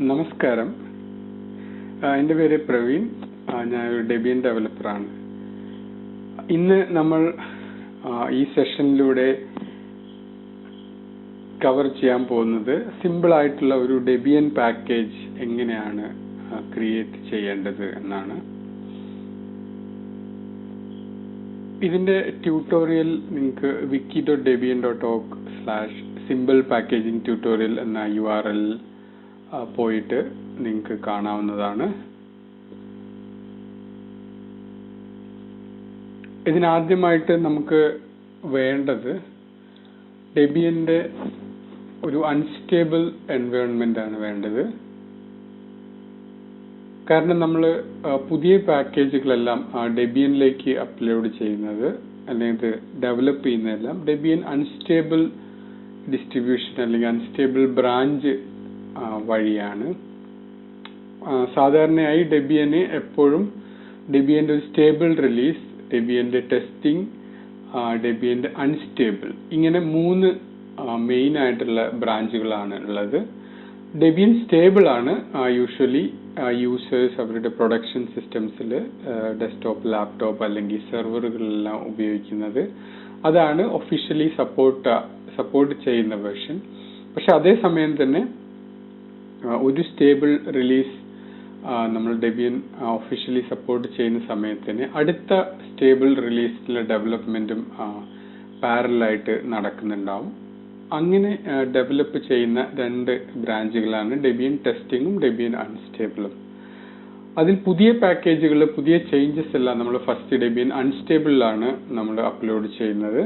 നമസ്കാരം. എൻ്റെ പേര് പ്രവീൺ. ഞാനൊരു ഡെബിയൻ ഡെവലപ്പറാണ്. ഇന്ന് നമ്മൾ ഈ സെഷനിലൂടെ കവർ ചെയ്യാൻ പോകുന്നത് സിമ്പിൾ ആയിട്ടുള്ള ഒരു ഡെബിയൻ പാക്കേജ് എങ്ങനെയാണ് ക്രിയേറ്റ് ചെയ്യേണ്ടത് എന്നാണ്. ഇതിന്റെ ട്യൂട്ടോറിയൽ നിങ്ങൾക്ക് wiki.debian.org/simplepackagingtutorial എന്ന URL പോയിട്ട് നിങ്ങൾക്ക് കാണാവുന്നതാണ്. ഇതിനാദ്യമായിട്ട് നമുക്ക് വേണ്ടത് ഡെബിയന്റെ ഒരു അൺസ്റ്റേബിൾ എൻവയോൺമെന്റ് ആണ് വേണ്ടത്. കാരണം നമ്മൾ പുതിയ പാക്കേജുകളെല്ലാം ഡെബിയനിലേക്ക് അപ്ലോഡ് ചെയ്യുന്നത് അല്ലെങ്കിൽ ഡെവലപ്പ് ചെയ്യുന്നതെല്ലാം ഡെബിയൻ അൺസ്റ്റേബിൾ ഡിസ്ട്രിബ്യൂഷൻ അല്ലെങ്കിൽ അൺസ്റ്റേബിൾ ബ്രാഞ്ച് വഴിയാണ്. സാധാരണയായി ഡെബിയന് എപ്പോഴും ഡെബിയന്റെ ഒരു സ്റ്റേബിൾ റിലീസ്, ഡെബിയന്റെ ടെസ്റ്റിംഗ്, ഡെബിയന്റെ അൺസ്റ്റേബിൾ, ഇങ്ങനെ 3 മെയിൻ ആയിട്ടുള്ള ബ്രാഞ്ചുകളാണ് ഉള്ളത്. ഡെബിയൻ സ്റ്റേബിൾ ആണ് യൂഷ്വലി യൂസേഴ്സ് അവരുടെ പ്രൊഡക്ഷൻ സിസ്റ്റംസിൽ ഡെസ്ക്ടോപ്പ്, ലാപ്ടോപ്പ് അല്ലെങ്കിൽ സെർവറുകളെല്ലാം ഉപയോഗിക്കുന്നത്. അതാണ് ഒഫീഷ്യലി സപ്പോർട്ട് ചെയ്യുന്ന വേർഷൻ. പക്ഷെ അതേസമയം തന്നെ ഒരു സ്റ്റേബിൾ റിലീസ് നമ്മൾ ഡെബിയൻ ഒഫീഷ്യലി സപ്പോർട്ട് ചെയ്യുന്ന സമയത്തിന് അടുത്ത സ്റ്റേബിൾ റിലീസിലെ ഡെവലപ്മെന്റും പാരലായിട്ട് നടക്കുന്നുണ്ടാവും. അങ്ങനെ ഡെവലപ്പ് ചെയ്യുന്ന 2 ബ്രാഞ്ചുകളാണ് ഡെബിയൻ ടെസ്റ്റിംഗും ഡെബിയൻ അൺസ്റ്റേബിളും. അതിൽ പുതിയ പാക്കേജുകൾ, പുതിയ ചേഞ്ചസ് എല്ലാം നമ്മൾ ഫസ്റ്റ് ഡെബിയൻ അൺസ്റ്റേബിളിലാണ് നമ്മൾ അപ്ലോഡ് ചെയ്യുന്നത്.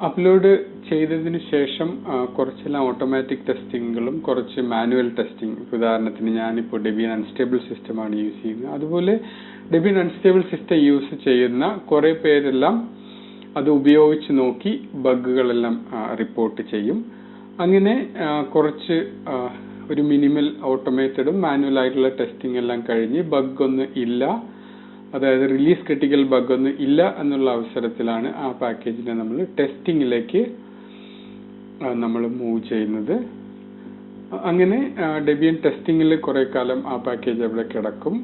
അപ്ലോഡ് ചെയ്തതിനു ശേഷം കുറച്ചെല്ലാം ഓട്ടോമാറ്റിക് ടെസ്റ്റിങ്ങുകളും കുറച്ച് മാനുവൽ ടെസ്റ്റിംഗ്. ഉദാഹരണത്തിന് ഞാനിപ്പോൾ ഡെബിയൻ അൺസ്റ്റേബിൾ സിസ്റ്റമാണ് യൂസ് ചെയ്യുന്നത്. അതുപോലെ ഡെബിയൻ അൺസ്റ്റേബിൾ സിസ്റ്റം യൂസ് ചെയ്യുന്ന കുറെ പേരെല്ലാം അത് ഉപയോഗിച്ച് നോക്കി ബഗ്ഗുകളെല്ലാം റിപ്പോർട്ട് ചെയ്യും. അങ്ങനെ കുറച്ച് ഒരു മിനിമൽ ഓട്ടോമേറ്റഡും മാനുവൽ ആയിട്ടുള്ള ടെസ്റ്റിംഗ് എല്ലാം കഴിഞ്ഞ് ബഗ്ഗൊന്നും ഇല്ല, അതായത് റിലീസ് ക്രിട്ടിക്കൽ ബഗ്ഗൊന്നും ഇല്ല എന്നുള്ള അവസരത്തിലാണ് ആ പാക്കേജിനെ നമ്മൾ ടെസ്റ്റിംഗിലേക്ക് നമ്മൾ മൂവ് ചെയ്യുന്നത്. അങ്ങനെ ഡെബിയൻ ടെസ്റ്റിംഗിൽ കുറെ കാലം ആ പാക്കേജ് അവിടെ കിടക്കും.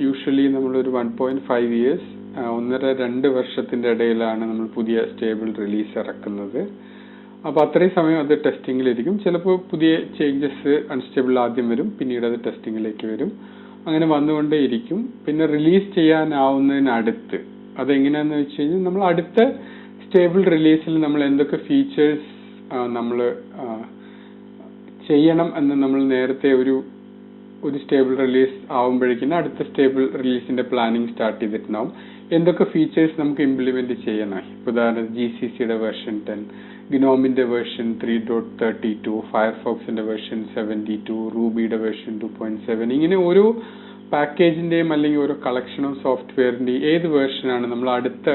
യൂഷ്വലി നമ്മളൊരു 1.5 years 1.5-2 വർഷത്തിന്റെ ഇടയിലാണ് നമ്മൾ പുതിയ സ്റ്റേബിൾ റിലീസ് ഇറക്കുന്നത്. അപ്പൊ അത്രയും സമയം അത് ടെസ്റ്റിംഗിലിരിക്കും. ചിലപ്പോൾ പുതിയ ചേഞ്ചസ് അൺസ്റ്റേബിൾ ആദ്യം വരും, പിന്നീട് അത് ടെസ്റ്റിംഗിലേക്ക് വരും. അങ്ങനെ വന്നുകൊണ്ടേയിരിക്കും. പിന്നെ റിലീസ് ചെയ്യാനാവുന്നതിനടുത്ത് അതെങ്ങനെയാന്ന് വെച്ച് കഴിഞ്ഞാൽ നമ്മൾ അടുത്ത സ്റ്റേബിൾ റിലീസിൽ നമ്മൾ എന്തൊക്കെ ഫീച്ചേഴ്സ് നമ്മൾ ചെയ്യണം എന്ന് നമ്മൾ നേരത്തെ ഒരു സ്റ്റേബിൾ റിലീസ് ആവുമ്പോഴേക്കും അടുത്ത സ്റ്റേബിൾ റിലീസിന്റെ പ്ലാനിങ് സ്റ്റാർട്ട് ചെയ്തിട്ടുണ്ടാവും. എന്തൊക്കെ ഫീച്ചേഴ്സ് നമുക്ക് ഇംപ്ലിമെന്റ് ചെയ്യണം. ഉദാഹരണത്തിന് GCCയുടെ വേർഷൻ 10, ഗ്നോമിന്റെ വേർഷൻ 3.32, ഫയർഫോക്സിന്റെ വേർഷൻ 72, റൂബിയുടെ വേർഷൻ 2.7, ഇങ്ങനെ ഓരോ പാക്കേജിന്റെയും അല്ലെങ്കിൽ ഓരോ കളക്ഷൻ ഓഫ് സോഫ്റ്റ്വെയറിന്റെയും ഏത് വേർഷനാണ് നമ്മൾ അടുത്ത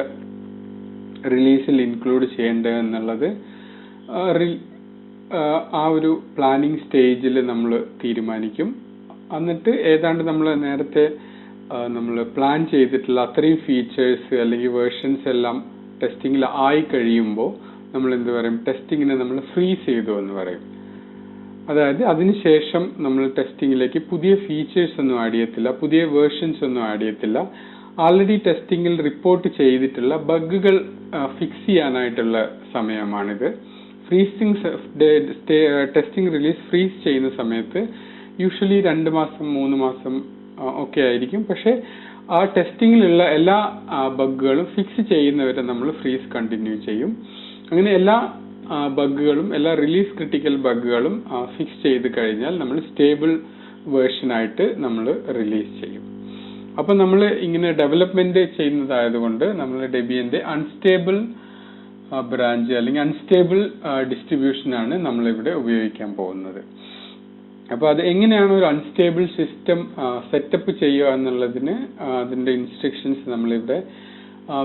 റിലീസിൽ ഇൻക്ലൂഡ് ചെയ്യേണ്ടത് എന്നുള്ളത് ആ ഒരു പ്ലാനിങ് സ്റ്റേജിൽ നമ്മൾ തീരുമാനിക്കും. എന്നിട്ട് ഏതാണ്ട് നമ്മൾ നേരത്തെ നമ്മൾ പ്ലാൻ ചെയ്തിട്ടുള്ള അത്രയും ഫീച്ചേഴ്സ് അല്ലെങ്കിൽ വേർഷൻസ് എല്ലാം ടെസ്റ്റിംഗിൽ ആയി കഴിയുമ്പോൾ നമ്മൾ എന്ത് പറയും, ടെസ്റ്റിങ്ങിനെ നമ്മൾ ഫ്രീസ് ചെയ്തു എന്ന് പറയും. അതായത് അതിനുശേഷം നമ്മൾ ടെസ്റ്റിംഗിലേക്ക് പുതിയ ഫീച്ചേഴ്സ് ഒന്നും ആഡ് ചെയ്യത്തില്ല, പുതിയ വേർഷൻസ് ഒന്നും ആഡ് ചെയ്യത്തില്ല. ആൾറെഡി ടെസ്റ്റിംഗിൽ റിപ്പോർട്ട് ചെയ്തിട്ടുള്ള ബഗ്ഗുകൾ ഫിക്സ് ചെയ്യാനായിട്ടുള്ള സമയമാണിത്. ടെസ്റ്റിംഗ് റിലീസ് ഫ്രീസ് ചെയ്യുന്ന സമയത്ത് യൂഷ്വലി 2 മാസം 3 മാസം ഒക്കെ ആയിരിക്കും. പക്ഷെ ആ ടെസ്റ്റിംഗിലുള്ള എല്ലാ ബഗ്ഗുകളും ഫിക്സ് ചെയ്യുന്നവരെ നമ്മൾ ഫ്രീസ് കണ്ടിന്യൂ ചെയ്യും. അങ്ങനെ എല്ലാ ബഗ്ഗുകളും, എല്ലാ റിലീസ് ക്രിട്ടിക്കൽ ബഗ്ഗുകളും ഫിക്സ് ചെയ്ത് കഴിഞ്ഞാൽ നമ്മൾ സ്റ്റേബിൾ വേർഷനായിട്ട് നമ്മൾ റിലീസ് ചെയ്യും. അപ്പൊ നമ്മൾ ഇങ്ങനെ ഡെവലപ്മെന്റ് ചെയ്യുന്നതായതുകൊണ്ട് നമ്മൾ ഡെബിയന്റെ അൺസ്റ്റേബിൾ ബ്രാഞ്ച് അല്ലെങ്കിൽ അൺസ്റ്റേബിൾ ഡിസ്ട്രിബ്യൂഷൻ ആണ് നമ്മൾ ഇവിടെ ഉപയോഗിക്കാൻ പോകുന്നത്. അപ്പൊ അത് എങ്ങനെയാണ് ഒരു അൺസ്റ്റേബിൾ സിസ്റ്റം സെറ്റപ്പ് ചെയ്യുക എന്നുള്ളതിന് അതിന്റെ ഇൻസ്ട്രക്ഷൻസ് നമ്മളിവിടെ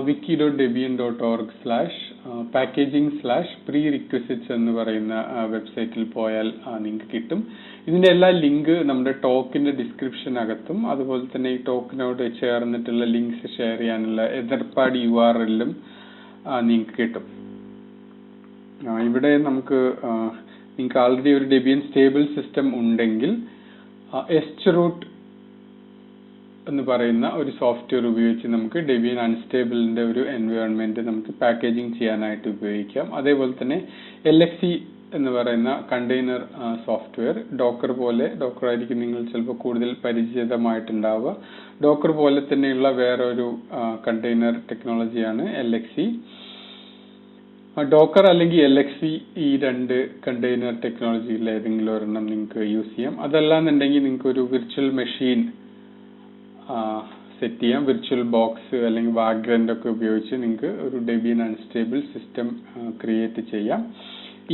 wiki.debian.org/packaging/prerequisites എന്ന് പറയുന്ന വെബ്സൈറ്റിൽ പോയാൽ നിങ്ങൾക്ക് കിട്ടും. ഇതിന്റെ എല്ലാ ലിങ്ക് നമ്മുടെ ടോക്കിന്റെ ഡിസ്ക്രിപ്ഷനകത്തും അതുപോലെ തന്നെ ഈ ടോക്കിനോട് ചേർന്നിട്ടുള്ള ലിങ്ക്സ് ഷെയർ ചെയ്യാനുള്ള എതിർപ്പാടി URL-ലും നിങ്ങൾക്ക് കിട്ടും. ഇവിടെ നമുക്ക് നിങ്ങൾക്ക് ആൾറെഡി ഒരു ഡെബിയൻ സ്റ്റേബിൾ സിസ്റ്റം ഉണ്ടെങ്കിൽ എസ്ച്ച്റൂട്ട് എന്ന് പറയുന്ന ഒരു സോഫ്റ്റ്വെയർ ഉപയോഗിച്ച് നമുക്ക് ഡെബിയൻ അൺസ്റ്റേബിളിന്റെ ഒരു എൻവയോൺമെന്റ് നമുക്ക് പാക്കേജിംഗ് ചെയ്യാനായിട്ട് ഉപയോഗിക്കാം. അതേപോലെ തന്നെ LXC എന്ന് പറയുന്ന കണ്ടെയ്നർ സോഫ്റ്റ്വെയർ ഡോക്കർ ആയിരിക്കും നിങ്ങൾ ചിലപ്പോൾ കൂടുതൽ പരിചിതമായിട്ടുണ്ടാവുക. ഡോക്കർ പോലെ തന്നെയുള്ള വേറൊരു കണ്ടെയ്നർ ടെക്നോളജിയാണ് LXC. ഡോക്കർ അല്ലെങ്കിൽ LXC ഈ രണ്ട് കണ്ടെയ്നർ ടെക്നോളജിയിൽ ഏതെങ്കിലും ഒരെണ്ണം നിങ്ങൾക്ക് യൂസ് ചെയ്യാം. അതല്ലാന്നുണ്ടെങ്കിൽ നിങ്ങൾക്ക് ഒരു വിർച്വൽ മെഷീൻ സെറ്റ് ചെയ്യാം. വിർച്വൽ ബോക്സ് അല്ലെങ്കിൽ വാഗ്രന്റ് ഒക്കെ ഉപയോഗിച്ച് നിങ്ങൾക്ക് ഒരു ഡെബിയൻ അൺസ്റ്റേബിൾ സിസ്റ്റം ക്രിയേറ്റ് ചെയ്യാം.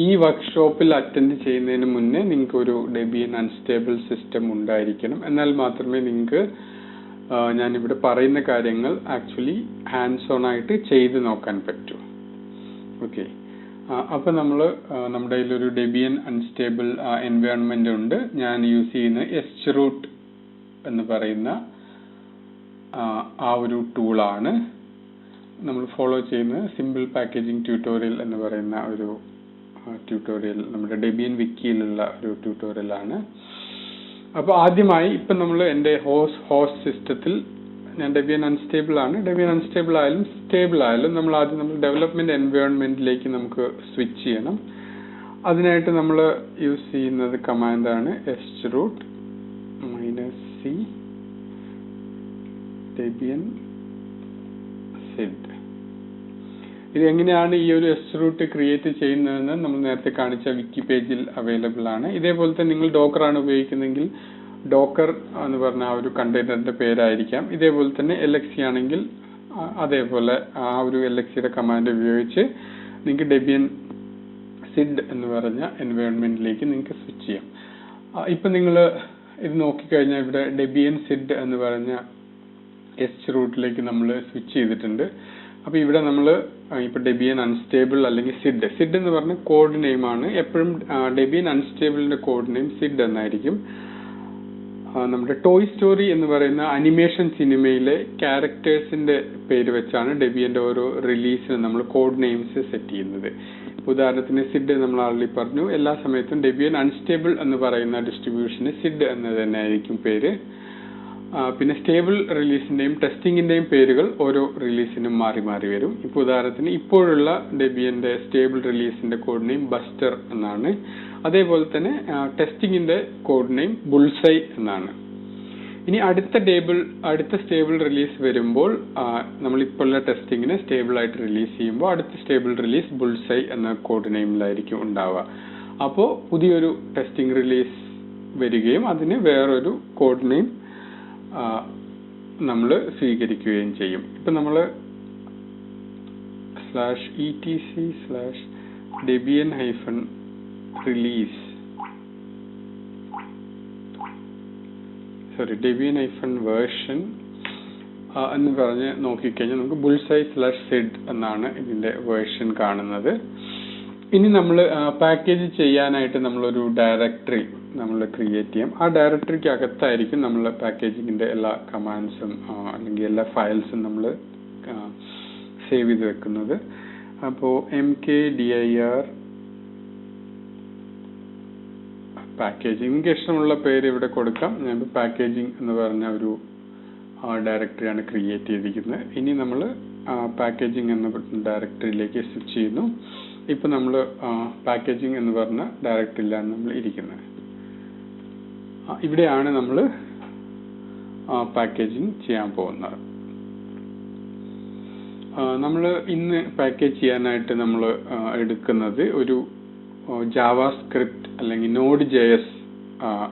ഈ വർക്ക്ഷോപ്പിൽ അറ്റൻഡ് ചെയ്യുന്നതിന് മുന്നേ നിങ്ങൾക്ക് ഒരു ഡെബിയൻ അൺസ്റ്റേബിൾ സിസ്റ്റം ഉണ്ടായിരിക്കണം. എന്നാൽ മാത്രമേ നിങ്ങൾക്ക് ഞാനിവിടെ പറയുന്ന കാര്യങ്ങൾ ആക്ച്വലി ഹാൻഡ്സ് ഓൺ ആയിട്ട് ചെയ്ത് നോക്കാൻ പറ്റൂ. ഓക്കെ, അപ്പൊ നമ്മുടെ കയ്യിലൊരു ഡെബിയൻ അൺസ്റ്റേബിൾ എൻവയോൺമെന്റ് ഉണ്ട്. ഞാൻ യൂസ് ചെയ്യുന്ന എസ്ച്ച്റൂട്ട് എന്ന് പറയുന്ന ആ ഒരു ടൂളാണ്. നമ്മൾ ഫോളോ ചെയ്യുന്നത് സിമ്പിൾ പാക്കേജിംഗ് ട്യൂട്ടോറിയൽ എന്ന് പറയുന്ന ഒരു ട്യൂട്ടോറിയൽ നമ്മുടെ ഡെബിയൻ വിക്കിയിലുള്ള ഒരു ട്യൂട്ടോറിയലാണ്. അപ്പോൾ ആദ്യമായി ഇപ്പം നമ്മൾ എൻ്റെ ഹോസ്റ്റ് സിസ്റ്റത്തിൽ ഞാൻ ഡെബിയൻ അൺസ്റ്റേബിൾ ആണ്. ഡെബിയൻ അൺസ്റ്റേബിൾ ആയാലും സ്റ്റേബിൾ ആയാലും നമ്മൾ ഡെവലപ്മെന്റ് എൻവയോൺമെന്റിലേക്ക് നമുക്ക് സ്വിച്ച് ചെയ്യണം. അതിനായിട്ട് നമ്മൾ യൂസ് ചെയ്യുന്നത് കമാൻഡാണ് eschroot -c debian sid. ഇത് എങ്ങനെയാണ് ഈ ഒരു eschroot ക്രിയേറ്റ് ചെയ്യുന്നതെന്ന് നമ്മൾ നേരത്തെ കാണിച്ച വിക്കി പേജിൽ അവൈലബിൾ ആണ്. ഇതേപോലെ തന്നെ നിങ്ങൾ ഡോക്കർ ആണ് ഉപയോഗിക്കുന്നതെങ്കിൽ ഡോക്കർ എന്ന് പറഞ്ഞ ആ ഒരു കണ്ടെയ്നറിന്റെ പേരായിരിക്കാം. ഇതേപോലെ തന്നെ LXC ആണെങ്കിൽ അതേപോലെ ആ ഒരു LXCയുടെ കമാൻഡ് ഉപയോഗിച്ച് നിങ്ങൾക്ക് ഡെബിയൻ സിഡ് എന്ന് പറഞ്ഞ എൻവയോൺമെന്റിലേക്ക് നിങ്ങൾക്ക് സ്വിച്ച് ചെയ്യാം. ഇപ്പൊ നിങ്ങൾ ഇത് നോക്കിക്കഴിഞ്ഞാൽ ഇവിടെ ഡെബിയൻ സിഡ് എന്ന് പറഞ്ഞ eschrootലേക്ക് നമ്മൾ സ്വിച്ച് ചെയ്തിട്ടുണ്ട്. അപ്പൊ ഇവിടെ നമ്മൾ ഇപ്പൊ ഡെബിയൻ അൺസ്റ്റേബിൾ അല്ലെങ്കിൽ സിഡ് എന്ന് പറഞ്ഞ കോഡ് നെയിം ആണ്. എപ്പോഴും ഡെബിയൻ അൺസ്റ്റേബിളിന്റെ കോഡ് നെയിം സിഡ് എന്നായിരിക്കും. നമ്മുടെ ടോയ് സ്റ്റോറി എന്ന് പറയുന്ന അനിമേഷൻ സിനിമയിലെ ക്യാരക്ടേഴ്സിന്റെ പേര് വെച്ചാണ് ഡെബിയന്റെ ഓരോ റിലീസിന് നമ്മൾ കോഡ് നെയിംസ് സെറ്റ് ചെയ്യുന്നത്. ഉദാഹരണത്തിന് സിഡ് നമ്മൾ ആൾറെഡി പറഞ്ഞു. എല്ലാ സമയത്തും ഡെബിയൻ അൺസ്റ്റേബിൾ എന്ന് പറയുന്ന ഡിസ്ട്രിബ്യൂഷന് സിഡ് എന്ന് തന്നെ ആയിരിക്കും പേര്. പിന്നെ സ്റ്റേബിൾ റിലീസിന്റെയും ടെസ്റ്റിംഗിന്റെയും പേരുകൾ ഓരോ റിലീസിനും മാറി മാറി വരും. ഇപ്പൊ ഉദാഹരണത്തിന് ഇപ്പോഴുള്ള ഡെബിയന്റെ സ്റ്റേബിൾ റിലീസിന്റെ കോഡ് നെയിം ബസ്റ്റർ എന്നാണ്. അതേപോലെ തന്നെ ടെസ്റ്റിംഗിന്റെ കോഡ് നെയിം ബുൾസൈ എന്നാണ്. ഇനി അടുത്ത സ്റ്റേബിൾ റിലീസ് വരുമ്പോൾ നമ്മൾ ഇപ്പോഴുള്ള ടെസ്റ്റിംഗിനെ സ്റ്റേബിൾ ആയിട്ട് റിലീസ് ചെയ്യുമ്പോൾ അടുത്ത സ്റ്റേബിൾ റിലീസ് ബുൾസൈ എന്ന കോഡ് നെയിമിലായിരിക്കും ഉണ്ടാവുക. അപ്പോൾ പുതിയൊരു ടെസ്റ്റിംഗ് റിലീസ് വരികയും അതിന് വേറൊരു കോഡ് നെയിം നമ്മൾ സ്വീകരിക്കുകയും ചെയ്യും. ഇപ്പൊ നമ്മൾ /etc/debian-release debian-version എന്ന് പറഞ്ഞ് നോക്കിക്കഴിഞ്ഞാൽ നമുക്ക് bullseye/sid എന്നാണ് ഇതിന്റെ വേർഷൻ കാണുന്നത്. ഇനി നമ്മൾ പാക്കേജ് ചെയ്യാനായിട്ട് നമ്മളൊരു ഡയറക്ടറി നമ്മൾ ക്രിയേറ്റ് ചെയ്യാം. ആ ഡയറക്ടറിക്ക് അകത്തായിരിക്കും നമ്മൾ പാക്കേജിങ്ങിന്റെ എല്ലാ കമാൻഡ്സും അല്ലെങ്കിൽ എല്ലാ ഫയൽസും നമ്മൾ സേവ് ചെയ്ത് വെക്കുന്നത്. അപ്പോൾ mkdir പാക്കേജിംഗ്, നിങ്ങൾക്ക് ഇഷ്ടമുള്ള പേര് ഇവിടെ കൊടുക്കാം. ഞാൻ പാക്കേജിംഗ് എന്ന് പറഞ്ഞ ഒരു ഡയറക്ടറിയാണ് ക്രിയേറ്റ് ചെയ്തിരിക്കുന്നത്. ഇനി നമ്മൾ പാക്കേജിംഗ് എന്ന ഡയറക്ടറിയിലേക്ക് സ്വിച്ച് ചെയ്യുന്നു. ഇപ്പൊ നമ്മൾ പാക്കേജിംഗ് എന്ന് പറഞ്ഞ ഡയറക്ടറിയിലാണ് നമ്മൾ ഇരിക്കുന്നത്. ഇവിടെയാണ് നമ്മൾ പാക്കേജിംഗ് ചെയ്യാൻ പോകുന്നത്. നമ്മൾ ഇന്ന് പാക്കേജ് ചെയ്യാനായിട്ട് നമ്മൾ എടുക്കുന്നത് ഒരു ജാവാസ്ക്രിപ്റ്റ് അല്ലെങ്കിൽ Node.js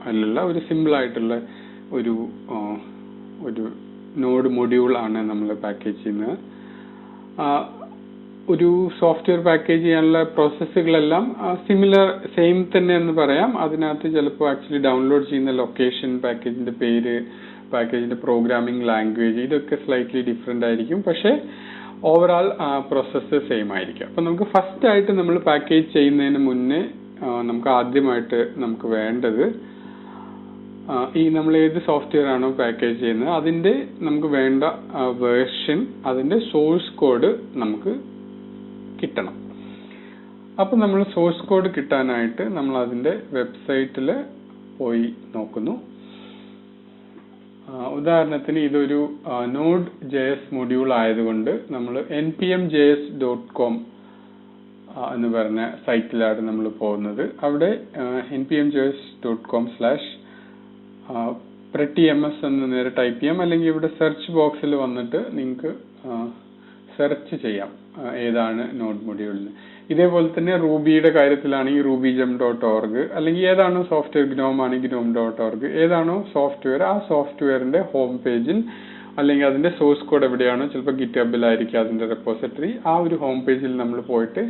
അല്ല, ഒരു സിമ്പിൾ ആയിട്ടുള്ള ഒരു നോഡ് മൊഡ്യൂൾ ആണ് നമ്മൾ പാക്കേജ് ചെയ്യുന്നത്. ഒരു സോഫ്റ്റ്വെയർ പാക്കേജ് ചെയ്യാനുള്ള പ്രോസസ്സുകളെല്ലാം സെയിം തന്നെ എന്ന് പറയാം. അതിനകത്ത് ചിലപ്പോൾ ആക്ച്വലി ഡൗൺലോഡ് ചെയ്യുന്ന ലൊക്കേഷൻ, പാക്കേജിന്റെ പേര്, പാക്കേജിന്റെ പ്രോഗ്രാമിംഗ് ലാംഗ്വേജ് ഇതൊക്കെ സ്ലൈറ്റ്ലി ഡിഫറെന്റ് ആയിരിക്കും. പക്ഷേ ഓവറോൾ പ്രോസസ്സ് സെയിം ആയിരിക്കും. അപ്പൊ നമുക്ക് ഫസ്റ്റ് ആയിട്ട് നമ്മൾ പാക്കേജ് ചെയ്യുന്നതിന് മുന്നേ നമുക്ക് ആദ്യമായിട്ട് നമുക്ക് വേണ്ടത് ഈ നമ്മൾ ഏത് സോഫ്റ്റ്വെയർ ആണോ പാക്കേജ് ചെയ്യുന്നത് അതിന്റെ നമുക്ക് വേണ്ട വേർഷൻ, അതിന്റെ സോഴ്സ് കോഡ് നമുക്ക് കിട്ടണം. അപ്പൊ നമ്മൾ സോഴ്സ് കോഡ് കിട്ടാനായിട്ട് നമ്മൾ അതിന്റെ വെബ്സൈറ്റിൽ പോയി നോക്കുന്നു. ഉദാഹരണത്തിന് ഇതൊരു Node.js മൊഡ്യൂൾ ആയതുകൊണ്ട് നമ്മൾ npmjs.com എന്ന് പറഞ്ഞ സൈറ്റിലാണ് നമ്മൾ പോകുന്നത്. അവിടെ npmjs.com/prettyms എന്ന് നേരെ ടൈപ്പ് ചെയ്യാം, അല്ലെങ്കിൽ ഇവിടെ സെർച്ച് ബോക്സിൽ വന്നിട്ട് നിങ്ങൾക്ക് സെർച്ച് ചെയ്യാം ഏതാണ് നോഡ് മൊഡ്യൂളിന്. ഇതേപോലെ തന്നെ റൂബിയുടെ കാര്യത്തിലാണെങ്കിൽ rubygem.org, അല്ലെങ്കിൽ ഏതാണോ സോഫ്റ്റ്വെയർ, ഗ്നോം ആണെങ്കിൽ gnome.org, ഏതാണോ സോഫ്റ്റ്വെയർ ആ സോഫ്റ്റ്വെയറിന്റെ ഹോം പേജിൽ അല്ലെങ്കിൽ അതിന്റെ സോഴ്സ് കോഡ് എവിടെയാണോ, ചിലപ്പോൾ ഗിറ്റ്ഹബിലായിരിക്കും അതിന്റെ റെപ്പോസിറ്ററി, ആ ഒരു ഹോം പേജിൽ നമ്മൾ പോയിട്ട്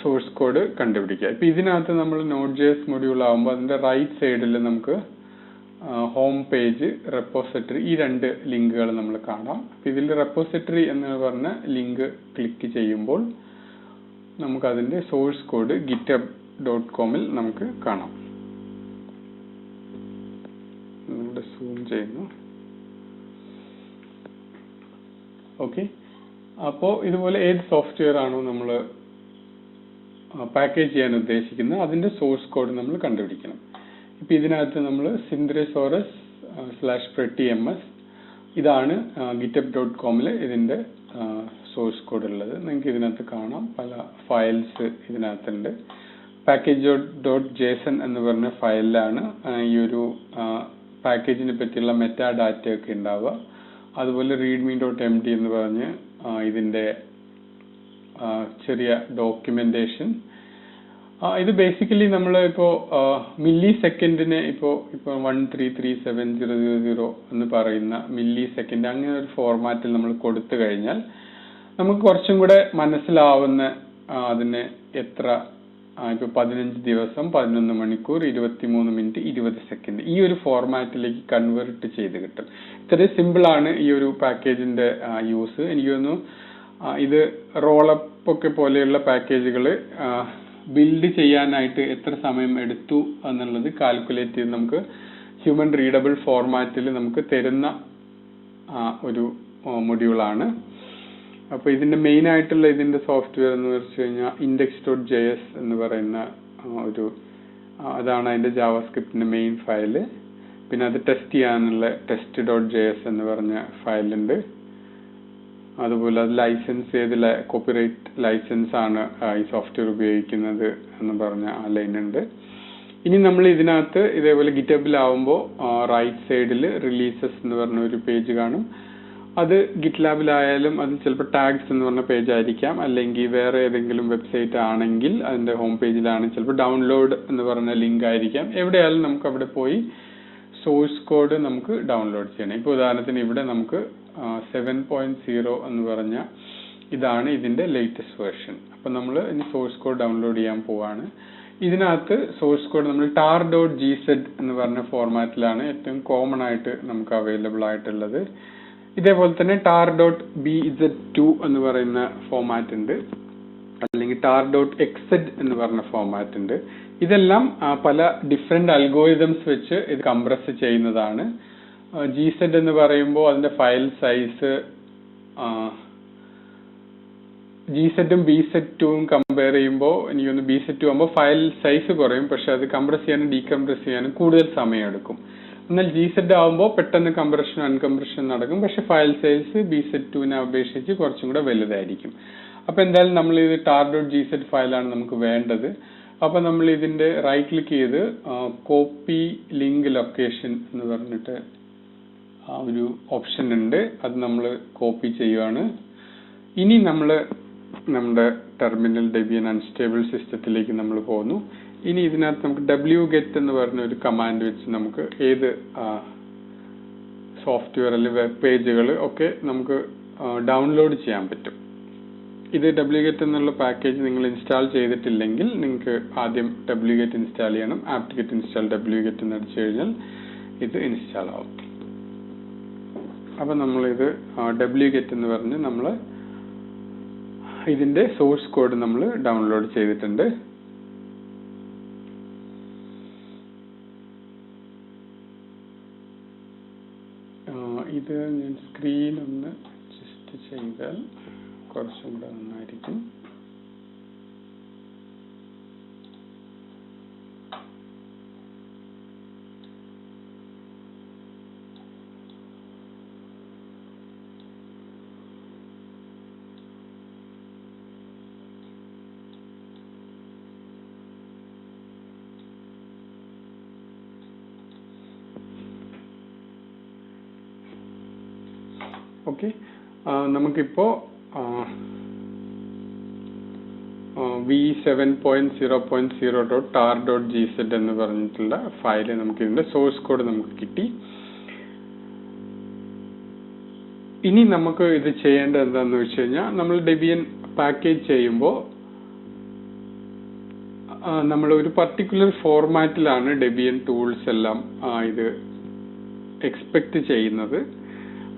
സോഴ്സ് കോഡ് കണ്ടുപിടിക്കുക. ഇപ്പൊ ഇതിനകത്ത് നമ്മൾ Node.js മൊഡ്യൂൾ ആകുമ്പോൾ അതിന്റെ റൈറ്റ് സൈഡിൽ നമുക്ക് ഹോം പേജ്, റെപ്പോസിറ്ററി, ഈ രണ്ട് ലിങ്കുകൾ നമ്മൾ കാണാം. അപ്പൊ ഇതിൽ റെപ്പോസിറ്ററി എന്ന് പറഞ്ഞ ലിങ്ക് ക്ലിക്ക് ചെയ്യുമ്പോൾ നമുക്ക് അതിന്റെ സോഴ്സ് കോഡ് github.com നമുക്ക് കാണാം. ഇവിടെ സൂം ചെയ്യുന്നു. ഓക്കെ, അപ്പോൾ ഇതുപോലെ ഏത് സോഫ്റ്റ്വെയർ ആണോ നമ്മൾ പാക്കേജ് ചെയ്യാൻ ഉദ്ദേശിക്കുന്നത് അതിന്റെ സോഴ്സ് കോഡ് നമ്മൾ കണ്ടുപിടിക്കണം. ഇപ്പൊ ഇതിനകത്ത് നമ്മൾ synthresaurus/prettyms ഇതാണ് github.com ഇതിന്റെ സോഴ്സ് കോഡ് ഉള്ളത്. നിങ്ങൾക്ക് ഇതിനകത്ത് കാണാം, പല ഫയൽസ് ഇതിനകത്തുണ്ട്. package.json എന്ന് പറഞ്ഞ ഫയലിലാണ് ഈ ഒരു പാക്കേജിനെ പറ്റിയുള്ള മെറ്റാ ഡാറ്റ ഒക്കെ ഉണ്ടാവുക. അതുപോലെ readme.md എന്ന് പറഞ്ഞ് ഇതിന്റെ ചെറിയ ഡോക്യുമെന്റേഷൻ. ഇത് ബേസിക്കലി നമ്മൾ ഇപ്പോ മില്ലി സെക്കൻഡിന് ഇപ്പോ 1337000 എന്ന് പറയുന്ന മില്ലി സെക്കൻഡ് അങ്ങനെ ഒരു ഫോർമാറ്റിൽ നമ്മൾ കൊടുത്തു കഴിഞ്ഞാൽ നമുക്ക് കുറച്ചും കൂടെ മനസ്സിലാവുന്ന അതിന് എത്ര ഇപ്പൊ 15 ദിവസം 11 മണിക്കൂർ 23 മിനിറ്റ് 20 സെക്കൻഡ് ഈ ഒരു ഫോർമാറ്റിലേക്ക് കൺവേർട്ട് ചെയ്ത് കിട്ടും. ഇത്രയും സിമ്പിൾ ആണ് ഈ ഒരു പാക്കേജിന്റെ യൂസ്. എനിക്ക് തോന്നുന്നു ഇത് റോളപ്പ് ഒക്കെ പോലെയുള്ള പാക്കേജുകൾ ബിൽഡ് ചെയ്യാനായിട്ട് എത്ര സമയം എടുത്തു എന്നുള്ളത് കാൽക്കുലേറ്റ് ചെയ്ത് നമുക്ക് ഹ്യൂമൻ റീഡബിൾ ഫോർമാറ്റിൽ നമുക്ക് തരുന്ന ഒരു മൊഡ്യൂളാണ്. അപ്പൊ ഇതിന്റെ മെയിൻ ആയിട്ടുള്ള ഇതിന്റെ സോഫ്റ്റ്വെയർ എന്ന് വെച്ച് കഴിഞ്ഞാൽ index.js എന്ന് പറയുന്ന ഒരു അതാണ് അതിന്റെ ജാവാസ്ക്രിപ്റ്റിന്റെ മെയിൻ ഫയല്. പിന്നെ അത് ടെസ്റ്റ് ചെയ്യാനുള്ള test.js എന്ന് പറഞ്ഞ ഫയലുണ്ട്. അതുപോലെ അത് ലൈസൻസ് ചെയ്ത് കോപ്പിറൈറ്റ് ലൈസൻസ് ആണ് ഈ സോഫ്റ്റ്വെയർ ഉപയോഗിക്കുന്നത് എന്ന് പറഞ്ഞ ആ ലൈൻ ഉണ്ട്. ഇനി നമ്മൾ ഇതിനകത്ത് ഇതേപോലെ ഗിറ്റബിലാവുമ്പോൾ റൈറ്റ് സൈഡിൽ റിലീസസ് എന്ന് പറഞ്ഞ ഒരു പേജ് കാണും. അത് ഗിറ്റ്ലാബിലായാലും അത് ചിലപ്പോൾ ടാഗ്സ് എന്ന് പറഞ്ഞ പേജ് ആയിരിക്കാം, അല്ലെങ്കിൽ വേറെ ഏതെങ്കിലും വെബ്സൈറ്റ് ആണെങ്കിൽ അതിന്റെ ഹോം പേജിലാണ് ചിലപ്പോൾ ഡൗൺലോഡ് എന്ന് പറഞ്ഞ ലിങ്ക് ആയിരിക്കാം. എവിടെയായാലും നമുക്ക് അവിടെ പോയി സോഴ്സ് കോഡ് നമുക്ക് ഡൗൺലോഡ് ചെയ്യണം. ഇപ്പോൾ ഉദാഹരണത്തിന് ഇവിടെ നമുക്ക് 7.0 എന്ന് പറഞ്ഞ ഇതാണ് ഇതിന്റെ ലേറ്റസ്റ്റ് വേർഷൻ. അപ്പൊ നമ്മൾ ഇനി സോഴ്സ് കോഡ് ഡൗൺലോഡ് ചെയ്യാൻ പോവാണ്. ഇതിനകത്ത് സോഴ്സ് കോഡ് നമ്മൾ tar.gz എന്ന് പറഞ്ഞ ഫോർമാറ്റിലാണ് ഏറ്റവും കോമൺ ആയിട്ട് നമുക്ക് അവൈലബിൾ ആയിട്ടുള്ളത്. ഇതേപോലെ തന്നെ tar.bz2 എന്ന് പറയുന്ന ഫോർമാറ്റ് ഉണ്ട്, അല്ലെങ്കിൽ tar.xz എന്ന് പറഞ്ഞ ഫോർമാറ്റ് ഉണ്ട്. ഇതെല്ലാം പല ഡിഫറെന്റ് അൽഗോരിതംസ് വെച്ച് ഇത് കംപ്രസ് ചെയ്യുന്നതാണ്. gz എന്ന് പറയുമ്പോൾ അതിന്റെ ഫയൽ സൈസ് gz-ഉം bz2-ഉം കമ്പയർ ചെയ്യുമ്പോൾ എനിക്കൊന്ന് bz2 ആകുമ്പോൾ ഫയൽ സൈസ് കുറയും, പക്ഷെ അത് കംപ്രസ് ചെയ്യാനും ഡീകംപ്രസ് ചെയ്യാനും കൂടുതൽ സമയം എടുക്കും. എന്നാൽ gz ആവുമ്പോൾ പെട്ടെന്ന് കംപ്രഷൻ അൺകംപ്രഷൻ നടക്കും, പക്ഷെ ഫയൽ സൈസ് bz2-നെ അപേക്ഷിച്ച് കുറച്ചും കൂടെ വലുതായിരിക്കും. അപ്പൊ എന്തായാലും നമ്മൾ ഇത് tar.gz ഫയലാണ് നമുക്ക് വേണ്ടത്. അപ്പൊ നമ്മൾ ഇതിന്റെ റൈറ്റ് ക്ലിക്ക് ചെയ്ത് കോപ്പി ലിങ്ക് ലൊക്കേഷൻ എന്ന് പറഞ്ഞിട്ട് ഒരു ഓപ്ഷൻ ഉണ്ട്, അത് നമ്മൾ കോപ്പി ചെയ്യുവാണ്. ഇനി നമ്മൾ നമ്മുടെ ടെർമിനൽ ഡെബിയൻ അൺസ്റ്റേബിൾ സിസ്റ്റത്തിലേക്ക് നമ്മൾ പോകുന്നു. ഇനി ഇതിനകത്ത് നമുക്ക് wget എന്ന് പറഞ്ഞ ഒരു കമാൻഡ് വെച്ച് നമുക്ക് ഏത് സോഫ്റ്റ്വെയർ അല്ലെങ്കിൽ വെബ് പേജുകൾ ഒക്കെ നമുക്ക് ഡൗൺലോഡ് ചെയ്യാൻ പറ്റും. ഇത് wget എന്നുള്ള പാക്കേജ് നിങ്ങൾ ഇൻസ്റ്റാൾ ചെയ്തിട്ടില്ലെങ്കിൽ നിങ്ങൾക്ക് ആദ്യം wget ഇൻസ്റ്റാൾ ചെയ്യണം. apt-get install wget എന്ന് അടിച്ചു കഴിഞ്ഞാൽ ഇത് ഇൻസ്റ്റാൾ ആവും. അപ്പൊ നമ്മൾ ഇത് wget എന്ന് പറഞ്ഞ് നമ്മൾ ഇതിന്റെ സോഴ്സ് കോഡ് നമ്മൾ ഡൗൺലോഡ് ചെയ്തിട്ടുണ്ട്. ഇത് ഞാൻ സ്ക്രീൻ ഒന്ന് അഡ്ജസ്റ്റ് ചെയ്താൽ കുറച്ചും കൂടെ നന്നായിരിക്കും. ഓക്കെ, നമുക്കിപ്പോൾ v7.0.0.tar.gz എന്ന് പറഞ്ഞിട്ടുള്ള ഫയല് നമുക്ക് ഇതിന്റെ സോഴ്സ് കോഡ് നമുക്ക് കിട്ടി. ഇനി നമുക്ക് ഇത് ചെയ്യേണ്ടത് എന്താണെന്ന് വെച്ച് കഴിഞ്ഞാൽ, നമ്മൾ ഡെബിയൻ പാക്കേജ് ചെയ്യുമ്പോൾ നമ്മൾ ഒരു പർട്ടിക്കുലർ ഫോർമാറ്റിലാണ് ഡെബിയൻ ടൂൾസ് എല്ലാം ഇത് എക്സ്പെക്ട് ചെയ്യുന്നത്.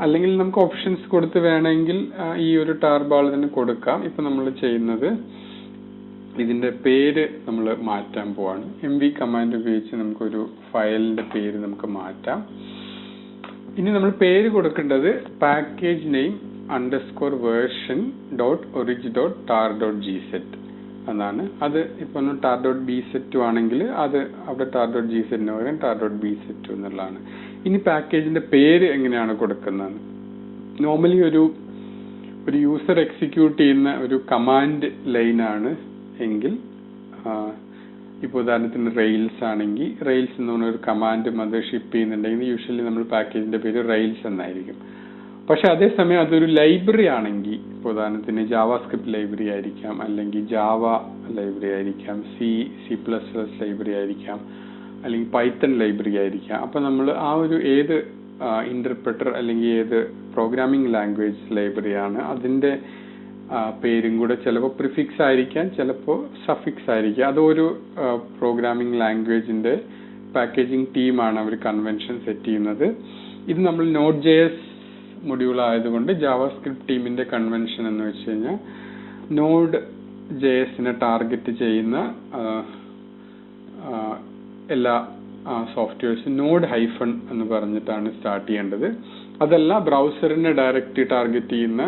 അല്ലെങ്കിൽ നമുക്ക് ഓപ്ഷൻസ് കൊടുത്ത് വേണമെങ്കിൽ ഈ ഒരു ടാർബാൾ തന്നെ കൊടുക്കാം. ഇപ്പൊ നമ്മൾ ചെയ്യുന്നത് ഇതിന്റെ പേര് നമ്മൾ മാറ്റാൻ പോവാണ്. mv കമാൻഡ് ഉപയോഗിച്ച് നമുക്കൊരു ഫയലിന്റെ പേര് നമുക്ക് മാറ്റാം. ഇനി നമ്മൾ പേര് കൊടുക്കേണ്ടത് പാക്കേജ് നെയിം _version.org.tar.gz എന്നാണ്. അത് ഇപ്പൊ tar.bz2 ആണെങ്കിൽ അത് അവിടെ tar.gz പകരം tar.bz2 എന്നുള്ളതാണ്. ഇനി പാക്കേജിന്റെ പേര് എങ്ങനെയാണ് കൊടുക്കുന്നത്? നോർമലി ഒരു യൂസർ എക്സിക്യൂട്ട് ചെയ്യുന്ന ഒരു കമാൻഡ് ലൈൻ ആണ് എങ്കിൽ, ഇപ്പൊ ഉദാഹരണത്തിന് റെയിൽസ് ആണെങ്കിൽ റെയിൽസ് എന്ന് പറഞ്ഞ ഒരു കമാൻഡ് അത് ഷിപ്പ് ചെയ്യുന്നുണ്ടെങ്കിൽ യൂഷ്വലി നമ്മൾ പാക്കേജിന്റെ പേര് റെയിൽസ് എന്നായിരിക്കും. പക്ഷെ അതേസമയം അതൊരു ലൈബ്രറി ആണെങ്കിൽ, ഇപ്പൊ ഉദാഹരണത്തിന് ജാവാസ്ക്രിപ്റ്റ് ലൈബ്രറി ആയിരിക്കാം, അല്ലെങ്കിൽ ജാവ ലൈബ്രറി ആയിരിക്കാം, C++ ലൈബ്രറി ആയിരിക്കാം, അല്ലെങ്കിൽ പൈത്തൺ ലൈബ്രറി ആയിരിക്കാം. അപ്പൊ നമ്മൾ ആ ഒരു ഏത് ഇന്റർപ്രറ്റർ അല്ലെങ്കിൽ ഏത് പ്രോഗ്രാമിംഗ് ലാംഗ്വേജ് ലൈബ്രറിയാണ് അതിന്റെ പേരും കൂടെ ചിലപ്പോൾ പ്രിഫിക്സ് ആയിരിക്കാം, ചിലപ്പോൾ സഫിക്സ് ആയിരിക്കാം. അതൊരു പ്രോഗ്രാമിംഗ് ലാംഗ്വേജിന്റെ പാക്കേജിംഗ് ടീമാണ് അവർ കൺവെൻഷൻ സെറ്റ് ചെയ്യുന്നത്. ഇത് നമ്മൾ Node.js മൊഡ്യൂൾ ആയതുകൊണ്ട് ജാവാസ്ക്രിപ്റ്റ് ടീമിന്റെ കൺവെൻഷൻ എന്ന് വെച്ച് കഴിഞ്ഞാൽ Node.js-നെ ടാർഗറ്റ് ചെയ്യുന്ന എല്ലാ സോഫ്റ്റ്വെയർസും നോഡ് ഹൈഫൺ എന്ന് പറഞ്ഞിട്ടാണ് സ്റ്റാർട്ട് ചെയ്യേണ്ടത്. അതല്ല ബ്രൗസറിനെ ഡയറക്റ്റ് ടാർഗറ്റ് ചെയ്യുന്ന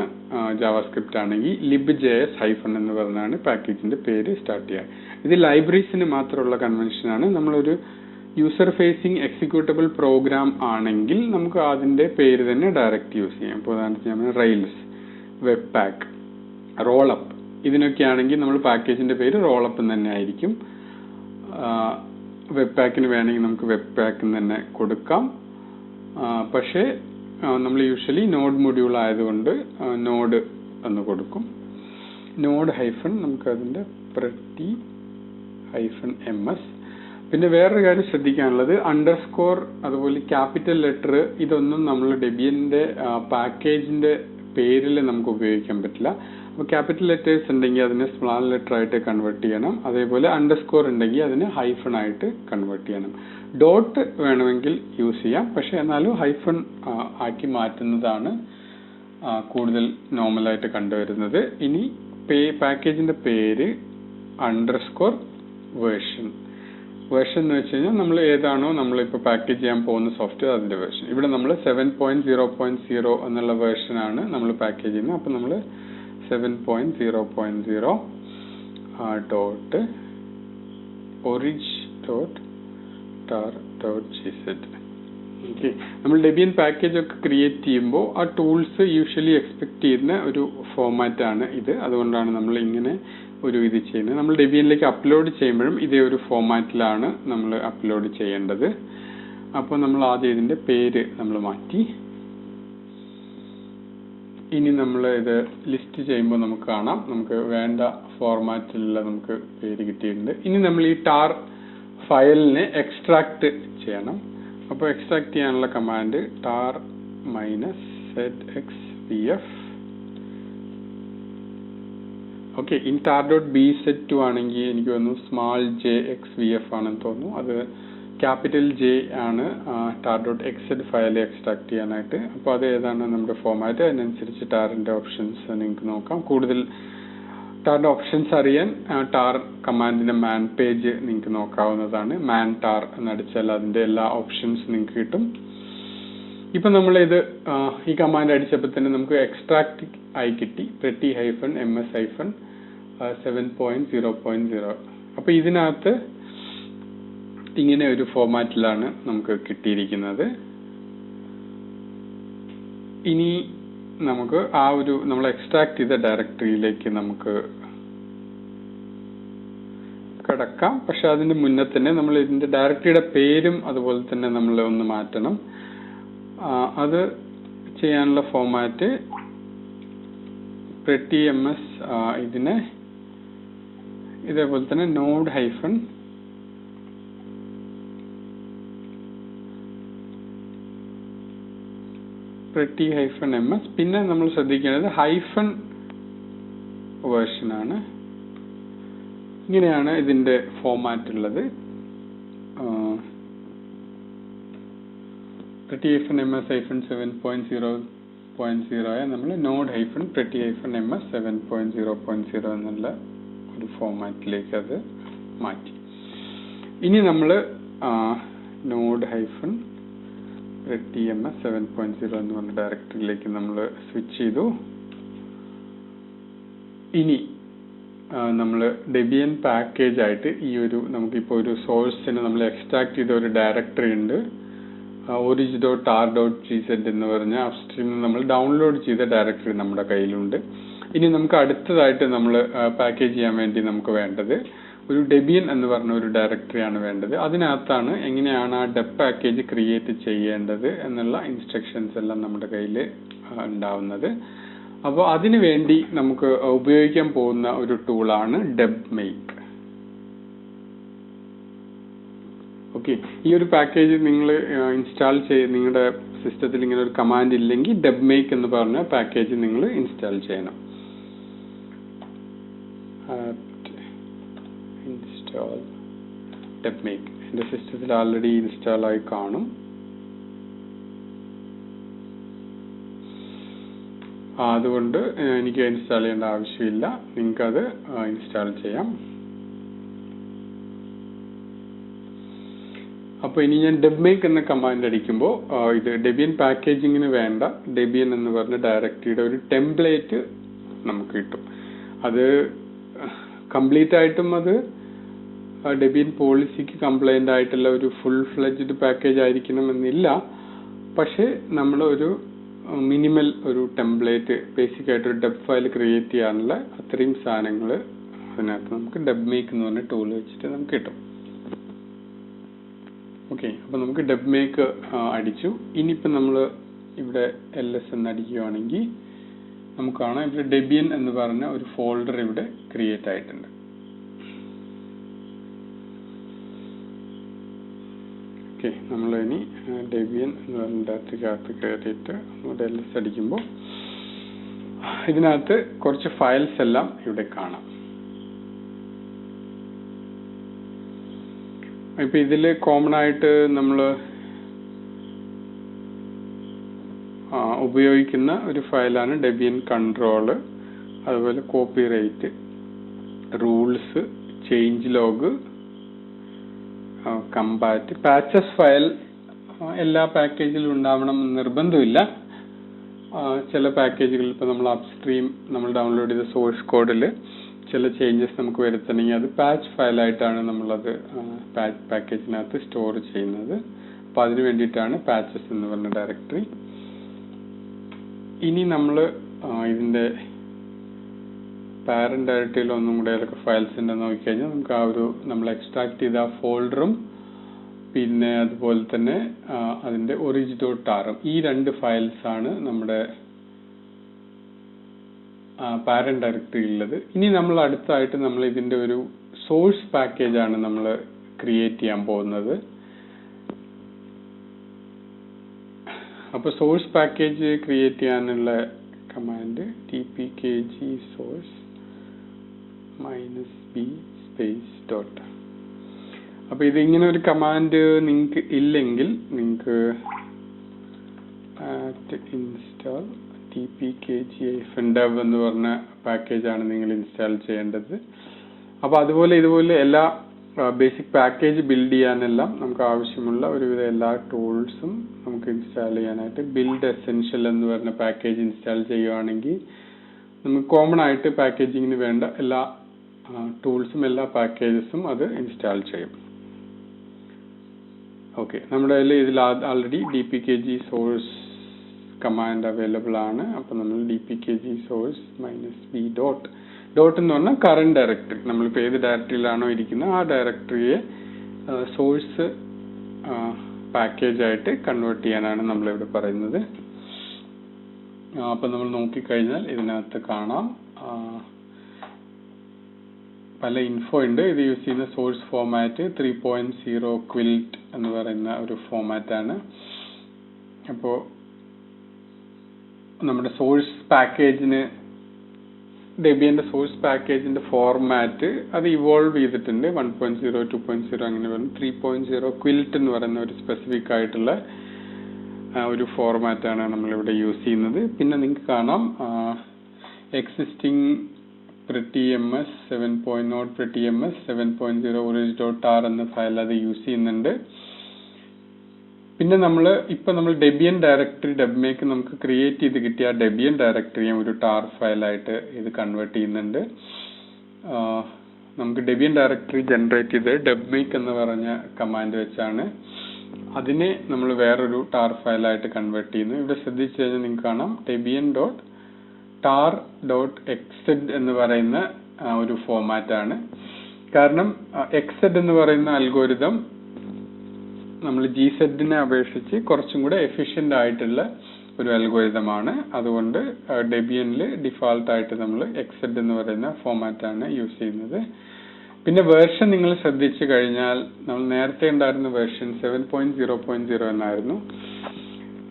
ജാവാസ്ക്രിപ്റ്റ് ആണെങ്കിൽ libjs ഹൈഫൺ എന്ന് പറഞ്ഞാണ് പാക്കേജിന്റെ പേര് സ്റ്റാർട്ട് ചെയ്യുക. ഇത് ലൈബ്രറീസിന് മാത്രമുള്ള കൺവെൻഷനാണ്. നമ്മളൊരു യൂസർ ഫേസിംഗ് എക്സിക്യൂട്ടബിൾ പ്രോഗ്രാം ആണെങ്കിൽ നമുക്ക് അതിന്റെ പേര് തന്നെ ഡയറക്റ്റ് യൂസ് ചെയ്യാം. ഇപ്പോൾ ഉദാഹരണത്തിന് റെയിൽസ്, വെബ് പാക്ക്, റോളപ്പ് ഇതിനൊക്കെ ആണെങ്കിൽ നമ്മൾ പാക്കേജിന്റെ പേര് റോളപ്പ് തന്നെ ആയിരിക്കും. വെബ് പാക്കിന് വേണമെങ്കിൽ നമുക്ക് വെബ് പാക്ക് തന്നെ കൊടുക്കാം. പക്ഷേ നമ്മൾ യൂഷ്വലി നോഡ് മൊഡ്യൂൾ ആയതുകൊണ്ട് നോഡ് എന്ന് കൊടുക്കും. നോഡ് ഹൈഫൺ നമുക്ക് അതിന്റെ പ്രതി -ms. പിന്നെ വേറൊരു കാര്യം ശ്രദ്ധിക്കാനുള്ളത്, അണ്ടർസ്കോർ അതുപോലെ ക്യാപിറ്റൽ ലെറ്റർ ഇതൊന്നും നമ്മൾ ഡെബിയന്റെ പാക്കേജിന്റെ പേരിൽ നമുക്ക് ഉപയോഗിക്കാൻ പറ്റില്ല. അപ്പോൾ ക്യാപിറ്റൽ ലെറ്റേഴ്സ് ഉണ്ടെങ്കിൽ അതിനെ സ്മാൾ ലെറ്റർ ആയിട്ട് കൺവേർട്ട് ചെയ്യണം. അതേപോലെ അണ്ടർസ്കോർ ഉണ്ടെങ്കിൽ അതിനെ ഹൈഫൺ ആയിട്ട് കൺവേർട്ട് ചെയ്യണം. ഡോട്ട് വേണമെങ്കിൽ യൂസ് ചെയ്യാം, പക്ഷെ എന്നാലും ഹൈഫൺ ആക്കി മാറ്റുന്നതാണ് കൂടുതൽ നോർമലായിട്ട് കണ്ടുവരുന്നത്. ഇനി പാക്കേജിന്റെ പേര് അണ്ടർസ്കോർ വേർഷൻ എന്ന് വെച്ച് കഴിഞ്ഞാൽ നമ്മൾ ഏതാണോ നമ്മളിപ്പോൾ പാക്കേജ് ചെയ്യാൻ പോകുന്ന സോഫ്റ്റ്വെയർ അതിന്റെ വേർഷൻ. ഇവിടെ നമ്മൾ 7.0.0 എന്നുള്ള വേർഷൻ ആണ് നമ്മൾ പാക്കേജ് ചെയ്യുന്നത്. അപ്പൊ നമ്മൾ 7.0.0 .org.tar.gz. ഓക്കെ, നമ്മൾ ഡെബിയൻ പാക്കേജ് ഒക്കെ ക്രിയേറ്റ് ചെയ്യുമ്പോൾ ആ ടൂൾസ് യൂഷ്വലി എക്സ്പെക്ട് ചെയ്യുന്ന ഒരു ഫോർമാറ്റ് ആണ് ഇത്. അതുകൊണ്ടാണ് നമ്മൾ ഇങ്ങനെ ഒരു ഇത് ചെയ്യുന്നത്. നമ്മൾ ഡെബിയനിലേക്ക് അപ്ലോഡ് ചെയ്യുമ്പോഴും ഇതേ ഒരു ഫോർമാറ്റിലാണ് നമ്മൾ അപ്ലോഡ് ചെയ്യേണ്ടത്. അപ്പോൾ നമ്മൾ ആദ്യം ഇതിന്റെ പേര് നമ്മൾ മാറ്റി. ഇനി നമ്മൾ ഇത് ലിസ്റ്റ് ചെയ്യുമ്പോൾ നമുക്ക് കാണാം, നമുക്ക് വേണ്ട ഫോർമാറ്റിലുള്ള നമുക്ക് പേര് കിട്ടിയിട്ടുണ്ട്. ഇനി നമ്മൾ ഈ ടാർ ഫയലിനെ എക്സ്ട്രാക്ട് ചെയ്യണം. അപ്പോൾ എക്സ്ട്രാക്ട് ചെയ്യാനുള്ള command tar -zxvf. Okay, in tar.bz2 ആണെങ്കിൽ എനിക്ക് തോന്നുന്നു സ്മാൾ jxvf ആണെന്ന് തോന്നുന്നു. അത് ക്യാപിറ്റൽ J ആണ് tar.xz ഫയൽ എക്സ്ട്രാക്ട് ചെയ്യാനായിട്ട്. അപ്പോൾ അത് ഏതാണ് നമ്മുടെ ഫോർമാറ്റ്, അതിനനുസരിച്ച് ടാറിന്റെ ഓപ്ഷൻസ് നിങ്ങൾക്ക് നോക്കാം. കൂടുതൽ ടാറിന്റെ ഓപ്ഷൻസ് അറിയാൻ ടാർ കമാൻഡിന്റെ മാൻ പേജ് നിങ്ങൾക്ക് നോക്കാവുന്നതാണ്. മാൻ ടാർ എന്നടിച്ചാൽ അതിന്റെ എല്ലാ ഓപ്ഷൻസ് നിങ്ങൾക്ക് കിട്ടും. ഇപ്പൊ നമ്മൾ ഇത് ഈ കമാൻഡ് അടിച്ചപ്പോൾ തന്നെ നമുക്ക് എക്സ്ട്രാക്ട് ആയി കിട്ടി, പ്രതി -ms 7.0.0. അപ്പൊ ഇതിനകത്ത് ഇങ്ങനെ ഒരു ഫോർമാറ്റിലാണ് നമുക്ക് കിട്ടിയിരിക്കുന്നത്. ഇനി നമുക്ക് ആ ഒരു നമ്മൾ എക്സ്ട്രാക്ട് ചെയ്ത ഡയറക്ടറിയിലേക്ക് നമുക്ക് കടക്കാം. പക്ഷെ അതിന്റെ മുന്നേ തന്നെ നമ്മൾ ഇതിന്റെ ഡയറക്ടറിയുടെ പേരും അതുപോലെ തന്നെ നമ്മൾ ഒന്ന് മാറ്റണം. അത് ചെയ്യാനുള്ള ഫോമാറ്റ് prettyms ഇതിനെ ഇതേപോലെ തന്നെ node ഹൈഫൺ pretty-ms പിന്നെ നമ്മൾ ശ്രദ്ധിക്കേണ്ടത് ഹൈഫൺ വേർഷൻ ആണ്. ഇങ്ങനെയാണ് ഇതിന്റെ ഫോമാറ്റ് ഉള്ളത്. pretty-ms 7.0.0 നമ്മൾ node-pretty-ms 7.0.0 എന്നുള്ള ഒരു ഫോമാറ്റിലേക്ക് അത് മാറ്റി. ഇനി നമ്മൾ node-prettyms 7.0 എന്ന് പറഞ്ഞ ഡയറക്ടറിയിലേക്ക് നമ്മൾ സ്വിച്ച് ചെയ്തു. ഇനി നമ്മൾ ഡെബിയൻ പാക്കേജ് ആയിട്ട് ഈ ഒരു നമുക്കിപ്പോൾ ഒരു സോഴ്സിന് നമ്മൾ എക്സ്ട്രാക്ട് ചെയ്ത ഒരു ഡയറക്ടറി ഉണ്ട്, org.r.gz എന്ന് പറഞ്ഞ അപ്സ്ട്രീമിൽ നമ്മൾ ഡൗൺലോഡ് ചെയ്ത ഡയറക്ടറി നമ്മുടെ കയ്യിലുണ്ട്. ഇനി നമുക്ക് അടുത്തതായിട്ട് നമ്മൾ പാക്കേജ് ചെയ്യാൻ വേണ്ടി നമുക്ക് വേണ്ടത് ഒരു ഡെബിയൻ എന്ന് പറഞ്ഞ ഒരു ഡയറക്ടറിയാണ് വേണ്ടത്. അതിനകത്താണ് എങ്ങനെയാണ് ആ ഡെബ് പാക്കേജ് ക്രിയേറ്റ് ചെയ്യേണ്ടത് എന്നുള്ള ഇൻസ്ട്രക്ഷൻസ് എല്ലാം നമ്മുടെ കയ്യിൽ ഉണ്ടാവുന്നത്. അപ്പോൾ അതിനു വേണ്ടി നമുക്ക് ഉപയോഗിക്കാൻ പോകുന്ന ഒരു ടൂളാണ് debmake. ഓക്കെ, ഈ ഒരു പാക്കേജ് നിങ്ങൾ ഇൻസ്റ്റാൾ നിങ്ങളുടെ സിസ്റ്റത്തിൽ ഇങ്ങനെ ഒരു കമാൻഡ് ഇല്ലെങ്കിൽ debmake എന്ന് പറഞ്ഞ പാക്കേജ് നിങ്ങൾ ഇൻസ്റ്റാൾ ചെയ്യണം. ഇൻസ്റ്റാൾ debmake എൻ്റെ സിസ്റ്റത്തിൽ ആൾറെഡി ഇൻസ്റ്റാൾ ആയി കാണും. അതുകൊണ്ട് എനിക്ക് ഇൻസ്റ്റാൾ ചെയ്യേണ്ട ആവശ്യമില്ല, നിങ്ങൾക്കത് ഇൻസ്റ്റാൾ ചെയ്യാം. അപ്പോൾ ഇനി ഞാൻ debmake എന്ന കമാൻഡ് അടിക്കുമ്പോൾ ഇത് ഡെബിയൻ പാക്കേജിങ്ങിന് വേണ്ട ഡെബിയൻ എന്ന് പറഞ്ഞ ഡയറക്ടറിയുടെ ഒരു ടെംപ്ലേറ്റ് നമുക്ക് കിട്ടും. അത് കംപ്ലീറ്റ് ആയിട്ടും അത് ഡെബിയൻ പോളിസിക്ക് കംപ്ലൈന്റ് ആയിട്ടുള്ള ഒരു ഫുൾ ഫ്ലെഡ്ജ്ഡ് പാക്കേജ് ആയിരിക്കണം എന്നില്ല. പക്ഷെ നമ്മൾ ഒരു മിനിമൽ ഒരു ടെംപ്ലേറ്റ് ബേസിക് ആയിട്ട് ഒരു ഡെബ് ഫയൽ ക്രിയേറ്റ് ചെയ്യാനുള്ള അത്രയും സാധനങ്ങൾ അതിനകത്ത് നമുക്ക് debmake എന്ന് പറഞ്ഞ ടൂൾ വെച്ചിട്ട് നമുക്ക് കിട്ടും. ഓക്കെ, അപ്പൊ നമുക്ക് debmake അടിച്ചു. ഇനിയിപ്പോൾ നമ്മൾ ഇവിടെ ls എന്ന് അടിക്കുകയാണെങ്കിൽ നമുക്ക് കാണാം ഇവിടെ ഡെബിയൻ എന്ന് പറഞ്ഞ ഒരു ഫോൾഡർ ഇവിടെ ക്രിയേറ്റ് ആയിട്ടുണ്ട്. ഓക്കെ, നമ്മൾ ഇനി ഡെബിയൻ എന്ന് പറഞ്ഞ ഡയറക്ടറിക്കകത്ത് കയറിയിട്ട് നമ്മുടെ ls അടിക്കുമ്പോൾ ഇതിനകത്ത് കുറച്ച് ഫയൽസ് എല്ലാം ഇവിടെ കാണാം. ഇപ്പൊ ഇതിൽ കോമൺ ആയിട്ട് നമ്മൾ ഉപയോഗിക്കുന്ന ഒരു ഫയലാണ് ഡെബിയൻ കൺട്രോള്, അതുപോലെ copyright, rules, change log, combat. Patches file എല്ലാ പാക്കേജിലും ഉണ്ടാവണം നിർബന്ധമില്ല. ചില പാക്കേജുകളിൽ ഇപ്പോൾ നമ്മൾ അപ്സ്ട്രീം നമ്മൾ ഡൗൺലോഡ് ചെയ്ത സോഴ്സ് കോഡിൽ ചില ചേഞ്ചസ് നമുക്ക് വരുത്തണമെങ്കിൽ അത് പാച്ച് ഫയലായിട്ടാണ് നമ്മളത് പാക്കേജിനകത്ത് സ്റ്റോർ ചെയ്യുന്നത്. അപ്പോൾ അതിന് വേണ്ടിയിട്ടാണ് പാച്ചസ് എന്ന് പറഞ്ഞ ഡയറക്ടറി. ഇനി നമ്മൾ ഇതിൻ്റെ പാരന്റ് ഡയറക്ടറിയിൽ ഒന്നും കൂടെ ഏതൊക്കെ ഫയൽസ് ഉണ്ടെന്ന് നോക്കിക്കഴിഞ്ഞാൽ നമുക്ക് ആ ഒരു നമ്മൾ എക്സ്ട്രാക്ട് ചെയ്ത ആ ഫോൾഡറും പിന്നെ അതുപോലെ തന്നെ അതിൻ്റെ org.r ഈ രണ്ട് ഫയൽസ് ആണ് നമ്മുടെ പാരന്റ് ഡയറക്ടറി ഉള്ളത്. ഇനി നമ്മൾ അടുത്തായിട്ട് നമ്മൾ ഇതിന്റെ ഒരു സോഴ്സ് പാക്കേജ് ആണ് നമ്മൾ ക്രിയേറ്റ് ചെയ്യാൻ പോകുന്നത്. അപ്പോൾ സോഴ്സ് പാക്കേജ് ക്രിയേറ്റ് ചെയ്യാനുള്ള command tpkg source -b space dot. അപ്പോൾ ഇത് ഇങ്ങനെ ഒരു കമാൻഡ് നിങ്ങൾക്ക് ഇല്ലെങ്കിൽ നിങ്ങൾക്ക് install tpkg-dev എന്ന് പറഞ്ഞ പാക്കേജാണ് നിങ്ങൾ ഇൻസ്റ്റാൾ ചെയ്യേണ്ടത്. അപ്പോൾ അതുപോലെ ഇതുപോലെ എല്ലാ ബേസിക് പാക്കേജ് ബിൽഡ് ചെയ്യാനെല്ലാം നമുക്ക് ആവശ്യമുള്ള ഒരുവിധ എല്ലാ ടൂൾസും നമുക്ക് ഇൻസ്റ്റാൾ ചെയ്യാനായിട്ട് ബിൽഡ് എസെൻഷ്യൽ എന്ന് പറഞ്ഞ പാക്കേജ് ഇൻസ്റ്റാൾ ചെയ്യുകയാണെങ്കിൽ നമുക്ക് കോമൺ ആയിട്ട് പാക്കേജിങ്ങിന് വേണ്ട എല്ലാ ടൂൾസും എല്ലാ പാക്കേജസും അത് ഇൻസ്റ്റാൾ ചെയ്യും. ഓക്കെ, നമ്മുടെ ഇതിൽ already dpkg source command available ആണ്. അപ്പോൾ നമ്മൾ dpkg source -b dot എന്ന് പറഞ്ഞാൽ കറന്റ് ഡയറക്ടറി, നമ്മളിപ്പോൾ ഏത് ഡയറക്ടറിയിലാണോ ഇരിക്കുന്നത് ആ ഡയറക്ടറിയെ സോഴ്സ് പാക്കേജ് ആയിട്ട് കൺവേർട്ട് ചെയ്യാനാണ് നമ്മളിവിടെ പറയുന്നത്. അപ്പം നമ്മൾ നോക്കിക്കഴിഞ്ഞാൽ ഇതിനകത്ത് കാണാം പല ഇൻഫോ ഉണ്ട്. ഇത് യൂസ് ചെയ്യുന്ന സോഴ്സ് ഫോമാറ്റ് 3.0 ക്വിൽറ്റ് എന്ന് പറയുന്ന ഒരു ഫോമാറ്റാണ്. അപ്പോൾ നമ്മുടെ സോഴ്സ് പാക്കേജിന് ഡെബിയന്റെ സോഴ്സ് പാക്കേജിന്റെ ഫോർമാറ്റ് അത് ഇവോൾവ് ചെയ്തിട്ടുണ്ട്. 1.0 2.0 അങ്ങനെ പറഞ്ഞു. 3.0 ക്വിൽറ്റ് എന്ന് പറയുന്ന ഒരു സ്പെസിഫിക് ആയിട്ടുള്ള ഒരു ഫോർമാറ്റാണ് നമ്മളിവിടെ യൂസ് ചെയ്യുന്നത്. പിന്നെ നിങ്ങൾക്ക് കാണാം എക്സിസ്റ്റിംഗ് prettyms 7.0 prettyms 7.0 orig.r എന്ന ഫയൽ അത് യൂസ് ചെയ്യുന്നുണ്ട്. പിന്നെ നമ്മൾ ഡെബിയൻ ഡയറക്ടറി ഡെബ്മേക്ക് നമുക്ക് ക്രിയേറ്റ് ചെയ്ത് കിട്ടിയ ഡെബിയൻ ഡയറക്ടറിയെ ഒരു ടാർ ഫയലായിട്ട് ഇത് കൺവേർട്ട് ചെയ്യുന്നുണ്ട്. നമുക്ക് ഡെബിയൻ ഡയറക്ടറി ജനറേറ്റ് ചെയ്ത് ഡെബ്മേക്ക് എന്ന് പറഞ്ഞ കമാൻഡ് വെച്ചാണ് അതിനെ നമ്മൾ വേറൊരു ടാർ ഫയലായിട്ട് കൺവേർട്ട് ചെയ്യുന്നു. ഇവിടെ ശ്രദ്ധിച്ചു കഴിഞ്ഞാൽ നിങ്ങൾക്ക് കാണാം debian.tar.xz എന്ന് പറയുന്ന ഒരു ഫോമാറ്റ് ആണ്. കാരണം xz എന്ന് പറയുന്ന അൽഗോരിതം നമ്മൾ gz-നെ അപേക്ഷിച്ച് കുറച്ചും കൂടെ എഫിഷ്യന്റ് ആയിട്ടുള്ള ഒരു അൽഗോരിതമാണ്. അതുകൊണ്ട് ഡെബിയനിൽ ഡിഫാൾട്ട് ആയിട്ട് നമ്മൾ xz എന്ന് പറയുന്ന ഫോമാറ്റ് ആണ് യൂസ് ചെയ്യുന്നത്. പിന്നെ വേർഷൻ നിങ്ങൾ ശ്രദ്ധിച്ചു കഴിഞ്ഞാൽ നമ്മൾ നേരത്തെ ഉണ്ടായിരുന്ന വേർഷൻ 7.0.0 എന്നായിരുന്നു.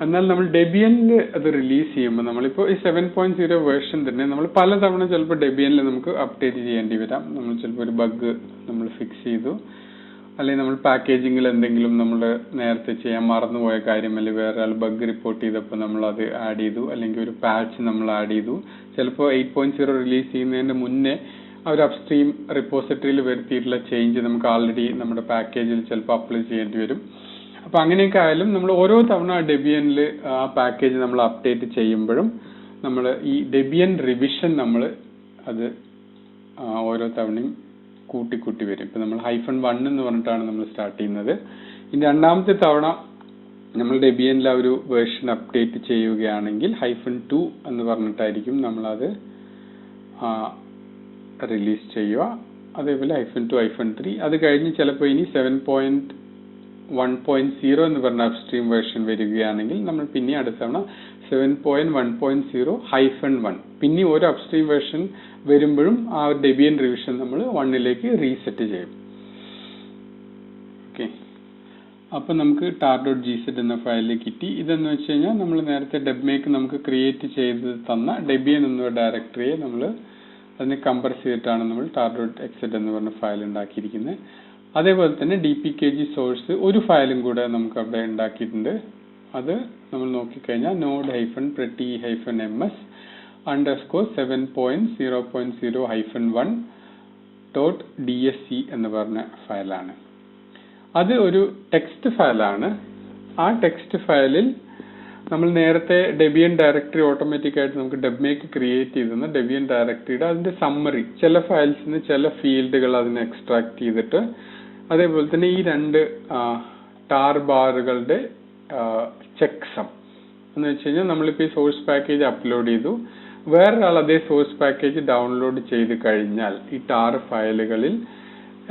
എന്നാൽ നമ്മൾ ഡെബിയനിൽ അത് റിലീസ് ചെയ്യുമ്പോൾ നമ്മളിപ്പോൾ ഈ 7.0 വേർഷൻ തന്നെ നമ്മൾ പലതവണ ചിലപ്പോൾ ഡെബിയനിൽ നമുക്ക് അപ്ഡേറ്റ് ചെയ്യേണ്ടി വരാം. നമ്മൾ ചിലപ്പോൾ ഒരു ബഗ് നമ്മൾ ഫിക്സ് ചെയ്തു, അല്ലെങ്കിൽ നമ്മൾ പാക്കേജിങ്ങിൽ എന്തെങ്കിലും നമ്മൾ നേരത്തെ ചെയ്യാൻ മറന്നുപോയ കാര്യം, അല്ലെങ്കിൽ വേറെ ആൾ ബഗ് റിപ്പോർട്ട് ചെയ്തപ്പോൾ നമ്മൾ അത് ആഡ് ചെയ്തു, അല്ലെങ്കിൽ ഒരു പാച്ച് നമ്മൾ ആഡ് ചെയ്തു. ചിലപ്പോൾ 8.0 റിലീസ് ചെയ്യുന്നതിന് മുന്നേ ആ ഒരു അപ്സ്ട്രീം റിപ്പോസിറ്ററിയിൽ വരുത്തിയിട്ടുള്ള ചേഞ്ച് നമുക്ക് ആൾറെഡി നമ്മുടെ പാക്കേജിൽ ചിലപ്പോൾ അപ്ലൈ ചെയ്യേണ്ടി വരും. അപ്പൊ അങ്ങനെയൊക്കെ ആയാലും നമ്മൾ ഓരോ തവണ ഡെബിയനിൽ ആ പാക്കേജ് നമ്മൾ അപ്ഡേറ്റ് ചെയ്യുമ്പോഴും നമ്മൾ ഈ ഡെബിയൻ റിവിഷൻ നമ്മൾ അത് ഓരോ തവണയും കൂട്ടി വരും. ഇപ്പൊ നമ്മൾ -1 എന്ന് പറഞ്ഞിട്ടാണ് നമ്മൾ സ്റ്റാർട്ട് ചെയ്യുന്നത്. ഇനി രണ്ടാമത്തെ തവണ നമ്മൾ ഡെബിയനിൽ ആ ഒരു വേർഷൻ അപ്ഡേറ്റ് ചെയ്യുകയാണെങ്കിൽ -2 എന്ന് പറഞ്ഞിട്ടായിരിക്കും നമ്മളത് റിലീസ് ചെയ്യുക. അതേപോലെ -2 -3 അത് കഴിഞ്ഞ് ചിലപ്പോൾ ഇനി 7.1.0 എന്ന് പറഞ്ഞ അപ്സ്ട്രീം വേർഷൻ വരികയാണെങ്കിൽ നമ്മൾ പിന്നെ അടുത്ത തവണ 7.1.0-1 പിന്നെ ഒരു അപ്സ്ട്രീം വേർഷൻ വരുമ്പോഴും ആ ഡെബിയൻ റിവിഷൻ നമ്മൾ 1ലേക്ക് റീസെറ്റ് ചെയ്യും. ഓക്കെ, അപ്പൊ നമുക്ക് tar.gz എന്ന ഫയലിൽ കിട്ടി. ഇതെന്ന് വെച്ച് കഴിഞ്ഞാൽ നമ്മൾ നേരത്തെ ഡെബ്മേക്ക് നമുക്ക് ക്രിയേറ്റ് ചെയ്ത് തന്ന ഡെബിയൻ എന്ന ഡയറക്ടറിയെ നമ്മൾ അതിനെ കംപ്രസ് ചെയ്തിട്ടാണ് നമ്മൾ tar.xz എന്ന് പറഞ്ഞ ഫയൽ ഉണ്ടാക്കിയിരിക്കുന്നത്. അതേപോലെ തന്നെ dpkg സോഴ്സ് ഒരു ഫയലും കൂടെ നമുക്ക് അവിടെ ഉണ്ടാക്കിയിട്ടുണ്ട്. അത് നമ്മൾ നോക്കിക്കഴിഞ്ഞാൽ node-pretty-ms_7.0.0-1.dsc എന്ന് പറഞ്ഞ ഫയലാണ്. അത് ഒരു ടെക്സ്റ്റ് ഫയലാണ്. ആ ടെക്സ്റ്റ് ഫയലിൽ നമ്മൾ നേരത്തെ ഡെബിയൻ ഡയറക്ടറി ഓട്ടോമാറ്റിക് ആയിട്ട് നമുക്ക് ഡെബ്മേക്ക് ക്രിയേറ്റ് ചെയ്തിരുന്ന ഡെബിയൻ ഡയറക്ടറിയുടെ അതിന്റെ സമ്മറി, ചില ഫയൽസിന് ചില ഫീൽഡുകൾ അതിനെ എക്സ്ട്രാക്ട് ചെയ്തിട്ട്, അതേപോലെ തന്നെ ഈ രണ്ട് ടാർ ബാറുകളുടെ ചെക്സം എന്ന് വെച്ച് കഴിഞ്ഞാൽ നമ്മളിപ്പോൾ ഈ സോഴ്സ് പാക്കേജ് അപ്ലോഡ് ചെയ്തു, വേറൊരാൾ അതേ സോഴ്സ് പാക്കേജ് ഡൗൺലോഡ് ചെയ്ത് കഴിഞ്ഞാൽ ഈ ടാർ ഫയലുകളിൽ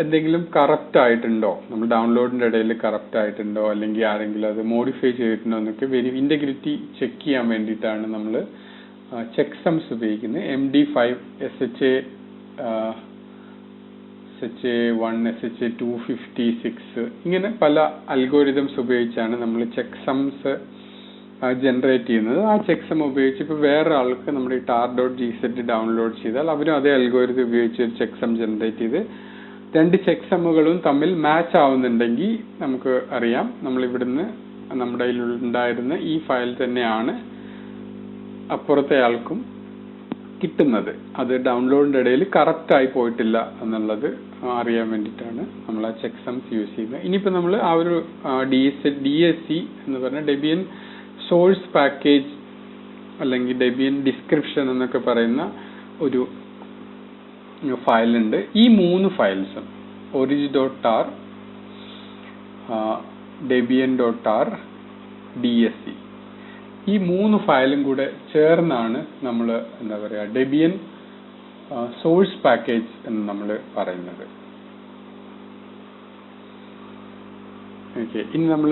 എന്തെങ്കിലും കറപ്റ്റ് ആയിട്ടുണ്ടോ, നമ്മൾ ഡൗൺലോഡിന്റെ ഇടയിൽ കറപ്റ്റ് ആയിട്ടുണ്ടോ, അല്ലെങ്കിൽ ആരെങ്കിലും അത് മോഡിഫൈ ചെയ്തിട്ടുണ്ടോ എന്നൊക്കെ ഇന്റഗ്രിറ്റി ചെക്ക് ചെയ്യാൻ വേണ്ടിയിട്ടാണ് നമ്മൾ ചെക്സംസ് ഉപയോഗിക്കുന്നത്. MD5 SHA1 SHA256 ഇങ്ങനെ പല അൽഗോരിതംസ് ഉപയോഗിച്ചാണ് നമ്മൾ ചെക്സംസ് ജനറേറ്റ് ചെയ്യുന്നത്. ആ ചെക്സം ഉപയോഗിച്ച് ഇപ്പോൾ വേറെ ആൾക്ക് നമ്മുടെ ഈ tar.gz ഡൗൺലോഡ് ചെയ്താൽ അവരും അതേ അൽഗോരിതം ഉപയോഗിച്ച് ഒരു ചെക്സം ജനറേറ്റ് ചെയ്ത് രണ്ട് ചെക്സമുകളും തമ്മിൽ മാച്ച് ആവുന്നുണ്ടെങ്കിൽ നമുക്ക് അറിയാം നമ്മൾ ഇവിടുന്ന് നമ്മുടെ കയ്യിൽ ഉണ്ടായിരുന്ന ഈ ഫയൽ തന്നെയാണ് അപ്പുറത്തെ ആൾക്കും കിട്ടുന്നത്. അത് ഡൗൺലോഡിന്റെ ഇടയിൽ കറക്റ്റ് ആയി പോയിട്ടില്ല എന്നുള്ളത് അറിയാൻ വേണ്ടിയിട്ടാണ് നമ്മൾ ആ ചെക്സംസ് യൂസ് ചെയ്യുന്നത്. ഇനിയിപ്പോൾ നമ്മൾ ആ ഒരു DSC എന്ന് പറഞ്ഞ ഡെബിയൻ സോഴ്സ് പാക്കേജ് അല്ലെങ്കിൽ ഡെബിയൻ ഡിസ്ക്രിപ്ഷൻ എന്നൊക്കെ പറയുന്ന ഒരു ഫയലുണ്ട്. ഈ മൂന്ന് ഫയൽസും orig.tar, debian.tar, DSC ഈ മൂന്ന് ഫയലും കൂടെ ചേർന്നാണ് നമ്മൾ എന്താ പറയുക ഡെബിയൻ സോഴ്സ് പാക്കേജ് എന്ന് നമ്മൾ പറയുന്നത്. ഓക്കെ, ഇനി നമ്മൾ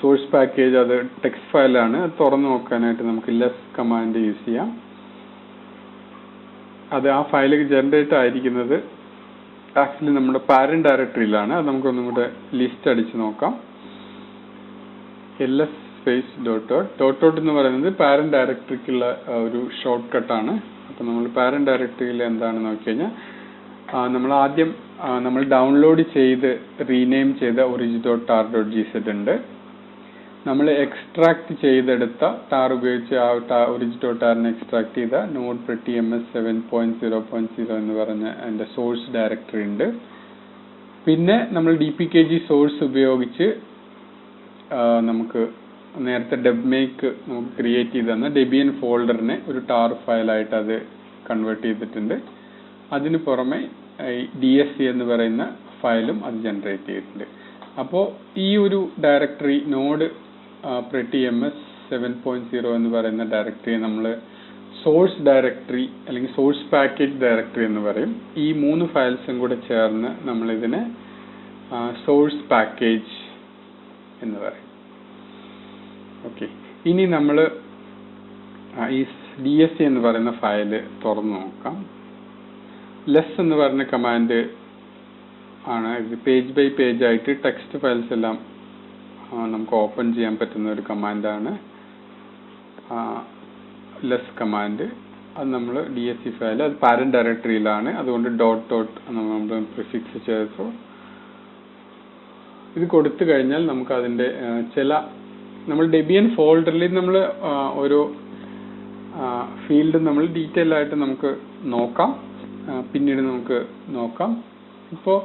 സോഴ്സ് പാക്കേജ് അത് ടെക്സ്റ്റ് ഫയലാണ്. അത് തുറന്നു നോക്കാനായിട്ട് നമുക്ക് ലെസ് കമാൻഡ് യൂസ് ചെയ്യാം. അത് ആ ഫയൽ ജനറേറ്റ് ആയിരിക്കുന്നത് ആക്ച്വലി നമ്മുടെ പാരന്റ് ഡയറക്ടറിയിലാണ്. അത് നമുക്കൊന്നും കൂടെ ലിസ്റ്റ് അടിച്ച് നോക്കാം. ls സ്പേസ് ഡോട്ട് എന്ന് പറയുന്നത് പാരന്റ് ഡയറക്ടറിക്കുള്ള ഒരു ഷോർട്ട് കട്ടാണ്. അപ്പൊ നമ്മൾ പാരന്റ് ഡയറക്ടറിയിൽ എന്താണെന്ന് നോക്കി കഴിഞ്ഞാൽ നമ്മൾ ആദ്യം നമ്മൾ ഡൗൺലോഡ് ചെയ്ത് റീനെയിം ചെയ്ത orig.tar.gz ഉണ്ട്. നമ്മൾ എക്സ്ട്രാക്ട് ചെയ്തെടുത്ത ടാർ ഉപയോഗിച്ച് ആ orig.tar-നെ എക്സ്ട്രാക്ട് ചെയ്ത node.ms 7.0.0 എന്ന് പറഞ്ഞ അതിന്റെ സോഴ്സ് ഡയറക്ടറി ഉണ്ട്. പിന്നെ നമ്മൾ dpkg സോഴ്സ് ഉപയോഗിച്ച് നമുക്ക് നേരത്തെ ഡെബ്മേക്ക് നമുക്ക് ക്രിയേറ്റ് ചെയ്ത് തന്ന ഡെബിയൻ ഫോൾഡറിനെ ഒരു ടാർ ഫയലായിട്ട് അത് കൺവേർട്ട് ചെയ്തിട്ടുണ്ട്. അതിന് പുറമെ dsc എന്ന് പറയുന്ന ഫയലും അത് ജനറേറ്റ് ചെയ്തിട്ടുണ്ട്. അപ്പോൾ ഈ ഒരു ഡയറക്ടറി നോഡ് prettyms 7.0 എന്ന് പറയുന്ന ഡയറക്ടറി നമ്മൾ സോഴ്സ് ഡയറക്ടറി അല്ലെങ്കിൽ സോഴ്സ് പാക്കേജ് ഡയറക്ടറി എന്ന് പറയും. ഈ 3 ഫയൽസും കൂടെ ചേർന്ന് നമ്മൾ ഇതിനെ സോഴ്സ് പാക്കേജ് എന്ന് പറയും. ഓക്കെ, ഇനി നമ്മൾ ഈ dsc എന്ന് പറയുന്ന ഫയൽ തുറന്നു നോക്കാം. ലെസ് എന്ന് പറയുന്ന കമാൻഡ് ആണ്. ഇത് പേജ് ബൈ പേജ് ആയിട്ട് ടെക്സ്റ്റ് ഫയൽസ് എല്ലാം നമുക്ക് ഓപ്പൺ ചെയ്യാൻ പറ്റുന്ന ഒരു കമാൻഡാണ് ലെസ് കമാൻഡ്. അത് നമ്മൾ dsc ഫയൽ അത് പാരന്റ് ഡയറക്ടറിയിലാണ്. അതുകൊണ്ട് ഡോട്ട് നമ്മൾ പ്രിഫിക്സ് ചേർത്തു. ഇത് കൊടുത്തു കഴിഞ്ഞാൽ നമുക്ക് അതിന്റെ ചില നമ്മൾ ഡെബിയൻ ഫോൾഡറിൽ നമ്മൾ ഓരോ ഫീൽഡ് നമ്മൾ ഡീറ്റെയിൽ ആയിട്ട് നമുക്ക് നോക്കാം. പിന്നീട് നമുക്ക് നോക്കാം. ഇപ്പോൾ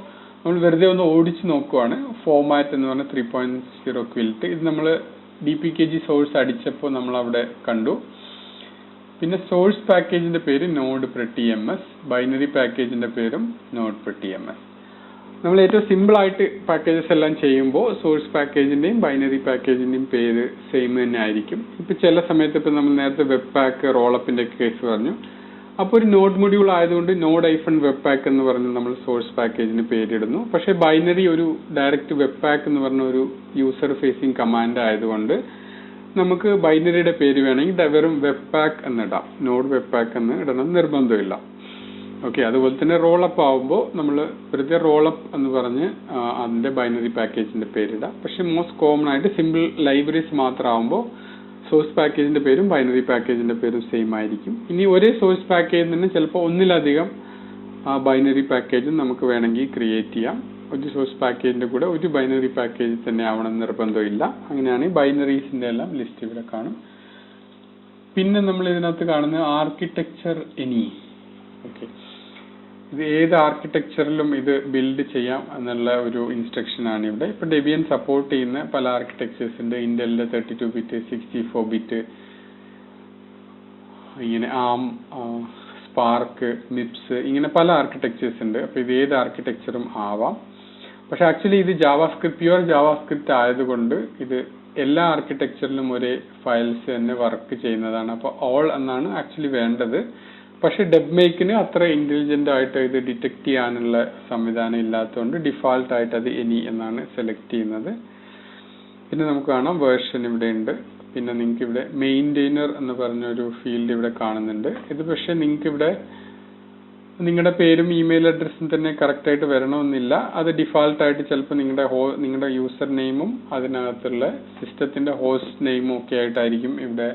നമ്മൾ വെറുതെ ഒന്ന് ഓടിച്ച് നോക്കുവാണ്. ഫോർമാറ്റ് എന്ന് പറഞ്ഞാൽ 3.0 ക്വിൽറ്റ്. ഇത് നമ്മൾ dpkg സോഴ്സ് അടിച്ചപ്പോൾ നമ്മൾ അവിടെ കണ്ടു. പിന്നെ സോഴ്സ് പാക്കേജിന്റെ പേര് നോഡ് prettyms, ബൈനറി പാക്കേജിന്റെ പേരും നോഡ് prettyms. നമ്മൾ ഏറ്റവും സിമ്പിൾ ആയിട്ട് പാക്കേജസ് എല്ലാം ചെയ്യുമ്പോൾ സോഴ്സ് പാക്കേജിന്റെയും ബൈനറി പാക്കേജിന്റെയും പേര് സെയിം തന്നെ ആയിരിക്കും. ഇപ്പൊ ചില സമയത്ത് ഇപ്പൊ നമ്മൾ നേരത്തെ വെബ് പാക്ക് റോളപ്പിന്റെ കേസ് പറഞ്ഞു. അപ്പോൾ ഒരു നോഡ് മൊഡ്യൂൾ ആയതുകൊണ്ട് node-webpack എന്ന് പറഞ്ഞ് നമ്മൾ സോഴ്സ് പാക്കേജിന് പേരിടുന്നു. പക്ഷെ ബൈനറി ഒരു ഡയറക്റ്റ് വെബ് പാക്ക് എന്ന് പറഞ്ഞ ഒരു യൂസർ ഫേസിംഗ് കമാൻഡ് ആയതുകൊണ്ട് നമുക്ക് ബൈനറിയുടെ പേര് വേണമെങ്കിൽ വെറും വെബ് പാക്ക് എന്നിടാം. നോഡ് വെബ് പാക്ക് എന്ന് ഇടണം നിർബന്ധമില്ല. ഓക്കെ, അതുപോലെ തന്നെ റോളപ്പ് ആവുമ്പോൾ നമ്മൾ വെറുതെ റോളപ്പ് എന്ന് പറഞ്ഞ് അതിന്റെ ബൈനറി പാക്കേജിന്റെ പേരിടാം. പക്ഷെ മോസ്റ്റ് കോമൺ ആയിട്ട് സിമ്പിൾ ലൈബ്രറീസ് മാത്രം ആവുമ്പോൾ സോഴ്സ് പാക്കേജിന്റെ പേരും ബൈനറി പാക്കേജിന്റെ പേരും സെയിം ആയിരിക്കും. ഇനി ഒരേ സോഴ്സ് പാക്കേജിൽ നിന്ന് ചിലപ്പോൾ ഒന്നിലധികം ബൈനറി പാക്കേജും നമുക്ക് വേണമെങ്കിൽ ക്രിയേറ്റ് ചെയ്യാം. ഒരു സോഴ്സ് പാക്കേജിന്റെ കൂടെ ഒരു ബൈനറി പാക്കേജ് തന്നെ ആവണം നിർബന്ധമില്ല. അങ്ങനെയാണ് ബൈനറീസിന്റെ എല്ലാം ലിസ്റ്റ് ഇവിടെ കാണും. പിന്നെ നമ്മൾ ഇതിനകത്ത് കാണുന്ന ആർക്കിടെക്ചർ എനി. ഓക്കെ, ഇത് ഏത് ആർക്കിടെക്ചറിലും ഇത് ബിൽഡ് ചെയ്യാം എന്നുള്ള ഒരു ഇൻസ്ട്രക്ഷൻ ആണ് ഇവിടെ. ഇപ്പൊ ഡെബിയൻ സപ്പോർട്ട് ചെയ്യുന്ന പല ആർക്കിടെക്ചേഴ്സ് ഉണ്ട്. ഇന്റലിന്റെ 32-bit 64-bit ഇങ്ങനെ ആം, സ്പാർക്ക്, മിപ്സ് ഇങ്ങനെ പല ആർക്കിടെക്ചേഴ്സ് ഉണ്ട്. അപ്പൊ ഇത് ഏത് ആർക്കിടെക്ചറും ആവാം. പക്ഷെ ആക്ച്വലി ഇത് പ്യുവർ ജാവാസ്ക്രിപ്റ്റ് ആയതുകൊണ്ട് ഇത് എല്ലാ ആർക്കിടെക്ചറിലും ഒരേ ഫയൽസ് തന്നെ വർക്ക് ചെയ്യുന്നതാണ്. അപ്പൊ ഓൾ എന്നാണ് ആക്ച്വലി വേണ്ടത്. പക്ഷെ ഡെബ്മേക്കിന് അത്ര ഇന്റലിജന്റ് ആയിട്ട് ഇത് ഡിറ്റക്ട് ചെയ്യാനുള്ള സംവിധാനം ഇല്ലാത്തതുകൊണ്ട് ഡിഫാൾട്ട് ആയിട്ട് അത് എനി എന്നാണ് സെലക്ട് ചെയ്യുന്നത്. പിന്നെ നമുക്ക് കാണാം വേർഷൻ ഇവിടെ ഉണ്ട്. പിന്നെ നിങ്ങൾക്ക് ഇവിടെ മെയിൻറ്റെയിനർ എന്ന് പറഞ്ഞൊരു ഫീൽഡ് ഇവിടെ കാണുന്നുണ്ട്. ഇത് പക്ഷെ നിങ്ങൾക്ക് ഇവിടെ നിങ്ങളുടെ പേരും ഇമെയിൽ അഡ്രസ്സും തന്നെ കറക്റ്റ് ആയിട്ട് വരണമെന്നില്ല. അത് ഡിഫാൾട്ട് ആയിട്ട് ചിലപ്പോൾ നിങ്ങളുടെ യൂസർ നെയിമും അതിനകത്തുള്ള സിസ്റ്റത്തിന്റെ ഹോസ്റ്റ് നെയിമും ഒക്കെ ആയിട്ടായിരിക്കും ഇവിടെ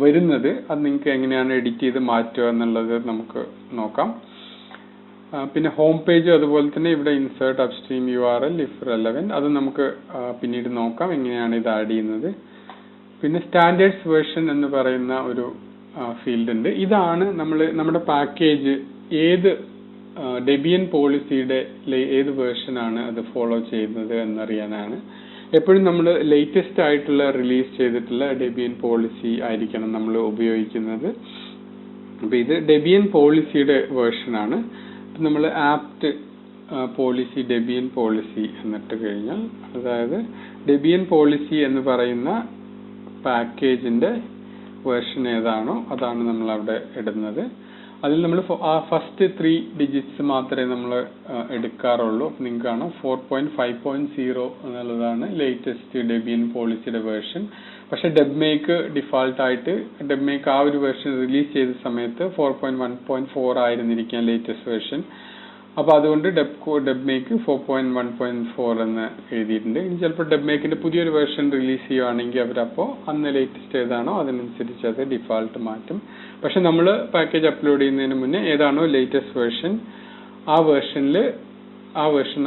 വരുന്നത്. അത് നിങ്ങൾക്ക് എങ്ങനെയാണ് എഡിറ്റ് ചെയ്ത് മാറ്റുക എന്നുള്ളത് നമുക്ക് നോക്കാം. പിന്നെ ഹോം പേജ് അതുപോലെ തന്നെ ഇവിടെ insert upstream URL if relevant അത് നമുക്ക് പിന്നീട് നോക്കാം എങ്ങനെയാണ് ഇത് ആഡ് ചെയ്യുന്നത്. പിന്നെ സ്റ്റാൻഡേർഡ്സ് വേർഷൻ എന്ന് പറയുന്ന ഒരു ഫീൽഡ് ഉണ്ട്. ഇതാണ് നമ്മുടെ പാക്കേജ് ഏത് ഡെബിയൻ പോളിസിയുടെ ഏത് വേർഷനാണ് അത് ഫോളോ ചെയ്യുന്നത് എന്നറിയാനാണ്. എപ്പോഴും നമ്മൾ ലേറ്റസ്റ്റ് ആയിട്ടുള്ള റിലീസ് ചെയ്തിട്ടുള്ള ഡെബിയൻ പോളിസി ആയിരിക്കണം നമ്മൾ ഉപയോഗിക്കുന്നത്. അപ്പൊ ഇത് ഡെബിയൻ പോളിസിയുടെ വേർഷനാണ്. നമ്മൾ ആപ്റ്റ് പോളിസി ഡെബിയൻ പോളിസി എന്നിട്ട് കഴിഞ്ഞാൽ അതായത് ഡെബിയൻ പോളിസി എന്ന് പറയുന്ന പാക്കേജിന്റെ വേർഷൻ ഏതാണോ അതാണ് നമ്മൾ അവിടെ ഇടുന്നത്. അതിൽ നമ്മൾ ആ ഫസ്റ്റ് 3 ഡിജിറ്റ്സ് മാത്രമേ നമ്മൾ എടുക്കാറുള്ളൂ. അപ്പം നിങ്ങൾക്ക് കാണാം 4.5.0 എന്നുള്ളതാണ് ലേറ്റസ്റ്റ് ഡെബിയൻ പോളിസിയുടെ വേർഷൻ. പക്ഷെ ഡെബ്മേക്ക് ഡിഫാൾട്ടായിട്ട് ഡെബ്മേക്ക് ആ ഒരു വേർഷൻ റിലീസ് ചെയ്ത സമയത്ത് 4.1.4 ആയിരുന്നിരിക്കാം ലേറ്റസ്റ്റ് വേർഷൻ. അപ്പോൾ അതുകൊണ്ട് ഡെബ്മേക്ക് 4.1.4 എന്ന് എഴുതിയിട്ടുണ്ട്. ഇനി ചിലപ്പോൾ ഡെബ്മേക്കിന്റെ പുതിയൊരു വേർഷൻ റിലീസ് ചെയ്യുവാണെങ്കിൽ അവരപ്പോൾ അന്ന് ലേറ്റസ്റ്റ് ഏതാണോ അതിനനുസരിച്ച് അത് ഡിഫാൾട്ട് മാറ്റും. പക്ഷെ നമ്മൾ പാക്കേജ് അപ്ലോഡ് ചെയ്യുന്നതിന് മുന്നേ ഏതാണോ ലേറ്റസ്റ്റ് വേർഷൻ ആ വേർഷൻ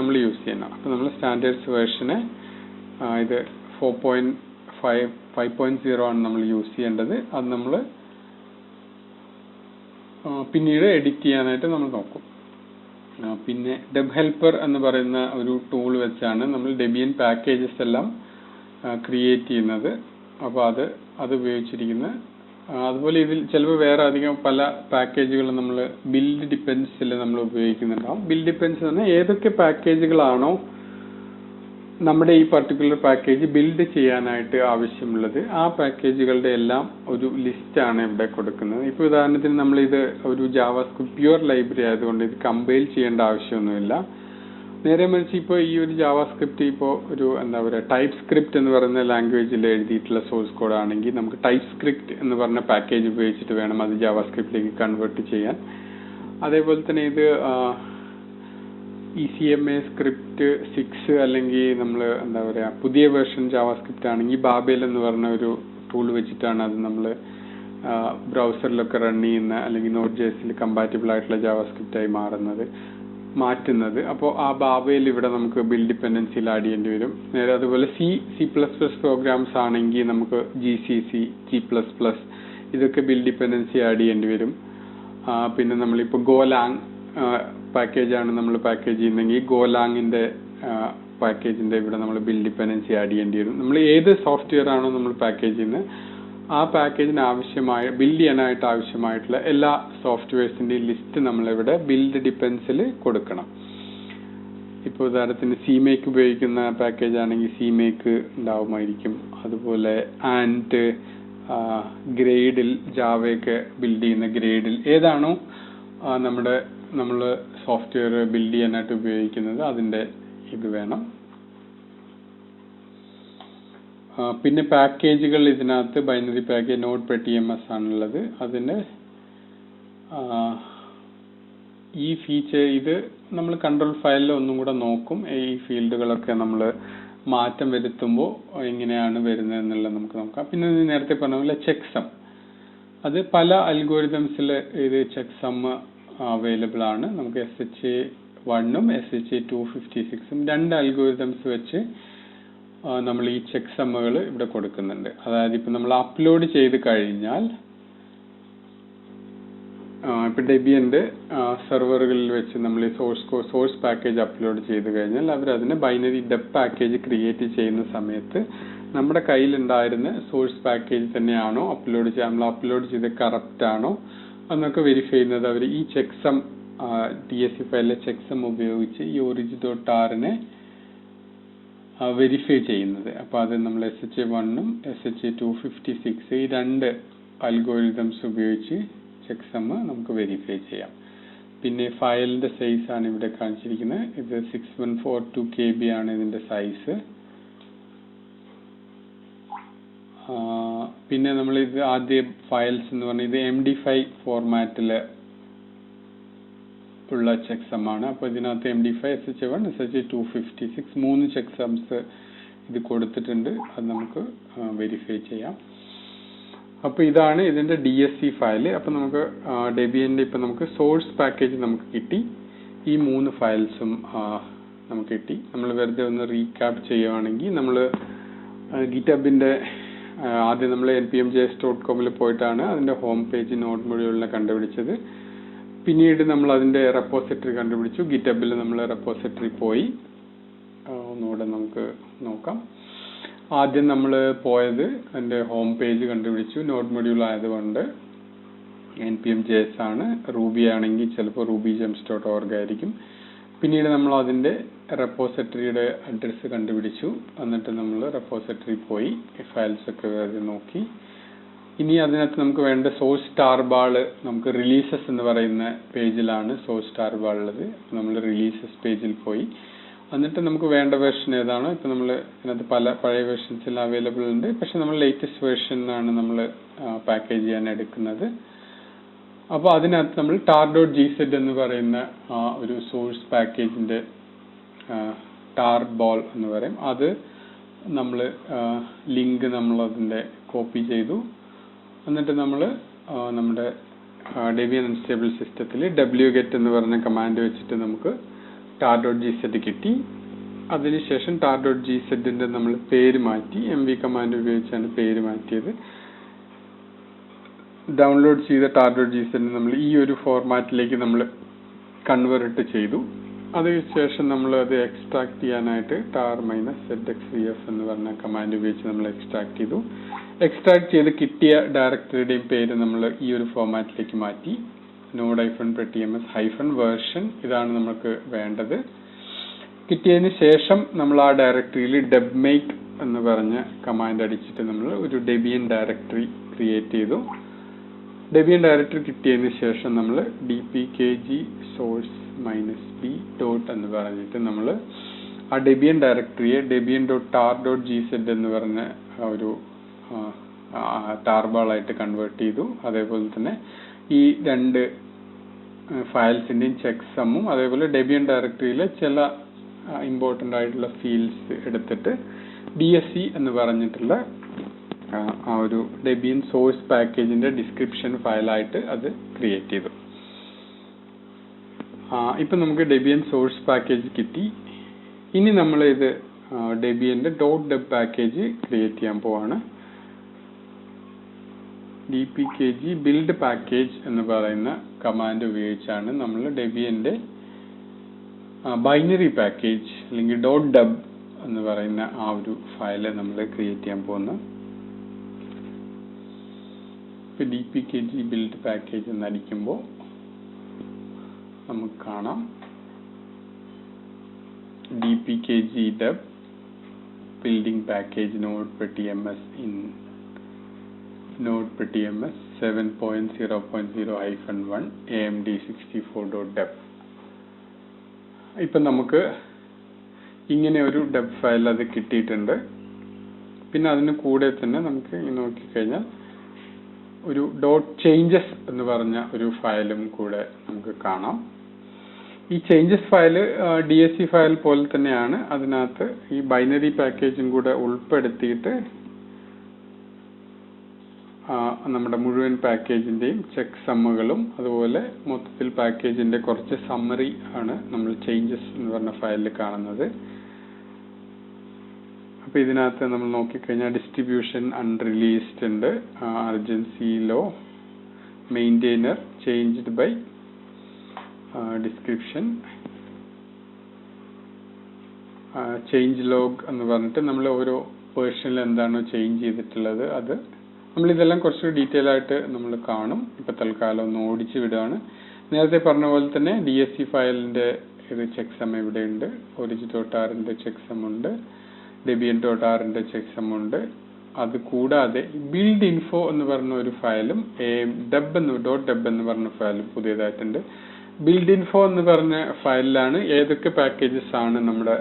നമ്മൾ യൂസ് ചെയ്യണം. അപ്പോൾ നമ്മൾ സ്റ്റാൻഡേർഡ്സ് വേർഷന് ഇത് 4.5.0 ആണ് നമ്മൾ യൂസ് ചെയ്യേണ്ടത്. അത് നമ്മൾ പിന്നീട് എഡിറ്റ് ചെയ്യാനായിട്ട് നമ്മൾ നോക്കും. പിന്നെ ഡെബ് ഹെൽപ്പർ എന്ന് പറയുന്ന ഒരു ടൂൾ വെച്ചാണ് നമ്മൾ ഡെബിയൻ പാക്കേജസ് എല്ലാം ക്രിയേറ്റ് ചെയ്യുന്നത്. അപ്പോൾ അത് ഉപയോഗിച്ചിരിക്കുന്ന അതുപോലെ ഇതിൽ ചിലപ്പോൾ വേറെ അധികം പല പാക്കേജുകൾ നമ്മൾ ബിൽഡ് ഡിപ്പെൻഡ്സിൽ നമ്മൾ ഉപയോഗിക്കുന്നുണ്ടാവും. ബിൽഡ് ഡിപ്പെൻഡ്സ് എന്ന് പറഞ്ഞാൽ ഏതൊക്കെ പാക്കേജുകളാണോ നമ്മുടെ ഈ പർട്ടിക്കുലർ പാക്കേജ് ബിൽഡ് ചെയ്യാനായിട്ട് ആവശ്യമുള്ളത് ആ പാക്കേജുകളുടെ എല്ലാം ഒരു ലിസ്റ്റാണ് ഇവിടെ കൊടുക്കുന്നത്. ഇപ്പോൾ ഉദാഹരണത്തിന് നമ്മളിത് ഒരു ജാവാസ്ക്രിപ്റ്റ് പ്യുവർ ലൈബ്രറി ആയതുകൊണ്ട് ഇത് കമ്പൈൽ ചെയ്യേണ്ട ആവശ്യമൊന്നുമില്ല. നേരെ മറിച്ച് ഇപ്പോൾ ഈ ഒരു ജാവാസ്ക്രിപ്റ്റ് ഇപ്പോൾ ഒരു എന്താ പറയുക ടൈപ്പ് സ്ക്രിപ്റ്റ് എന്ന് പറയുന്ന ലാംഗ്വേജിൽ എഴുതിയിട്ടുള്ള സോഴ്സ് കോഡ് ആണെങ്കിൽ നമുക്ക് ടൈപ്പ് സ്ക്രിപ്റ്റ് എന്ന് പറഞ്ഞ പാക്കേജ് ഉപയോഗിച്ചിട്ട് വേണം അത് ജാവാസ്ക്രിപ്റ്റിലേക്ക് കൺവേർട്ട് ചെയ്യാൻ. അതേപോലെ തന്നെ ഇത് ECMA സ്ക്രിപ്റ്റ് 6 അല്ലെങ്കിൽ നമ്മൾ എന്താ പറയുക പുതിയ വേർഷൻ ജാവാസ്ക്രിപ്റ്റ് ആണെങ്കിൽ ബാബേൽ എന്ന് പറഞ്ഞ ഒരു ടൂൾ വെച്ചിട്ടാണ് അത് നമ്മൾ ബ്രൗസറിലൊക്കെ റൺ ചെയ്യുന്ന അല്ലെങ്കിൽ Node.js കമ്പാറ്റബിൾ ആയിട്ടുള്ള ജാവാസ്ക്രിപ്റ്റായി മാറ്റുന്നത്. അപ്പോൾ ആ ബാബേൽ ഇവിടെ നമുക്ക് ബിൽഡ് ഡിപ്പെൻഡൻസിയിൽ ആഡ് ചെയ്യേണ്ടി വരും. നേരെ അതുപോലെ C++ പ്രോഗ്രാംസ് ആണെങ്കിൽ നമുക്ക് GCC, G++ ഇതൊക്കെ ബിൽഡ് ഡിപ്പെൻഡൻസി ആഡ് ചെയ്യേണ്ടി വരും. പിന്നെ നമ്മളിപ്പോൾ ഗോലാങ് പാക്കേജാണ് നമ്മൾ പാക്കേജ് ചെയ്യുന്നതെങ്കിൽ ഗോലാങ്ങിന്റെ പാക്കേജിന്റെ ഇവിടെ നമ്മൾ ബിൽഡ് ഡിപ്പെൻഡൻസി ആഡ് ചെയ്യേണ്ടി വരും. നമ്മൾ ഏത് സോഫ്റ്റ്വെയർ ആണോ നമ്മൾ പാക്കേജ് ചെയ്യുന്നത് ആ പാക്കേജിന് ആവശ്യമായ ബിൽഡ് ചെയ്യാനായിട്ട് ആവശ്യമായിട്ടുള്ള എല്ലാ സോഫ്റ്റ്വെയർസിന്റെയും ലിസ്റ്റ് നമ്മളിവിടെ ബിൽഡ് ഡിപ്പെൻഡൻസിൽ കൊടുക്കണം. ഇപ്പോൾ ഉദാഹരണത്തിന് CMake ഉപയോഗിക്കുന്ന പാക്കേജ് ആണെങ്കിൽ CMake ഉണ്ടാവുമായിരിക്കും. അതുപോലെ ആൻഡ് ഗ്രേഡിൽ ജാവയൊക്കെ ബിൽഡ് ചെയ്യുന്ന ഗ്രേഡിൽ ഏതാണോ നമ്മൾ സോഫ്റ്റ്വെയർ ബിൽഡ് ചെയ്യാനായിട്ട് ഉപയോഗിക്കുന്നത് അതിന്റെ ഇത് വേണം. പിന്നെ പാക്കേജുകൾ ഇതിനകത്ത് ബൈനറി പാക്കേജ് node.ms ആണുള്ളത്. അതിന്റെ ഈ ഫീച്ചർ ഇത് നമ്മൾ കൺട്രോൾ ഫയലിൽ ഒന്നും കൂടെ നോക്കും. ഈ ഫീൽഡുകളൊക്കെ നമ്മൾ മാറ്റം വരുത്തുമ്പോൾ എങ്ങനെയാണ് വരുന്നത് എന്നുള്ളത് നമുക്ക് നോക്കാം. പിന്നെ നേരത്തെ പറഞ്ഞ പോലെ ചെക്സം അത് പല അൽഗോരിതംസിൽ ഇത് ചെക്സം അവൈലബിൾ ആണ്. നമുക്ക് SHA-1 SHA-256 രണ്ട് അൽഗോരിതംസ് വെച്ച് നമ്മൾ ഈ ചെക്ക് സമ്മുകൾ ഇവിടെ കൊടുക്കുന്നുണ്ട്. അതായത് ഇപ്പൊ നമ്മൾ അപ്ലോഡ് ചെയ്ത് കഴിഞ്ഞാൽ ഇപ്പൊ ഡെബിയന്റെ സെർവറുകളിൽ വെച്ച് നമ്മൾ ഈ സോഴ്സ് പാക്കേജ് അപ്ലോഡ് ചെയ്ത് കഴിഞ്ഞാൽ അവർ അതിനെ ബൈനറി ഡെബ് പാക്കേജ് ക്രിയേറ്റ് ചെയ്യുന്ന സമയത്ത് നമ്മുടെ കയ്യിൽ ഉണ്ടായിരുന്ന സോഴ്സ് പാക്കേജ് തന്നെയാണോ നമ്മൾ അപ്ലോഡ് ചെയ്ത് കറക്റ്റ് ആണോ എന്നൊക്കെ വെരിഫൈ ചെയ്യുന്നത് അവർ ഈ ചെക്സം DSC ഫയലിലെ ചെക്സം ഉപയോഗിച്ച് ഈ org.r-നെ വെരിഫൈ ചെയ്യുന്നത്. അപ്പോൾ അത് നമ്മൾ SHA-1 SHA-256 ഈ രണ്ട് അൽഗോരിതംസ് ഉപയോഗിച്ച് ചെക്സം നമുക്ക് വെരിഫൈ ചെയ്യാം. പിന്നെ ഫയലിന്റെ സൈസ് ആണ് ഇവിടെ കാണിച്ചിരിക്കുന്നത്. ഇത് 6142 KB ആണ് ഇതിന്റെ സൈസ്. പിന്നെ നമ്മൾ ഇത് ആദ്യ ഫയൽസ് എന്ന് പറഞ്ഞാൽ ഇത് MD5 ഫോർമാറ്റില് ഉള്ള ചെക്സം ആണ്. അപ്പോൾ ഇതിനകത്ത് MD5 SHA-1 SHA-256 3 ചെക്സംസ് ഇത് കൊടുത്തിട്ടുണ്ട്. അത് നമുക്ക് വെരിഫൈ ചെയ്യാം. അപ്പോൾ ഇതാണ് ഇതിന്റെ DSC ഫയൽ. അപ്പോൾ നമുക്ക് ഡെബിയന്റെ ഇപ്പൊ നമുക്ക് സോഴ്സ് പാക്കേജ് നമുക്ക് കിട്ടി. ഈ 3 ഫയൽസും നമുക്ക് കിട്ടി. നമ്മൾ വെറുതെ ഒന്ന് റീക്യാപ്പ് ചെയ്യുവാണെങ്കിൽ നമ്മൾ ഗിറ്റബിന്റെ ആദ്യം നമ്മൾ npmjs.com പോയിട്ടാണ് അതിന്റെ ഹോം പേജ് നോഡ് മൊഡ്യൂളിനെ കണ്ടുപിടിച്ചത്. പിന്നീട് നമ്മൾ അതിന്റെ റെപ്പോസിറ്ററി കണ്ടുപിടിച്ചു. ഗിറ്റബിൽ നമ്മൾ റെപ്പോസിറ്ററി പോയി ഒന്നുകൂടെ നമുക്ക് നോക്കാം. ആദ്യം നമ്മൾ പോയത് അതിന്റെ ഹോം പേജ് കണ്ടുപിടിച്ചു. നോഡ് മൊഡ്യൂൾ ആയതുകൊണ്ട് npmjs ആണ്. റൂബി ആണെങ്കിൽ ചിലപ്പോൾ rubygems.org ആയിരിക്കും. പിന്നീട് നമ്മൾ അതിന്റെ റെപ്പോസിറ്ററിയുടെ അഡ്രസ്സ് കണ്ടുപിടിച്ചു. എന്നിട്ട് നമ്മൾ റെപ്പോസിറ്ററി പോയി ഫയൽസ് ഒക്കെ നോക്കി. ഇനി അതിനകത്ത് നമുക്ക് വേണ്ട സോഴ്സ് സ്റ്റാർ ബാൾ നമുക്ക് റിലീസസ് എന്ന് പറയുന്ന പേജിലാണ് സോഴ്സ് സ്റ്റാർ ബാൾ ഉള്ളത്. നമ്മൾ റിലീസസ് പേജിൽ പോയി എന്നിട്ട് നമുക്ക് വേണ്ട വെർഷൻ ഏതാണോ, ഇപ്പൊ നമ്മൾ ഇതിനകത്ത് പഴയ വെർഷൻസ് എല്ലാം അവൈലബിൾ ഉണ്ട്, പക്ഷെ നമ്മൾ ലേറ്റസ്റ്റ് വെർഷനാണ് നമ്മൾ പാക്കേജ് ചെയ്യാൻ എടുക്കുന്നത്. അപ്പോൾ അതിനകത്ത് നമ്മൾ tar.gz എന്ന് പറയുന്ന ഒരു സോഴ്സ് പാക്കേജിന്റെ ടാർ ബോൾ എന്ന് പറയും, അത് നമ്മൾ ലിങ്ക് നമ്മൾ അതിന്റെ കോപ്പി ചെയ്തു. എന്നിട്ട് നമ്മൾ നമ്മുടെ ഡെബിയൻ അൺസ്റ്റേബിൾ സിസ്റ്റത്തിൽ wget എന്ന് പറഞ്ഞ കമാൻഡ് വെച്ചിട്ട് നമുക്ക് tar.gz കിട്ടി. അതിനുശേഷം tar.gz നമ്മൾ പേര് മാറ്റി, mv കമാൻഡ് ഉപയോഗിച്ചാണ് പേര് മാറ്റിയത്. ഡൗൺലോഡ് ചെയ്ത tar.gz നമ്മൾ ഈ ഒരു ഫോർമാറ്റിലേക്ക് നമ്മൾ കൺവേർട്ട് ചെയ്തു. അതിനുശേഷം നമ്മൾ അത് എക്സ്ട്രാക്ട് ചെയ്യാനായിട്ട് tar-zxvf എന്ന് പറഞ്ഞ കമാൻഡ് ഉപയോഗിച്ച് നമ്മൾ എക്സ്ട്രാക്ട് ചെയ്തു. എക്സ്ട്രാക്ട് ചെയ്ത് കിട്ടിയ ഡയറക്ടറിയുടെയും പേര് നമ്മൾ ഈ ഒരു ഫോർമാറ്റിലേക്ക് മാറ്റി. node-pretms-version ഇതാണ് നമുക്ക് വേണ്ടത്. കിട്ടിയതിന് ശേഷം നമ്മൾ ആ ഡയറക്ടറിയിൽ debmake എന്ന് പറഞ്ഞ കമാൻഡ് അടിച്ചിട്ട് നമ്മൾ ഒരു ഡെബിയൻ ഡയറക്ടറി ക്രിയേറ്റ് ചെയ്തു. ഡെബിയൻ ഡയറക്ടറി കിട്ടിയതിന് ശേഷം നമ്മൾ dpkg source -b dot എന്ന് പറഞ്ഞിട്ട് നമ്മൾ ആ ഡെബിയൻ ഡയറക്ടറിയെ debian.tar.gz എന്ന് പറഞ്ഞ ഒരു ടാർബാൾ ആയിട്ട് കൺവേർട്ട് ചെയ്തു. അതേപോലെ തന്നെ ഈ രണ്ട് ഫയൽസിന്റെയും ചെക്ക് സമ്മും അതേപോലെ ഡെബിയൻ ഡയറക്ടറിയിലെ ചില ഇമ്പോർട്ടന്റ് ആയിട്ടുള്ള ഫീൽഡ്സ് എടുത്തിട്ട് dsc എന്ന് പറഞ്ഞിട്ടുള്ള ആ ഒരു ഡെബിയൻ സോഴ്സ് പാക്കേജിന്റെ ഡിസ്ക്രിപ്ഷൻ ഫയലായിട്ട് അത് ക്രിയേറ്റ് ചെയ്തു. ഇപ്പൊ നമുക്ക് ഡെബിയൻ സോഴ്സ് പാക്കേജ് കിട്ടി. ഇനി നമ്മൾ ഇത് ഡെബിയന്റെ .deb പാക്കേജ് ക്രിയേറ്റ് ചെയ്യാൻ പോവാണ്. dpkg build package എന്ന് പറയുന്ന കമാൻഡ് ഉപയോഗിച്ചാണ് നമ്മൾ ഡെബിയന്റെ ബൈനറി പാക്കേജ് അല്ലെങ്കിൽ .deb എന്ന് പറയുന്ന ആ ഒരു ഫയൽ നമ്മൾ ക്രിയേറ്റ് ചെയ്യാൻ പോകുന്നത്. ഇപ്പൊ dpkg build package എന്ന് അടിക്കുമ്പോൾ നമുക്ക് കാണാം dpkg deb building package node-pretms in node-pretms 7.0.0-1 amd64.deb. ഇപ്പൊ നമുക്ക് ഇങ്ങനെ ഒരു ഡെബ് ഫയൽ അത് കിട്ടിയിട്ടുണ്ട്. പിന്നെ അതിന് കൂടെ തന്നെ നമുക്ക് നോക്കിക്കഴിഞ്ഞാൽ ഒരു .changes എന്ന് പറഞ്ഞ ഒരു ഫയലും കൂടെ നമുക്ക് കാണാം. ഈ ചേഞ്ചസ് ഫയൽ dsc ഫയൽ പോലെ തന്നെയാണ്. അതിനകത്ത് ഈ ബൈനറി പാക്കേജും കൂടെ ഉൾപ്പെടുത്തിയിട്ട് നമ്മുടെ മുഴുവൻ പാക്കേജിന്റെയും ചെക്ക് സമ്മുകളും അതുപോലെ മൊത്തത്തിൽ പാക്കേജിന്റെ കുറച്ച് സമ്മറി ആണ് നമ്മൾ ചേഞ്ചസ് എന്ന് പറഞ്ഞ ഫയലിൽ കാണുന്നത്. അപ്പൊ ഇതിനകത്ത് നമ്മൾ നോക്കിക്കഴിഞ്ഞാൽ ഡിസ്ട്രിബ്യൂഷൻ അൺറിലീസ്ഡ് ഉണ്ട്, urgency low, maintainer changed by description, change log എന്ന് പറഞ്ഞിട്ട് നമ്മൾ ഓരോ വേർഷനിൽ എന്താണോ ചേഞ്ച് ചെയ്തിട്ടുള്ളത് അത് നമ്മൾ ഇതെല്ലാം കുറച്ച് ഡീറ്റെയിൽ ആയിട്ട് നമ്മൾ കാണും. ഇപ്പൊ തൽക്കാലം ഒന്ന് ഓടിച്ചു വിടുകയാണ്. നേരത്തെ പറഞ്ഞ പോലെ തന്നെ dsc ഫയലിന്റെ ഒരു ചെക്ക് സം ഇവിടെ ഉണ്ട്, org.rന്റെ ചെക്ക് സം ഉണ്ട്, debian.rന്റെ ചെക്ക് സം ഉണ്ട്. അത് കൂടാതെ build info എന്ന് പറഞ്ഞ ഒരു ഫയലും .deb എന്ന് പറഞ്ഞ ഫയലും പുതിയതായിട്ടുണ്ട്. build info എന്ന് പറഞ്ഞ ഫയലിലാണ് ഏതൊക്കെ പാക്കേജസ് ആണ് നമ്മുടെ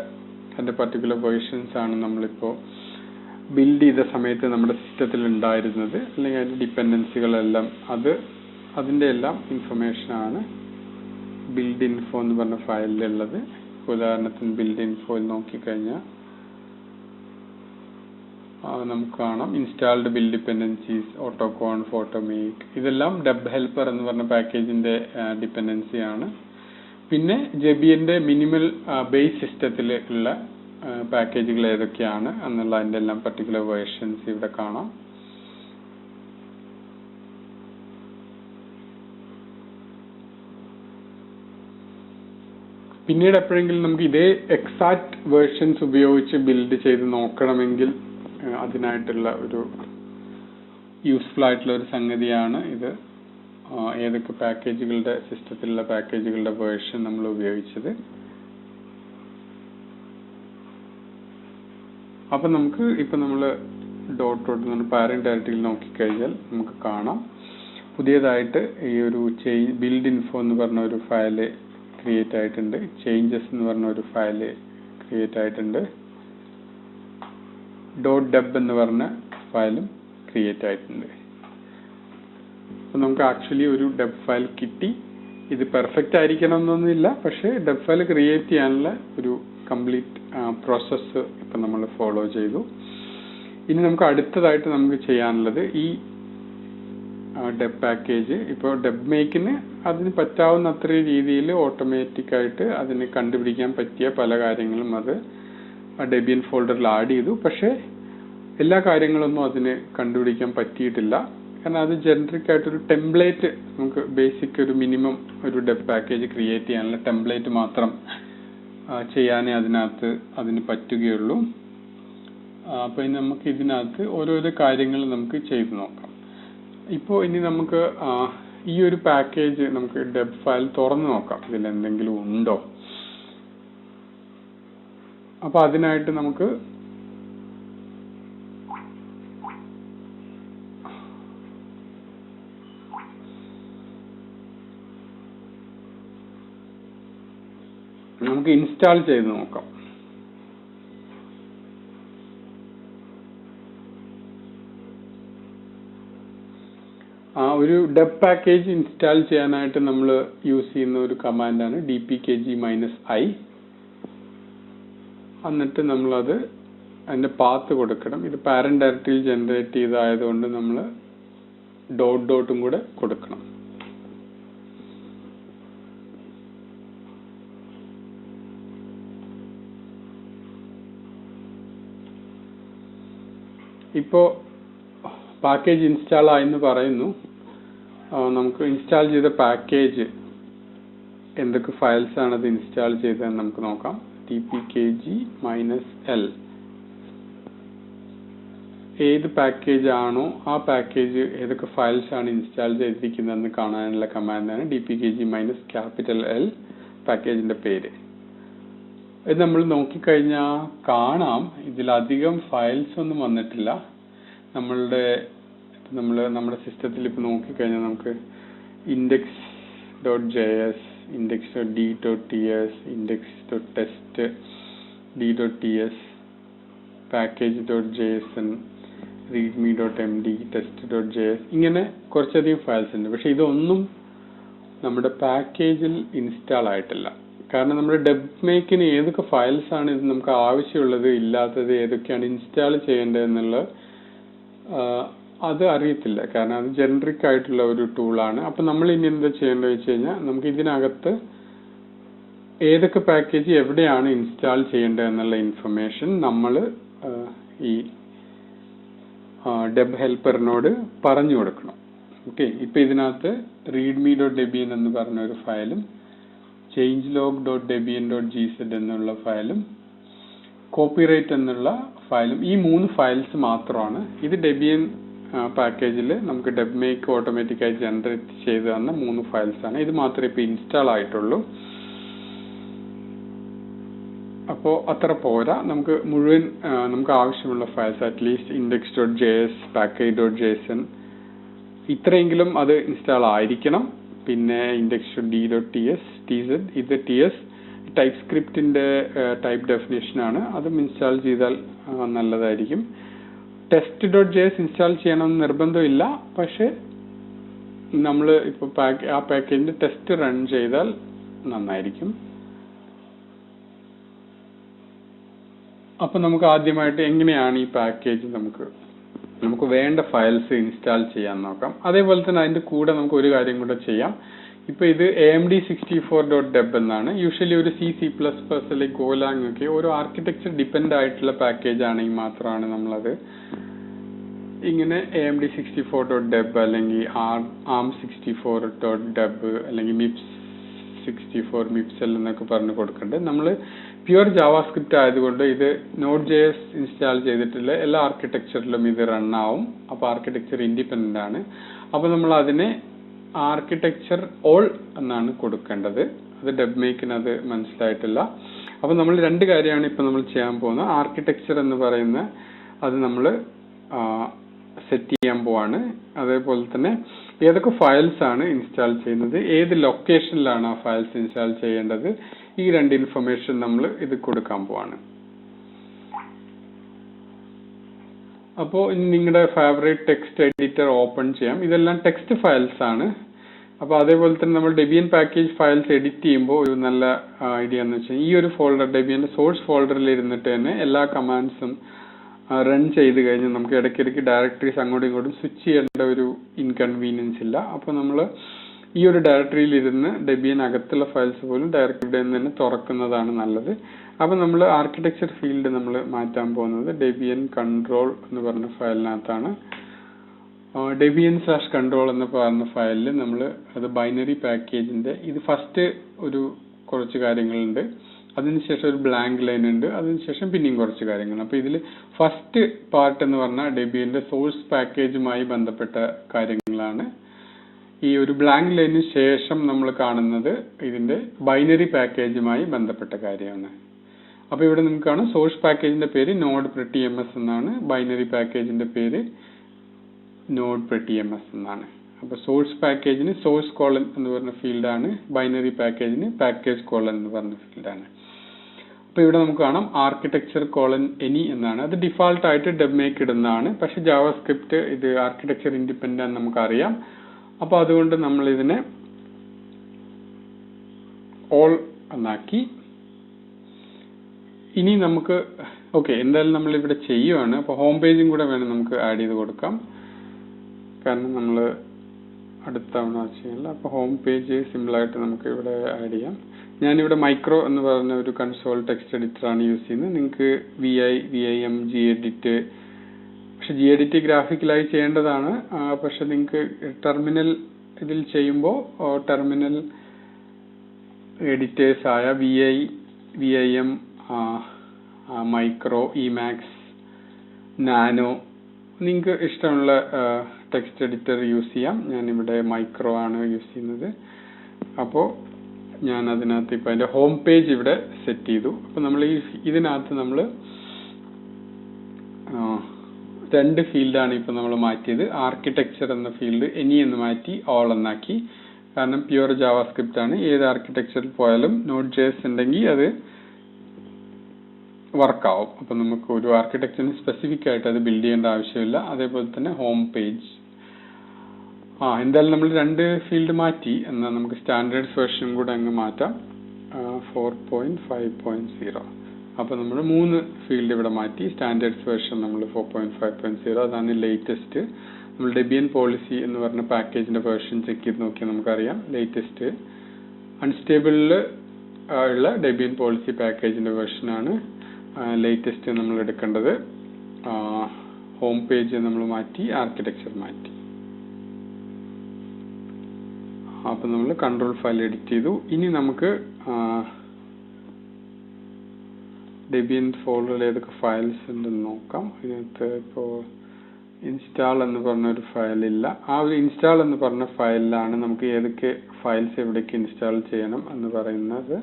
അതിന്റെ പർട്ടിക്കുലർ വേർഷൻസ് ആണ് നമ്മളിപ്പോ ബിൽഡ് ചെയ്ത സമയത്ത് നമ്മുടെ സിസ്റ്റത്തിൽ ഉണ്ടായിരുന്നത് അല്ലെങ്കിൽ അതിന്റെ ഡിപ്പെൻഡൻസികളെല്ലാം അതിന്റെ എല്ലാം ഇൻഫർമേഷൻ ആണ് build info എന്ന് പറഞ്ഞ ഫയലിലുള്ളത്. ഉദാഹരണത്തിന് build info നോക്കിക്കഴിഞ്ഞാൽ നമുക്ക് കാണാം ഇൻസ്റ്റാൾഡ് ബിൽഡ് ഡിപ്പെൻഡൻസീസ്, ഓട്ടോകോൺഫ്, ഓട്ടോമേക്ക്, ഇതെല്ലാം ഡെബ് ഹെൽപ്പർ എന്ന് പറഞ്ഞ പാക്കേജിന്റെ ഡിപ്പെൻഡൻസി ആണ്. പിന്നെ ജെബിയന്റെ മിനിമൽ ബേസ് സിസ്റ്റത്തിൽ ഉള്ള പാക്കേജുകൾ ഏതൊക്കെയാണ് എന്നുള്ള അതിന്റെ എല്ലാം പർട്ടിക്കുലർ വേർഷൻസ് ഇവിടെ കാണാം. പിന്നീട് എപ്പോഴെങ്കിലും നമുക്ക് ഇതേ എക്സാക്ട് വേർഷൻസ് ഉപയോഗിച്ച് ബിൽഡ് ചെയ്ത് നോക്കണമെങ്കിൽ അതിനായിട്ടുള്ള ഒരു യൂസ്ഫുൾ ആയിട്ടുള്ള ഒരു സംഗതിയാണ് ഇത്. ഏതൊക്കെ പാക്കേജുകളുടെ സിസ്റ്റത്തിലുള്ള പാക്കേജുകളുടെ വേർഷൻ നമ്മൾ ഉപയോഗിച്ചത്. അപ്പൊ നമുക്ക് ഇപ്പൊ നമ്മൾ ഡോട്ട് ഡോട്ട് എന്ന് പാരന്റ് ഡയറക്ടറിയിൽ നോക്കിക്കഴിഞ്ഞാൽ നമുക്ക് കാണാം പുതിയതായിട്ട് ഈ ഒരു ബിൽഡ് ഇൻഫോ എന്ന് പറഞ്ഞ ഒരു ഫയല് ക്രിയേറ്റ് ആയിട്ടുണ്ട്. ചേഞ്ചസ് എന്ന് പറഞ്ഞ ഒരു ഫയല് ക്രിയേറ്റ് ആയിട്ടുണ്ട്. .deb എന്ന് പറഞ്ഞ ഫയലും ക്രിയേറ്റ് ആയിട്ടുണ്ട്. അപ്പോൾ നമുക്ക് ആക്ച്വലി ഒരു ഡെബ് ഫയൽ കിട്ടി. ഇത് പെർഫെക്റ്റ് ആയിരിക്കണം എന്നൊന്നുമില്ല, പക്ഷേ ഡെബ് ഫയൽ ക്രിയേറ്റ് ചെയ്യാനുള്ള ഒരു കംപ്ലീറ്റ് പ്രോസസ്സ് ഇപ്പം നമ്മൾ ഫോളോ ചെയ്തു. ഇനി നമുക്ക് അടുത്തതായിട്ട് നമുക്ക് ചെയ്യാനുള്ളത് ഈ ഡെബ് പാക്കേജ് ഇപ്പോൾ ഡെബ് മേക്കിന് അതിന് പറ്റാവുന്ന അത്ര രീതിയിൽ ഓട്ടോമാറ്റിക് ആയിട്ട് അതിന് കണ്ടുപിടിക്കാൻ പറ്റിയ പല കാര്യങ്ങളും അത് ഡെബിയൻ ഫോൾഡറിൽ ആഡ് ചെയ്തു. പക്ഷേ എല്ലാ കാര്യങ്ങളൊന്നും അതിന് കണ്ടുപിടിക്കാൻ പറ്റിയിട്ടില്ല. കാരണം അത് ജനറിക് ആയിട്ടൊരു ടെംപ്ലേറ്റ്, നമുക്ക് ബേസിക് ഒരു മിനിമം ഒരു ഡെബ് പാക്കേജ് ക്രിയേറ്റ് ചെയ്യാനുള്ള ടെംപ്ലേറ്റ് മാത്രം ചെയ്യാനേ അതിന് പറ്റുകയുള്ളൂ. അപ്പോൾ ഇനി നമുക്ക് ഇതിനകത്ത് ഓരോരോ കാര്യങ്ങൾ നമുക്ക് ചെയ്തു നോക്കാം. ഇപ്പോൾ ഇനി നമുക്ക് ഈ ഒരു പാക്കേജ് നമുക്ക് ഡെബ് ഫയൽ തുറന്നു നോക്കാം, ഇതിൽ എന്തെങ്കിലും ഉണ്ടോ. അപ്പൊ അതിനായിട്ട് നമുക്ക് ഇൻസ്റ്റാൾ ചെയ്ത് നോക്കാം. ഒരു ഡെബ് പാക്കേജ് ഇൻസ്റ്റാൾ ചെയ്യാനായിട്ട് നമ്മൾ യൂസ് ചെയ്യുന്ന ഒരു കമാൻഡാണ് dpkg-i. എന്നിട്ട് നമ്മളത് അതിന്റെ പാത്ത് കൊടുക്കണം. ഇത് പാരന്റ് ഡയറക്ടറിയിൽ ജനറേറ്റ് ചെയ്തതായതുകൊണ്ട് നമ്മൾ ഡോട്ട് ഡോട്ടും കൂടെ കൊടുക്കണം. ഇപ്പോൾ പാക്കേജ് ഇൻസ്റ്റാൾ ആയെന്ന് പറയുന്നു. നമുക്ക് ഇൻസ്റ്റാൾ ചെയ്ത പാക്കേജ് എന്തൊക്കെ ഫയൽസ് ആണ് അത് ഇൻസ്റ്റാൾ ചെയ്തതെന്ന് നമുക്ക് നോക്കാം. dpkg-l ഏത് പാക്കേജ് ആണോ ആ പാക്കേജ് ഏതൊക്കെ ഫയൽസ് ആണ് ഇൻസ്റ്റാൾ ചെയ്തിരിക്കുന്നതെന്ന് കാണാനുള്ള കമാൻഡാണ് dpkg-L പാക്കേജിന്റെ പേര്. ഇത് നമ്മൾ നോക്കിക്കഴിഞ്ഞാൽ കാണാം ഇതിലധികം ഫയൽസ് ഒന്നും വന്നിട്ടില്ല. നമ്മുടെ സിസ്റ്റത്തിൽ ഇപ്പൊ നോക്കിക്കഴിഞ്ഞാൽ നമുക്ക് index.js, index.d.ts, index.test, d.ts, package.json, readme.md, test.js ഇങ്ങനെ കുറച്ചധികം ഫയൽസ് ഉണ്ട്. പക്ഷെ ഇതൊന്നും നമ്മുടെ പാക്കേജിൽ ഇൻസ്റ്റാൾ ആയിട്ടില്ല. കാരണം നമ്മുടെ ഡെബ് മേക്കിന് ഏതൊക്കെ ഫയൽസ് ആണ് ഇത് നമുക്ക് ആവശ്യമുള്ളത്, ഇല്ലാത്തത്, ഏതൊക്കെയാണ് ഇൻസ്റ്റാൾ ചെയ്യേണ്ടത് എന്നുള്ളത് അത് അറിയത്തില്ല. കാരണം അത് ജനറിക് ആയിട്ടുള്ള ഒരു ടൂളാണ്. അപ്പൊ നമ്മൾ ഇനി എന്താ ചെയ്യേണ്ടത് വെച്ച് കഴിഞ്ഞാൽ നമുക്ക് ഇതിനകത്ത് ഏതൊക്കെ പാക്കേജ് എവിടെയാണ് ഇൻസ്റ്റാൾ ചെയ്യേണ്ടത് എന്നുള്ള ഇൻഫർമേഷൻ നമ്മൾ ഈ ഡെബ് ഹെൽപ്പറിനോട് പറഞ്ഞു കൊടുക്കണം. ഓക്കെ, ഇപ്പൊ ഇതിനകത്ത് readme.debian എന്ന് പറഞ്ഞ ഒരു ഫയലും changelog.debian.gz എന്നുള്ള ഫയലും കോപ്പിറൈറ്റ് എന്നുള്ള ഫയലും, ഈ 3 ഫയൽസ് മാത്രമാണ്. ഇത് ഡെബിയൻ പാക്കേജിൽ നമുക്ക് ഡെബ് മേക്ക് ഓട്ടോമാറ്റിക്കായി ജനറേറ്റ് ചെയ്ത് തന്ന 3 ഫയൽസ് ആണ്. ഇത് മാത്രമേ ഇപ്പൊ ഇൻസ്റ്റാൾ ആയിട്ടുള്ളൂ. അപ്പോൾ അത്ര പോരാ, നമുക്ക് മുഴുവൻ നമുക്ക് ആവശ്യമുള്ള ഫയൽസ് അറ്റ്ലീസ്റ്റ് index.js, package.json ഇത്രയെങ്കിലും അത് ഇൻസ്റ്റാൾ ആയിരിക്കണം. പിന്നെ index.d.ts, ഇത് ts ടൈപ്പ് സ്ക്രിപ്റ്റിന്റെ ടൈപ്പ് ഡെഫിനേഷൻ ആണ്, അതും ഇൻസ്റ്റാൾ ചെയ്താൽ നല്ലതായിരിക്കും. test.js ഇൻസ്റ്റാൾ ചെയ്യണമെന്ന് നിർബന്ധമില്ല, പക്ഷെ നമ്മൾ ഇപ്പോൾ ആ പാക്കേജിന്റെ ടെസ്റ്റ് റൺ ചെയ്താൽ നന്നായിരിക്കും. അപ്പൊ നമുക്ക് ആദ്യമായിട്ട് എങ്ങനെയാണ് ഈ പാക്കേജ് നമുക്ക് വേണ്ട ഫയൽസ് ഇൻസ്റ്റാൾ ചെയ്യാൻ നോക്കാം. അതേപോലെ തന്നെ അതിന്റെ കൂടെ നമുക്ക് ഒരു കാര്യം കൂടെ ചെയ്യാം. ഇപ്പൊ ഇത് amd64.deb എന്നാണ്. യൂഷ്വലി ഒരു C++ അല്ലെങ്കിൽ Golang ഒക്കെ ഓരോ ആർക്കിടെക്ചർ ഡിപ്പെൻഡ് ആയിട്ടുള്ള പാക്കേജ് ആണെങ്കിൽ മാത്രമാണ് നമ്മളത് ഇങ്ങനെ amd64.deb അല്ലെങ്കിൽ arm64.deb അല്ലെങ്കിൽ mips64, mipsl എന്നൊക്കെ പറഞ്ഞു കൊടുക്കേണ്ടത്. നമ്മൾ പ്യുവർ ജാവാസ്ക്രിപ്റ്റ് ആയതുകൊണ്ട് ഇത് Node.js ഇൻസ്റ്റാൾ ചെയ്തിട്ടുള്ള എല്ലാ ആർക്കിടെക്ചറിലും ഇത് റൺ ആവും. അപ്പൊ ആർക്കിടെക്ചർ ഇൻഡിപെൻഡന്റ് ആണ്. അപ്പൊ നമ്മൾ അതിനെ ആർക്കിടെക്ചർ ഓൾ എന്നാണ് കൊടുക്കേണ്ടത്. അത് ഡെബ് മേക്കിന് അത് മനസ്സിലായിട്ടില്ല. അപ്പൊ നമ്മൾ 2 കാര്യമാണ് ഇപ്പൊ നമ്മൾ ചെയ്യാൻ പോകുന്നത്. ആർക്കിടെക്ചർ എന്ന് പറയുന്ന അത് നമ്മൾ സെറ്റ് ചെയ്യാൻ പോവാണ്. അതേപോലെ തന്നെ ഏതൊക്കെ ഫയൽസ് ആണ് ഇൻസ്റ്റാൾ ചെയ്യുന്നത്, ഏത് ലൊക്കേഷനിലാണ് ആ ഫയൽസ് ഇൻസ്റ്റാൾ ചെയ്യേണ്ടത്, ഈ രണ്ട് ഇൻഫർമേഷൻ നമ്മൾ ഇത് കൊടുക്കാൻ പോവാണ്. അപ്പോൾ ഇനി നിങ്ങളുടെ ഫേവറേറ്റ് ടെക്സ്റ്റ് എഡിറ്റർ ഓപ്പൺ ചെയ്യാം. ഇതെല്ലാം ടെക്സ്റ്റ് ഫയൽസ് ആണ്. അപ്പോൾ അതേപോലെ തന്നെ നമ്മൾ ഡെബിയൻ പാക്കേജ് ഫയൽസ് എഡിറ്റ് ചെയ്യുമ്പോൾ ഒരു നല്ല ഐഡിയ എന്ന് വെച്ചാൽ ഈ ഒരു ഫോൾഡർ ഡെബിയന്റെ സോഴ്സ് ഫോൾഡറിൽ ഇരുന്നിട്ട് തന്നെ എല്ലാ കമാൻഡ്സും റൺ ചെയ്ത് കഴിഞ്ഞാൽ നമുക്ക് ഇടയ്ക്കിടയ്ക്ക് ഡയറക്ടറീസ് അങ്ങോട്ടും ഇങ്ങോട്ടും സ്വിച്ച് ചെയ്യേണ്ട ഒരു ഇൻകൺവീനിയൻസ് ഇല്ല. അപ്പോൾ നമ്മൾ ഈ ഒരു ഡയറക്ടറിയിൽ ഇരുന്ന് ഡെബിയൻ അകത്തുള്ള ഫയൽസ് പോലും ഡയറക്റ്റ് ഇവിടെ നിന്ന് തന്നെ തുറക്കുന്നതാണ് നല്ലത്. അപ്പോൾ നമ്മൾ ആർക്കിടെക്ചർ ഫീൽഡ് നമ്മൾ മാറ്റാൻ പോകുന്നത് ഡെബിയൻ കൺട്രോൾ എന്ന് പറഞ്ഞ ഫയലിനകത്താണ്. debian/control എന്ന് പറയുന്ന ഫയലിൽ നമ്മൾ അത് ബൈനറി പാക്കേജിന്റെ ഇത് ഫസ്റ്റ് ഒരു കുറച്ച് കാര്യങ്ങളുണ്ട്, അതിനുശേഷം ഒരു ബ്ലാങ്ക് ലൈൻ ഉണ്ട്, അതിനുശേഷം പിന്നെയും കുറച്ച് കാര്യങ്ങൾ. അപ്പോൾ ഇതിൽ ഫസ്റ്റ് പാർട്ട് എന്ന് പറഞ്ഞാൽ ഡെബിയന്റെ സോഴ്സ് പാക്കേജുമായി ബന്ധപ്പെട്ട കാര്യങ്ങളാണ്. ഈ ഒരു ബ്ലാങ്ക് ലൈനിന് ശേഷം നമ്മൾ കാണുന്നത് ഇതിന്റെ ബൈനറി പാക്കേജുമായി ബന്ധപ്പെട്ട കാര്യമാണ്. അപ്പോൾ ഇവിടെ നമുക്ക് കാണാം സോഴ്സ് പാക്കേജിന്റെ പേര് node.prettyms എന്നാണ്, ബൈനറി പാക്കേജിന്റെ പേര് node.prettyms എന്നാണ്. അപ്പോൾ സോഴ്സ് പാക്കേജിന് സോഴ്സ് കോളൻ എന്ന് പറഞ്ഞ ഫീൽഡാണ്, ബൈനറി പാക്കേജിന് പാക്കേജ് കോളൻ എന്ന് പറഞ്ഞ ഫീൽഡാണ്. അപ്പോൾ ഇവിടെ നമുക്ക് കാണാം ആർക്കിടെക്ചർ കോളൻ എനി എന്നാണ്. അത് ഡിഫാൾട്ട് ആയിട്ട് ഡെബ്മേക്ക് ഇടുന്നതാണ്. പക്ഷെ ജാവാസ്ക്രിപ്റ്റ് ഇത് ആർക്കിടെക്ചർ ഇൻഡിപെൻഡന്റ് എന്ന് നമുക്കറിയാം. അപ്പോൾ അതുകൊണ്ട് നമ്മൾ ഇതിനെ ഓൾ എന്നാക്കി. ഇനി നമുക്ക് എന്തായാലും നമ്മൾ ഇവിടെ ചെയ്യുവാണ്. അപ്പോൾ ഹോം പേജും കൂടെ വേണം നമുക്ക് ആഡ് ചെയ്ത് കൊടുക്കാം, കാരണം നമ്മൾ അടുത്ത തവണ ചെയ്യില്ല. അപ്പോൾ ഹോം പേജ് സിമ്പിളായിട്ട് നമുക്ക് ഇവിടെ ആഡ് ചെയ്യാം. ഞാനിവിടെ മൈക്രോ എന്ന് പറഞ്ഞ ഒരു കൺസോൾ ടെക്സ്റ്റ് എഡിറ്ററാണ് യൂസ് ചെയ്യുന്നത്. നിങ്ങൾക്ക് vim gedit, പക്ഷെ gedit ഗ്രാഫിക്കലായി ചെയ്യേണ്ടതാണ്. പക്ഷെ നിങ്ങൾക്ക് ടെർമിനൽ ഇതിൽ ചെയ്യുമ്പോൾ ടെർമിനൽ എഡിറ്റേഴ്സ് ആയ vim മൈക്രോ, ഇമാക്സ്, നാനോ, നിങ്ങൾക്ക് ഇഷ്ടമുള്ള ടെക്സ്റ്റ് എഡിറ്റർ യൂസ് ചെയ്യാം. ഞാനിവിടെ മൈക്രോ ആണ് യൂസ് ചെയ്യുന്നത്. അപ്പോൾ ഞാൻ അതിനകത്ത് ഇപ്പോൾ അതിൻ്റെ ഹോം പേജ് ഇവിടെ സെറ്റ് ചെയ്തു. അപ്പോൾ നമ്മൾ ഇതിനകത്ത് നമ്മൾ രണ്ട് ഫീൽഡാണ് ഇപ്പോൾ നമ്മൾ മാറ്റിയത്. ആർക്കിടെക്ചർ എന്ന ഫീൽഡ് എനി എന്ന് മാറ്റി ഓൾ എന്നാക്കി. കാരണം പ്യുവർ ജാവാസ്ക്രിപ്റ്റ് ആണ്, ഏത് ആർക്കിടെക്ചറിൽ പോയാലും Node.js ഉണ്ടെങ്കിൽ അത് വർക്കാവും. അപ്പം നമുക്ക് ഒരു ആർക്കിടെക്ചറിന് സ്പെസിഫിക് ആയിട്ട് അത് ബിൽഡ് ചെയ്യേണ്ട ആവശ്യമില്ല. അതേപോലെ തന്നെ ഹോം പേജ് എന്തായാലും നമ്മൾ രണ്ട് ഫീൽഡ് മാറ്റി. എന്നാൽ നമുക്ക് സ്റ്റാൻഡേർഡ്സ് വേർഷൻ കൂടെ അങ്ങ് മാറ്റാം, 4.5.0. അപ്പോൾ നമ്മൾ 3 ഫീൽഡ് ഇവിടെ മാറ്റി. സ്റ്റാൻഡേർഡ്സ് വേർഷൻ നമ്മൾ 4.5.0, അതാണ് ലേറ്റസ്റ്റ്. നമ്മൾ ഡെബിയൻ പോളിസി എന്ന് പറഞ്ഞ പാക്കേജിന്റെ വേർഷൻ ചെക്ക് ചെയ്ത് നോക്കിയാൽ നമുക്കറിയാം ലേറ്റസ്റ്റ്. അൺസ്റ്റേബിളിൽ ഉള്ള ഡെബിയൻ പോളിസി പാക്കേജിന്റെ വേർഷനാണ് ലേറ്റസ്റ്റ് നമ്മൾ എടുക്കേണ്ടത്. ഹോം പേജ് നമ്മൾ മാറ്റി, ആർക്കിടെക്ചർ മാറ്റി. അപ്പോൾ നമ്മൾ കൺട്രോൾ ഫയൽ എഡിറ്റ് ചെയ്തു. ഇനി നമുക്ക് ഡെബിയൻ ഫോൾഡറിൽ ഏതൊക്കെ ഫയൽസ് ഉണ്ടെന്ന് നോക്കാം. ഇതിനകത്ത് ഇപ്പോൾ ഇൻസ്റ്റാൾ എന്ന് പറഞ്ഞൊരു ഫയൽ ഇല്ല. ആ ഒരു ഇൻസ്റ്റാൾ എന്ന് പറഞ്ഞ ഫയലിലാണ് നമുക്ക് ഏതൊക്കെ ഫയൽസ് എവിടേക്ക് ഇൻസ്റ്റാൾ ചെയ്യണം എന്ന് പറയുന്നത്.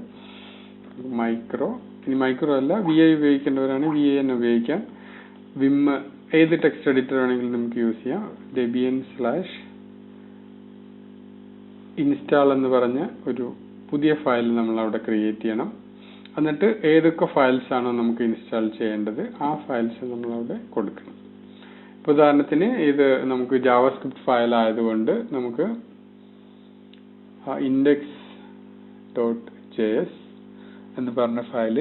മൈക്രോ, ഇനി മൈക്രോ അല്ല vi ഉപയോഗിക്കേണ്ടവരാണ് vin ഉപയോഗിക്കാം. വിം ഏത് ടെക്സ്റ്റ് എഡിറ്റർ വേണമെങ്കിലും നമുക്ക് യൂസ് ചെയ്യാം. debian/install എന്ന് പറഞ്ഞ ഒരു പുതിയ ഫയൽ നമ്മൾ അവിടെ ക്രിയേറ്റ് ചെയ്യണം. എന്നിട്ട് ഏതൊക്കെ ഫയൽസ് ആണോ നമുക്ക് ഇൻസ്റ്റാൾ ചെയ്യേണ്ടത് ആ ഫയൽസ് നമ്മൾ അവിടെ കൊടുക്കണം. ഇപ്പോൾ ഉദാഹരണത്തിന് ഇത് നമുക്ക് ജാവാസ്ക്രിപ്റ്റ് ഫയൽ ആയതുകൊണ്ട് നമുക്ക് index.js എന്ന് പറഞ്ഞ ഫയൽ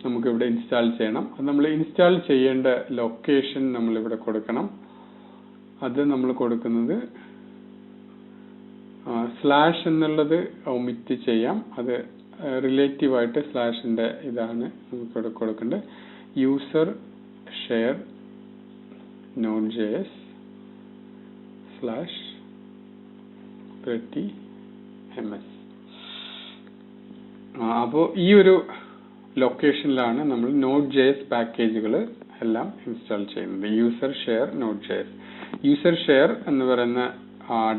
നമുക്ക് ഇവിടെ ഇൻസ്റ്റാൾ ചെയ്യണം. അത് നമ്മൾ ഇൻസ്റ്റാൾ ചെയ്യേണ്ട ലൊക്കേഷൻ നമ്മൾ ഇവിടെ കൊടുക്കണം. അത് നമ്മൾ കൊടുക്കുന്നത് സ്ലാഷ് എന്നുള്ളത് ഒമിറ്റ് ചെയ്യാം. അത് റിലേറ്റീവ് ആയിട്ട് സ്ലാഷിന്റെ ഇതാണ് നമുക്ക് ഇവിടെ കൊടുക്കേണ്ടത്. User share node.js/prettyms. അപ്പോൾ ഈ ഒരു ലൊക്കേഷനിലാണ് നമ്മൾ Node.js പാക്കേജുകൾ എല്ലാം ഇൻസ്റ്റാൾ ചെയ്യുന്നത്. User share Node.js. User share എന്ന് പറയുന്ന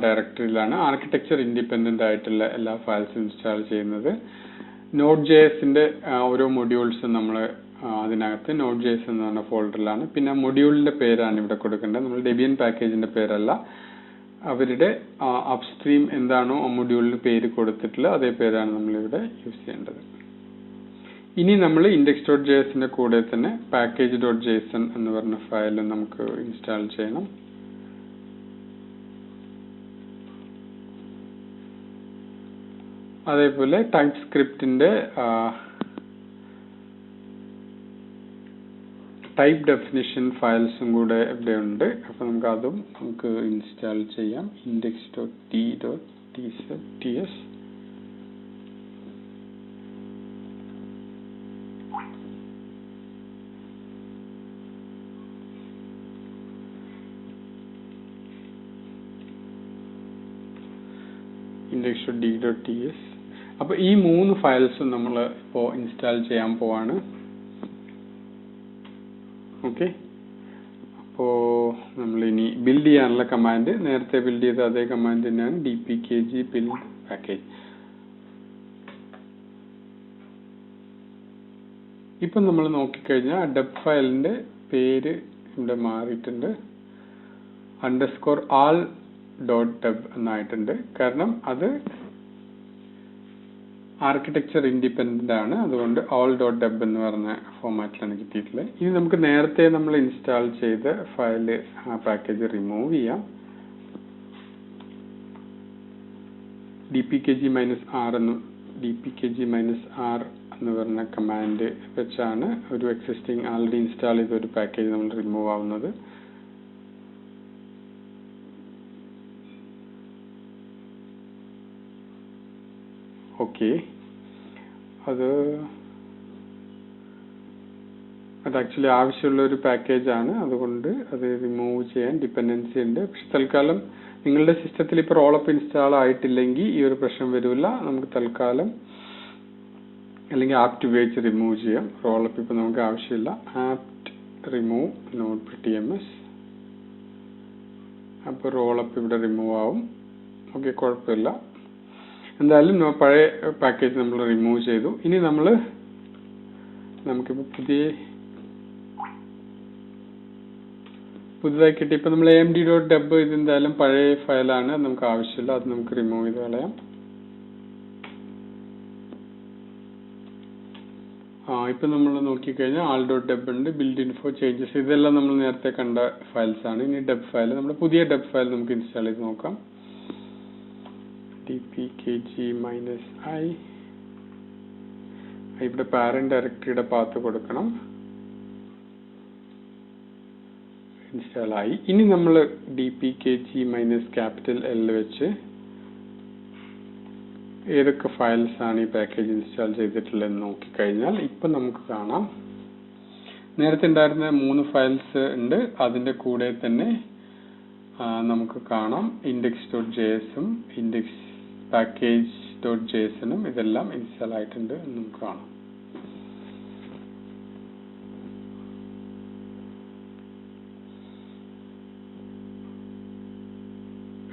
ഡയറക്ടറിയിലാണ് ആർക്കിടെക്ചർ ഇൻഡിപെൻഡന്റ് ആയിട്ടുള്ള എല്ലാ ഫയൽസും ഇൻസ്റ്റാൾ ചെയ്യുന്നത്. Node.jsന്റെ ഓരോ മൊഡ്യൂൾസും നമ്മൾ അതിനകത്ത് Node.js എന്ന് പറഞ്ഞ ഫോൾഡറിലാണ്. പിന്നെ മൊഡ്യൂളിന്റെ പേരാണ് ഇവിടെ കൊടുക്കേണ്ടത്. നമ്മൾ ഡെബിയൻ പാക്കേജിന്റെ പേരല്ല, അവരുടെ അപ്സ്ട്രീം എന്താണോ ആ മൊഡ്യൂളിന് പേര് കൊടുത്തിട്ടുള്ളത് അതേ പേരാണ് നമ്മളിവിടെ യൂസ് ചെയ്യേണ്ടത്. ഇനി നമ്മൾ index.jsന്റെ കൂടെ തന്നെ package.json എന്ന് പറഞ്ഞ ഫയൽ നമുക്ക് ഇൻസ്റ്റാൾ ചെയ്യണം. അതേപോലെ TypeScriptന്റെ ടൈപ്പ് ഡെഫിനിഷൻ ഫയൽസും കൂടെ ഇവിടെ ഉണ്ട്. അപ്പോൾ നമുക്ക് അതും ഇൻസ്റ്റാൾ ചെയ്യാം. index.t.ts index.d.ts. അപ്പോൾ ഈ 3 ഫയൽസും നമ്മൾ ഇപ്പോൾ ഇൻസ്റ്റാൾ ചെയ്യാൻ പോവാണ്. ഓക്കെ, അപ്പോൾ നമ്മൾ ഇനി ബിൽഡ് ചെയ്യാനുള്ള കമാൻഡ് നേരത്തെ ബിൽഡ് ചെയ്ത അതേ കമാൻഡ് തന്നെയാണ്, dpkg build package. ഇപ്പം നമ്മൾ നോക്കിക്കഴിഞ്ഞാൽ ഡെബ് ഫയലിന്റെ പേര് ഇവിടെ മാറിയിട്ടുണ്ട്, _all.deb എന്നായിട്ടുണ്ട്. കാരണം അത് ആർക്കിടെക്ചർ ഇൻഡിപെൻഡന്റ് ആണ്, അതുകൊണ്ട് all.deb എന്ന് പറഞ്ഞ ഫോമാറ്റിലാണ് കിട്ടിയിട്ടുള്ളത്. ഇനി നമുക്ക് നേരത്തെ നമ്മൾ ഇൻസ്റ്റാൾ ചെയ്ത ഫയൽ പാക്കേജ് റിമൂവ് ചെയ്യാം. dpkg-r എന്ന് പറഞ്ഞ കമാൻഡ് വെച്ചാണ് ഒരു എക്സിസ്റ്റിംഗ് ആൾറെഡി ഇൻസ്റ്റാൾ ചെയ്ത ഒരു പാക്കേജ് നമ്മൾ റിമൂവ് ആവുന്നത്. ഓക്കെ, അത് ആക്ച്വലി ആവശ്യമുള്ള ഒരു പാക്കേജ് ആണ്, അതുകൊണ്ട് അത് റിമൂവ് ചെയ്യാൻ ഡിപ്പെൻഡൻസി ഉണ്ട്. പക്ഷെ തൽക്കാലം നിങ്ങളുടെ സിസ്റ്റത്തിൽ ഇപ്പോൾ റോളപ്പ് ഇൻസ്റ്റാൾ ആയിട്ടില്ലെങ്കിൽ ഈ ഒരു പ്രശ്നം വരില്ല. നമുക്ക് തൽക്കാലം അല്ലെങ്കിൽ apt ഉപയോഗിച്ച് റിമൂവ് ചെയ്യാം. റോളപ്പ് ഇപ്പോൾ നമുക്ക് ആവശ്യമില്ല. apt remove node.ms. അപ്പോൾ റോളപ്പ് ഇവിടെ റിമൂവ് ആവും. ഓക്കെ, കുഴപ്പമില്ല. എന്തായാലും പഴയ പാക്കേജ് നമ്മൾ റിമൂവ് ചെയ്തു. ഇനി നമുക്കിപ്പോൾ പുതുതായി കിട്ടി. ഇപ്പം നമ്മൾ amd.deb ഇത് എന്തായാലും പഴയ ഫയലാണ്, നമുക്ക് ആവശ്യമില്ല, അത് നമുക്ക് റിമൂവ് ചെയ്ത് കളയാം. ഇപ്പം നമ്മൾ നോക്കിക്കഴിഞ്ഞാൽ all.deb ഉണ്ട്, build info changes, ഇതെല്ലാം നമ്മൾ നേരത്തെ കണ്ട ഫയൽസ് ആണ്. ഇനി ഡെബ് ഫയൽ, നമ്മുടെ പുതിയ ഡെബ് ഫയൽ നമുക്ക് ഇൻസ്റ്റാൾ ചെയ്ത് നോക്കാം. dpkg-i ഇവിടെ പാരന്റ് ഡയറക്ടറിയുടെ പാത്ത് കൊടുക്കണം. ഇൻസ്റ്റാൾ ആയി. ഇനി നമ്മൾ dpkg-L വെച്ച് ഏതൊക്കെ ഫയൽസ് ആണ് ഈ പാക്കേജ് ഇൻസ്റ്റാൾ ചെയ്തിട്ടുള്ളതെന്ന് നോക്കിക്കഴിഞ്ഞാൽ ഇപ്പം നമുക്ക് കാണാം, നേരത്തെ ഉണ്ടായിരുന്ന 3 ഫയൽസ് ഉണ്ട്. അതിന്റെ കൂടെ തന്നെ നമുക്ക് കാണാം index.jsഉം index package.jsനും ഇതെല്ലാം ഇൻസ്റ്റാൾ ആയിട്ടുണ്ട് എന്ന് നമുക്ക് കാണാം.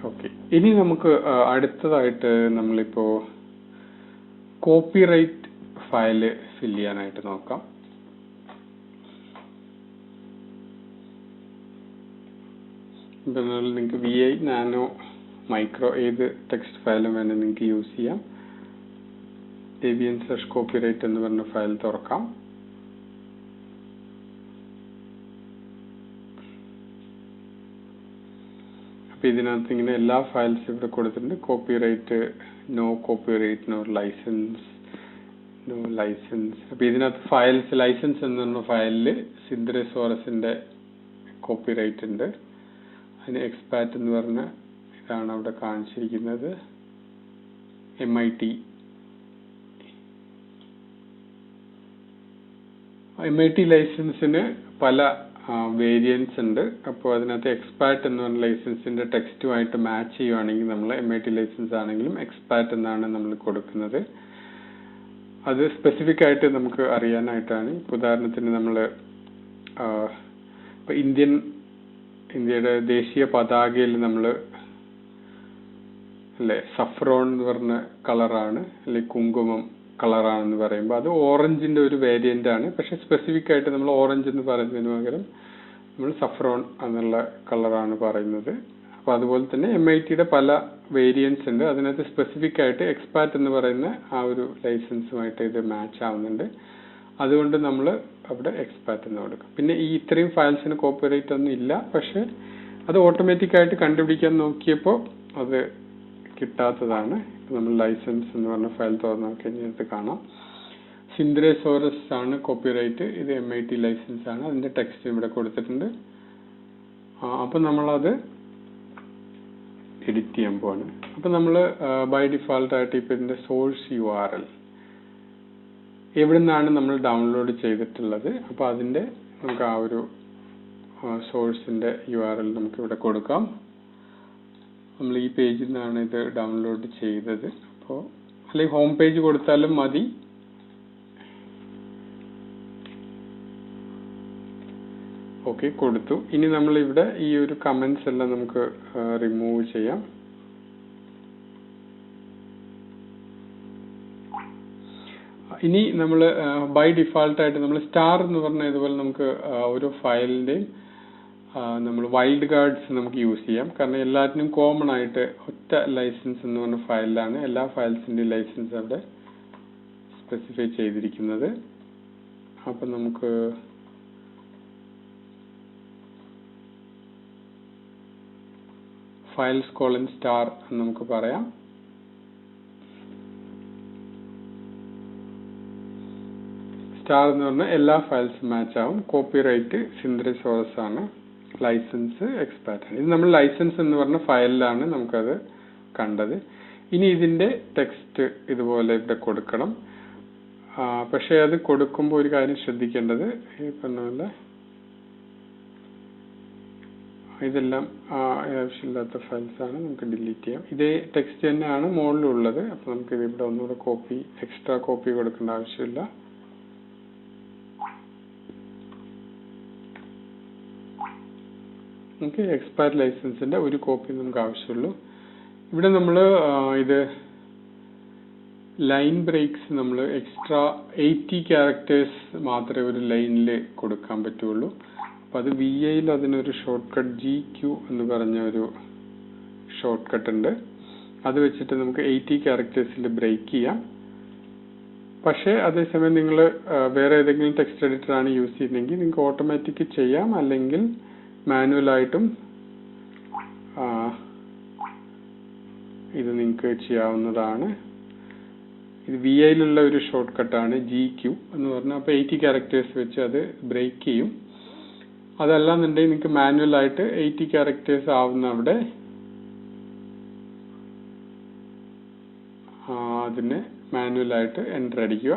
ഓക്കെ, ഇനി നമുക്ക് അടുത്തതായിട്ട് നമ്മളിപ്പോ കോപ്പിറൈറ്റ് ഫയൽ ഫിൽ ചെയ്യാനായിട്ട് നോക്കാം. നിങ്ങൾക്ക് VI, നാനോ, മൈക്രോ ഏത് ടെക്സ്റ്റ് ഫയലും വേണം നിങ്ങൾക്ക് യൂസ് ചെയ്യാം. debian/copyright എന്ന് പറഞ്ഞ ഫയൽ തുറക്കാം. അപ്പോൾ ഇതിനകത്ത് ഇങ്ങനെ എല്ലാ ഫയൽസും ഇവിടെ കൊടുത്തിട്ടുണ്ട്. Copyright, no copyright, no licence, no licence. അപ്പോൾ ഇതിനകത്ത് ഫയൽസ് ലൈസൻസ് എന്ന് പറഞ്ഞ ഫയലിൽ സിന്തറോസോറസിന്റെ കോപ്പിറൈറ്റ് ഉണ്ട്. അതിന് എക്സ്പാറ്റ് എന്ന് പറഞ്ഞ ഇതാണ് അവിടെ കാണിച്ചിരിക്കുന്നത്. MIT ലൈസൻസിന് പല വേരിയൻസ് ഉണ്ട്. അപ്പോൾ അതിനകത്ത് എക്സ്പാറ്റ് എന്ന് പറഞ്ഞ ലൈസൻസിന്റെ ടെക്സ്റ്റുമായിട്ട് മാച്ച് ചെയ്യുവാണെങ്കിൽ നമ്മൾ MIT ലൈസൻസ് ആണെങ്കിലും എക്സ്പാറ്റ് എന്നാണ് നമ്മൾ കൊടുക്കുന്നത്. അത് സ്പെസിഫിക് ആയിട്ട് നമുക്ക് അറിയാനായിട്ടാണ്. ഉദാഹരണത്തിന് നമ്മൾ ഇപ്പൊ ഇന്ത്യയുടെ ദേശീയ പതാകയിൽ നമ്മൾ അല്ലെ സഫ്രോൺ എന്ന് പറഞ്ഞ കളറാണ്, അല്ലെങ്കിൽ കുങ്കുമം കളറാണെന്ന് പറയുമ്പോൾ അത് ഓറഞ്ചിന്റെ ഒരു വേരിയന്റ് ആണ്. പക്ഷെ സ്പെസിഫിക് ആയിട്ട് നമ്മൾ ഓറഞ്ച് എന്ന് പറയുന്നതിന് പകരം നമ്മൾ സഫ്രോൺ എന്നുള്ള കളറാണ് പറയുന്നത്. അപ്പൊ അതുപോലെ തന്നെ MITയുടെ പല വേരിയൻസ് ഉണ്ട്. അതിനകത്ത് സ്പെസിഫിക് ആയിട്ട് എക്സ്പാറ്റ് എന്ന് പറയുന്ന ആ ഒരു ലൈസൻസുമായിട്ട് ഇത് മാച്ച് ആവുന്നുണ്ട്. അതുകൊണ്ട് നമ്മൾ അവിടെ എക്സ്പാറ്റ് എന്ന് കൊടുക്കും. പിന്നെ ഈ ഇത്രയും ഫയൽസിന് കോപ്പിറൈറ്റ് ഒന്നും ഇല്ല. പക്ഷെ അത് ഓട്ടോമാറ്റിക് ആയിട്ട് കണ്ടുപിടിക്കാൻ നോക്കിയപ്പോൾ അത് കിട്ടാത്തതാണ്. നമ്മൾ ലൈസൻസ് എന്ന് പറഞ്ഞ ഫയൽ തുറന്നു നോക്കിക്കഴിഞ്ഞാൽ കാണാം. സിന്ദ്രേസോറസ് ആണ് കോപ്പിറൈറ്റ്. ഇത് MIT ലൈസൻസ് ആണ്. അതിന്റെ ടെക്സ്റ്റ് ഇവിടെ കൊടുത്തിട്ടുണ്ട്. അപ്പൊ നമ്മളത് എഡിറ്റ് ചെയ്യാൻ പോവാണ്. അപ്പൊ നമ്മൾ ബൈ ഡിഫാൾട്ട് ആയിട്ട് ഇപ്പൊ ഇതിന്റെ സോഴ്സ് URL എവിടെ നിന്നാണ് നമ്മൾ ഡൗൺലോഡ് ചെയ്തിട്ടുള്ളത്, അപ്പൊ അതിന്റെ നമുക്ക് ആ ഒരു സോഴ്സിന്റെ URL നമുക്ക് ഇവിടെ കൊടുക്കാം. നമ്മൾ ഈ പേജിൽ നിന്നാണ് ഇത് ഡൗൺലോഡ് ചെയ്തത്. അപ്പോൾ അല്ലെങ്കിൽ ഹോം പേജ് കൊടുത്താലും മതി. ഓക്കെ, കൊടുത്തു. ഇനി നമ്മൾ ഇവിടെ ഈ ഒരു കമന്റ്സ് എല്ലാം നമുക്ക് റിമൂവ് ചെയ്യാം. ഇനി നമ്മൾ ബൈ ഡിഫാൾട്ട് ആയിട്ട് നമ്മൾ സ്റ്റാർ എന്ന് പറഞ്ഞ ഇതുപോലെ നമുക്ക് ഓരോ ഫയലിന്റെയും നമ്മൾ വൈൽഡ് കാർഡ്സ് നമുക്ക് യൂസ് ചെയ്യാം. കാരണം എല്ലാത്തിനും കോമൺ ആയിട്ട് ഒറ്റ ലൈസൻസ് എന്ന് പറഞ്ഞ ഫയലിലാണ് എല്ലാ ഫയൽസിന്റെയും ലൈസൻസ് അവിടെ സ്പെസിഫൈ ചെയ്തിരിക്കുന്നത്. അപ്പൊ നമുക്ക് ഫയൽസ് കോളൻ സ്റ്റാർ എന്ന് നമുക്ക് പറയാം. സ്റ്റാർ എന്ന് പറഞ്ഞാൽ എല്ലാ ഫയൽസും മാച്ച് ആവും. കോപ്പിറൈറ്റ് സിന്ദ്രേസോറസ് ആണ്. ലൈസൻസ് എക്സ്പാറ്റ് ആണ്. ഇത് നമ്മൾ ലൈസൻസ് എന്ന് പറഞ്ഞ ഫയലിലാണ് നമുക്കത് കണ്ടത്. ഇനി ഇതിന്റെ ടെക്സ്റ്റ് ഇതുപോലെ ഇവിടെ കൊടുക്കണം. പക്ഷെ അത് കൊടുക്കുമ്പോൾ ഒരു കാര്യം ശ്രദ്ധിക്കേണ്ടത്, ഈ പറഞ്ഞ പോലെ ഇതെല്ലാം ആവശ്യമില്ലാത്ത ഫയൽസ് ആണ്, നമുക്ക് ഡിലീറ്റ് ചെയ്യാം. ഇതേ ടെക്സ്റ്റ് തന്നെയാണ് മുകളിലുള്ളത്. അപ്പൊ നമുക്ക് ഇത് ഇവിടെ ഒന്നുകൂടെ എക്സ്ട്രാ കോപ്പി കൊടുക്കേണ്ട ആവശ്യമില്ല. നമുക്ക് എക്സ്പയർ ലൈസൻസിന്റെ ഒരു കോപ്പി നമുക്ക് ആവശ്യമുള്ളൂ. ഇവിടെ നമ്മൾ ഇത് ലൈൻ ബ്രേക്സ് നമ്മൾ എക്സ്ട്രാ 80 ക്യാരക്ടേഴ്സ് മാത്രമേ ഒരു ലൈനിൽ കൊടുക്കാൻ പറ്റുള്ളൂ. അപ്പൊ അത് VAയിൽ അതിനൊരു ഷോർട്ട് കട്ട് GQ എന്ന് പറഞ്ഞ ഒരു ഷോർട്ട് കട്ട് ഉണ്ട്. അത് വെച്ചിട്ട് നമുക്ക് 80 ക്യാരക്ടേഴ്സിൽ ബ്രേക്ക് ചെയ്യാം. പക്ഷേ അതേസമയം നിങ്ങൾ വേറെ ഏതെങ്കിലും ടെക്സ്റ്റ് എഡിറ്റർ ആണ് യൂസ് ചെയ്യുന്നതെങ്കിൽ നിങ്ങൾക്ക് ഓട്ടോമാറ്റിക് ചെയ്യാം, അല്ലെങ്കിൽ മാനുവൽ ആയിട്ടും ഇത് നിങ്ങൾക്ക് ചെയ്യാവുന്നതാണ്. ഇത് VAയിലുള്ള ഒരു ഷോർട്ട് കട്ടാണ് GQ എന്ന് പറഞ്ഞാൽ. അപ്പൊ 80 ക്യാരക്ടേഴ്സ് വെച്ച് അത് ബ്രേക്ക് ചെയ്യും. അതല്ലാന്നുണ്ടെങ്കിൽ നിങ്ങൾക്ക് മാനുവൽ ആയിട്ട് 80 ക്യാരക്ടേഴ്സ് ആവുന്ന അവിടെ അതിന് മാനുവൽ ആയിട്ട് എൻ്റർ അടിക്കുക.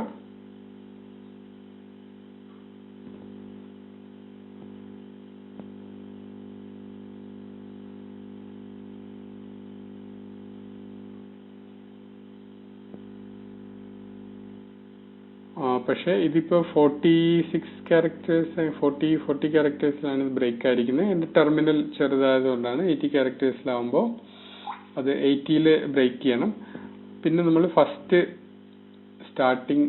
പക്ഷെ ഇതിപ്പോ 46 ക്യാരക്ടേഴ്സ് 40 ക്യാരക്ടേഴ്സിലാണ് ഇത് ബ്രേക്ക് ആയിരിക്കുന്നത്. എന്റെ ടെർമിനൽ ചെറുതായതുകൊണ്ടാണ്. 80 ക്യാരക്ടേഴ്സിലാവുമ്പോൾ അത് 80ൽ ബ്രേക്ക് ചെയ്യണം. പിന്നെ നമ്മൾ ഫസ്റ്റ് സ്റ്റാർട്ടിങ്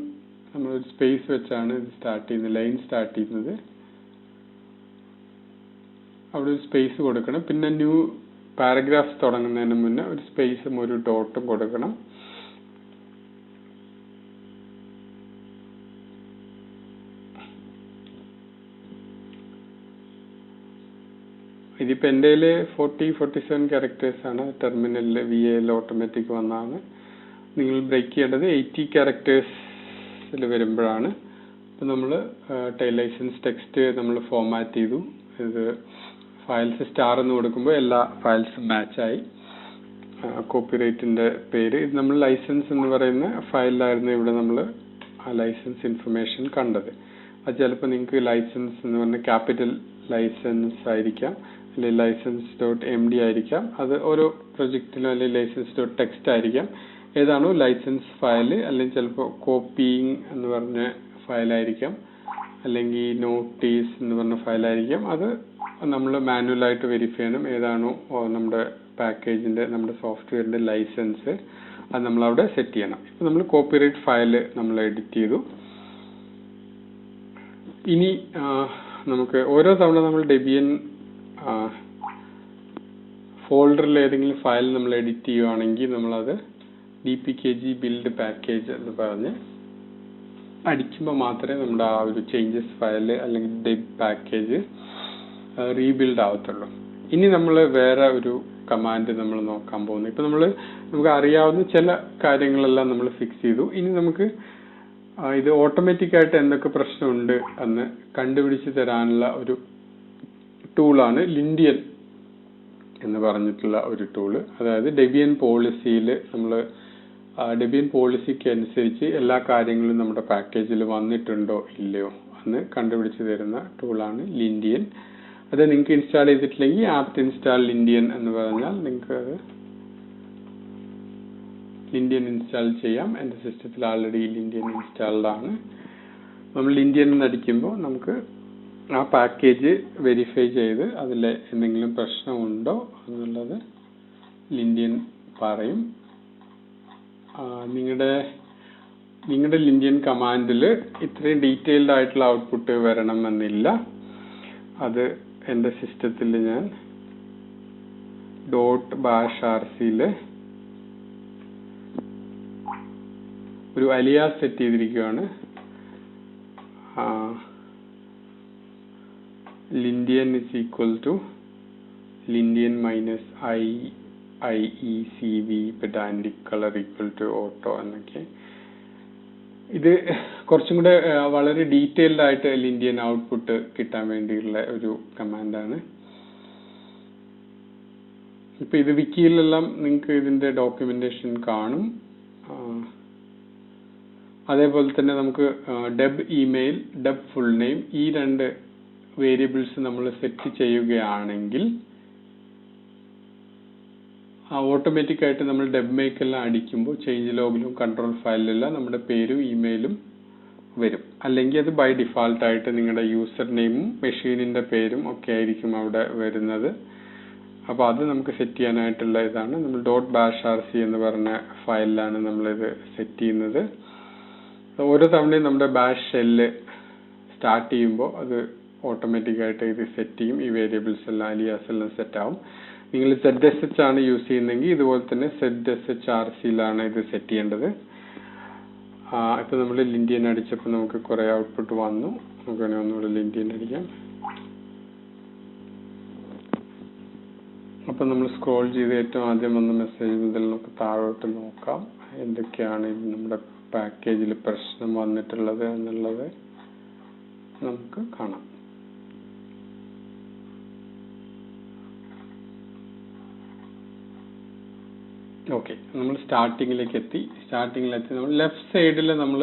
നമ്മളൊരു സ്പേസ് വെച്ചാണ് ഇത് സ്റ്റാർട്ട് ചെയ്യുന്നത്, ലൈൻ സ്റ്റാർട്ട് ചെയ്യുന്നത്. അവിടെ ഒരു സ്പേസ് കൊടുക്കണം. പിന്നെ ന്യൂ പാരഗ്രാഫ്സ് തുടങ്ങുന്നതിന് മുന്നേ ഒരു സ്പേസും ഒരു ഡോട്ടും കൊടുക്കണം. ഇതിപ്പോ എൻ്റെ 47 ക്യാരക്ടേഴ്സ് ആണ്. ടെർമിനലിൽ VAയിൽ ഓട്ടോമാറ്റിക് വന്നാണ്. നിങ്ങൾ ബ്രേക്ക് ചെയ്യേണ്ടത് 80 ക്യാരക്ടേഴ്സിൽ വരുമ്പോഴാണ്. അപ്പൊ നമ്മൾ ലൈസൻസ് ടെക്സ്റ്റ് നമ്മൾ ഫോർമാറ്റ് ചെയ്തു. ഇത് ഫയൽസ് സ്റ്റാർ എന്ന് കൊടുക്കുമ്പോൾ എല്ലാ ഫയൽസും മാച്ചായി. കോപ്പിറൈറ്റിന്റെ പേര് ഇത് നമ്മൾ ലൈസൻസ് എന്ന് പറയുന്ന ഫയലിലായിരുന്നു ഇവിടെ നമ്മൾ ആ ലൈസൻസ് ഇൻഫർമേഷൻ കണ്ടത്. അത് ചിലപ്പോൾ നിങ്ങൾക്ക് ലൈസൻസ് എന്ന് പറഞ്ഞ ക്യാപിറ്റൽ ലൈസൻസ് ആയിരിക്കാം, അല്ലെങ്കിൽ license.md ആയിരിക്കാം. അത് ഓരോ പ്രൊജക്റ്റിനും അല്ലെങ്കിൽ license.txt ആയിരിക്കാം. ഏതാണോ ലൈസൻസ് ഫയൽ, അല്ലെങ്കിൽ ചിലപ്പോൾ കോപ്പിയിങ് എന്ന് പറഞ്ഞ ഫയലായിരിക്കാം, അല്ലെങ്കിൽ നോട്ടീസ് എന്ന് പറഞ്ഞ ഫയലായിരിക്കാം. അത് നമ്മൾ മാനുവൽ ആയിട്ട് വെരിഫൈ ചെയ്യണം ഏതാണോ നമ്മുടെ പാക്കേജിന്റെ നമ്മുടെ സോഫ്റ്റ്വെയറിന്റെ ലൈസൻസ്. അത് നമ്മളവിടെ സെറ്റ് ചെയ്യണം. ഇപ്പൊ നമ്മൾ കോപ്പിറൈറ്റ് ഫയൽ നമ്മൾ എഡിറ്റ് ചെയ്തു. ഇനി നമുക്ക് ഓരോ തവണ നമ്മൾ ഡെബിയൻ ഫോൾഡറിൽ ഏതെങ്കിലും ഫയൽ നമ്മൾ എഡിറ്റ് ചെയ്യുവാണെങ്കിൽ നമ്മളത് dpkg build package എന്ന് പറഞ്ഞ് അടിക്കുമ്പോൾ മാത്രമേ നമ്മുടെ ആ ഒരു ചേഞ്ചസ് ഫയൽ അല്ലെങ്കിൽ ഡെബ് പാക്കേജ് റീബിൽഡ് ആവത്തുള്ളൂ. ഇനി നമ്മൾ വേറെ ഒരു കമാൻഡ് നമ്മൾ നോക്കാൻ പോകുന്നു. ഇപ്പൊ നമുക്ക് അറിയാവുന്ന ചില കാര്യങ്ങളെല്ലാം നമ്മൾ ഫിക്സ് ചെയ്തു. ഇനി നമുക്ക് ഇത് ഓട്ടോമാറ്റിക് ആയിട്ട് എന്തൊക്കെ പ്രശ്നമുണ്ട് എന്ന് കണ്ടുപിടിച്ച് തരാനുള്ള ഒരു ടൂളാണ് ലിൻഡിയൻ എന്ന് പറഞ്ഞിട്ടുള്ള ഒരു ടൂള്. അതായത് ഡെബിയൻ പോളിസിയിൽ നമ്മൾ ഡെബിയൻ പോളിസിക്ക് അനുസരിച്ച് എല്ലാ കാര്യങ്ങളും നമ്മുടെ പാക്കേജിൽ വന്നിട്ടുണ്ടോ ഇല്ലയോ എന്ന് കണ്ടുപിടിച്ച് തരുന്ന ടൂളാണ് ലിൻഡിയൻ. അത് നിങ്ങൾക്ക് ഇൻസ്റ്റാൾ ചെയ്തിട്ടില്ലെങ്കിൽ ആപ്റ്റ് ഇൻസ്റ്റാൾ ലിൻഡിയൻ എന്ന് പറഞ്ഞാൽ നിങ്ങൾക്ക് അത് ലിൻഡിയൻ ഇൻസ്റ്റാൾ ചെയ്യാം. എൻ്റെ സിസ്റ്റത്തിൽ ആൾറെഡി ലിൻഡിയൻ ഇൻസ്റ്റാൾഡ് ആണ്. നമ്മൾ ലിൻഡിയൻ എന്ന് അടിക്കുമ്പോൾ നമുക്ക് ആ പാക്കേജ് വെരിഫൈ ചെയ്ത് അതിൽ എന്തെങ്കിലും പ്രശ്നമുണ്ടോ എന്നുള്ളത് ലിൻഡിയൻ പറയും. നിങ്ങളുടെ ലിൻഡിയൻ കമാൻഡിൽ ഇത്രയും ഡീറ്റെയിൽഡ് ആയിട്ടുള്ള ഔട്ട്പുട്ട് വരണമെന്നില്ല. അത് എൻ്റെ സിസ്റ്റത്തിൽ ഞാൻ .bashrcയിൽ ഒരു അലിയാസ് സെറ്റ് ചെയ്തിരിക്കുകയാണ്. Lintian is equal to lintian minus IECV pedantic color equal to auto എന്നൊക്കെ. ഇത് കുറച്ചും കൂടെ വളരെ ഡീറ്റെയിൽഡ് ആയിട്ട് ലിൻഡിയൻ ഔട്ട്പുട്ട് കിട്ടാൻ വേണ്ടിയുള്ള ഒരു കമാൻഡാണ്. ഇപ്പൊ ഇത് വിക്കിയിലെല്ലാം നിങ്ങൾക്ക് ഇതിന്റെ ഡോക്യുമെന്റേഷൻ കാണും. അതേപോലെ തന്നെ നമുക്ക് debt email, debt full name ഈ രണ്ട് വേരിയബിൾസ് നമ്മൾ സെറ്റ് ചെയ്യുകയാണെങ്കിൽ ഓട്ടോമാറ്റിക് ആയിട്ട് നമ്മൾ ഡെബ് മേക്ക് എല്ലാം അടിക്കുമ്പോൾ ചേഞ്ച് ലോഗിലും കൺട്രോൾ ഫയലിലെല്ലാം നമ്മുടെ പേരും ഇമെയിലും വരും. അല്ലെങ്കിൽ അത് ബൈ ഡിഫാൾട്ട് ആയിട്ട് നിങ്ങളുടെ യൂസർ നെയിമും മെഷീനിന്റെ പേരും ഒക്കെ ആയിരിക്കും അവിടെ വരുന്നത്. അപ്പൊ അത് നമുക്ക് സെറ്റ് ചെയ്യാനായിട്ടുള്ള ഇതാണ്. നമ്മൾ .bashrc എന്ന് പറഞ്ഞ ഫയലിലാണ് നമ്മളിത് സെറ്റ് ചെയ്യുന്നത്. ഓരോ തവണയും നമ്മുടെ ബാഷ് ഷെല്ല് സ്റ്റാർട്ട് ചെയ്യുമ്പോൾ അത് ഓട്ടോമാറ്റിക് ആയിട്ട് ഇത് സെറ്റ് ചെയ്യും. ഈ വേരിയബിൾസ് എല്ലാം അലിയാസ് എല്ലാം സെറ്റ് ആവും. നിങ്ങൾ ZSH ആണ് യൂസ് ചെയ്യുന്നെങ്കിൽ ഇതുപോലെ തന്നെ ZSHRCയിലാണ് ഇത് സെറ്റ് ചെയ്യേണ്ടത്. ഇപ്പൊ നമ്മൾ ലിൻഡിയൻ അടിച്ചപ്പോൾ നമുക്ക് കുറെ ഔട്ട്പുട്ട് വന്നു. നമുക്ക് ഒന്നുകൂടെ ലിൻഡിയൻ അടിക്കാം. അപ്പൊ നമ്മൾ സ്ക്രോൾ ചെയ്ത് ഏറ്റവും ആദ്യം വന്ന മെസ്സേജ് മുതൽ നമുക്ക് താഴോട്ട് നോക്കാം എന്തൊക്കെയാണ് നമ്മുടെ പാക്കേജിൽ പ്രശ്നം വന്നിട്ടുള്ളത് എന്നുള്ളത് നമുക്ക് കാണാം. ഓക്കെ, നമ്മൾ സ്റ്റാർട്ടിങ്ങിലേക്ക് എത്തി. നമ്മൾ ലെഫ്റ്റ് സൈഡിൽ നമ്മൾ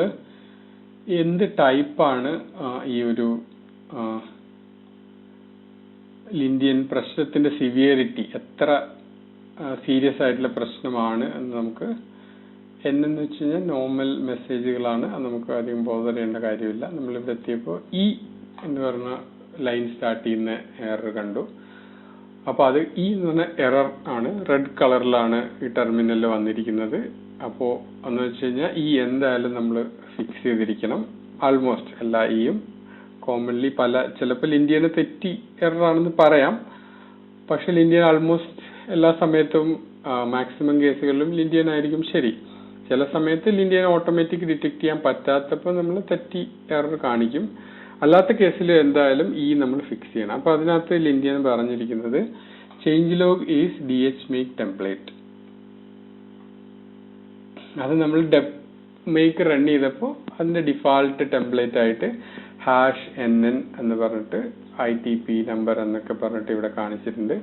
എന്ത് ടൈപ്പാണ് ഈ ഒരു ലിൻഡിയൻ പ്രശ്നത്തിന്റെ സിവിയറിറ്റി, എത്ര സീരിയസ് ആയിട്ടുള്ള പ്രശ്നമാണ് എന്ന് നമുക്ക് എന്നു വെച്ച് കഴിഞ്ഞാൽ നോർമൽ മെസ്സേജുകളാണ്. അത് നമുക്ക് അധികം ബോധർ ചെയ്യേണ്ട കാര്യമില്ല. നമ്മളിവിടെ എത്തിയപ്പോൾ ഈ എന്ന് പറഞ്ഞ ലൈൻ സ്റ്റാർട്ട് ചെയ്യുന്ന എറർ കണ്ടു. അപ്പൊ അത് ഈ എന്ന് പറഞ്ഞ എറർ ആണ്. റെഡ് കളറിലാണ് ഈ ടെർമിനലിൽ വന്നിരിക്കുന്നത്. അപ്പോ എന്ന് വെച്ച് കഴിഞ്ഞാൽ ഈ എന്തായാലും നമ്മൾ ഫിക്സ് ചെയ്തിരിക്കണം. ആൾമോസ്റ്റ് എല്ലാ ഈയും കോമൺലി ചിലപ്പോൾ ലിൻഡിയന് തെറ്റി എറർ ആണെന്ന് പറയാം. പക്ഷെ ലിൻഡിയൻ ആൾമോസ്റ്റ് എല്ലാ സമയത്തും മാക്സിമം കേസുകളിലും ലിൻഡിയൻ ആയിരിക്കും ശരി. ചില സമയത്ത് ലിൻഡിയൻ ഓട്ടോമാറ്റിക് ഡിറ്റക്ട് ചെയ്യാൻ പറ്റാത്തപ്പോൾ നമ്മൾ തെറ്റി എറർ കാണിക്കും. അല്ലാത്ത കേസിൽ എന്തായാലും ഈ നമ്മൾ ഫിക്സ് ചെയ്യണം. അപ്പൊ അതിനകത്ത് ലിൻഡിയൻ പറഞ്ഞിരിക്കുന്നത് change log is DHMake template. അത് നമ്മൾ ഡെബ് മേക്ക് റൺ ചെയ്തപ്പോൾ അതിന്റെ ഡിഫാൾട്ട് ടെംപ്ലേറ്റ് ആയിട്ട് #NN എന്ന് പറഞ്ഞിട്ട് ITP നമ്പർ എന്നൊക്കെ പറഞ്ഞിട്ട് ഇവിടെ കാണിച്ചിട്ടുണ്ട്.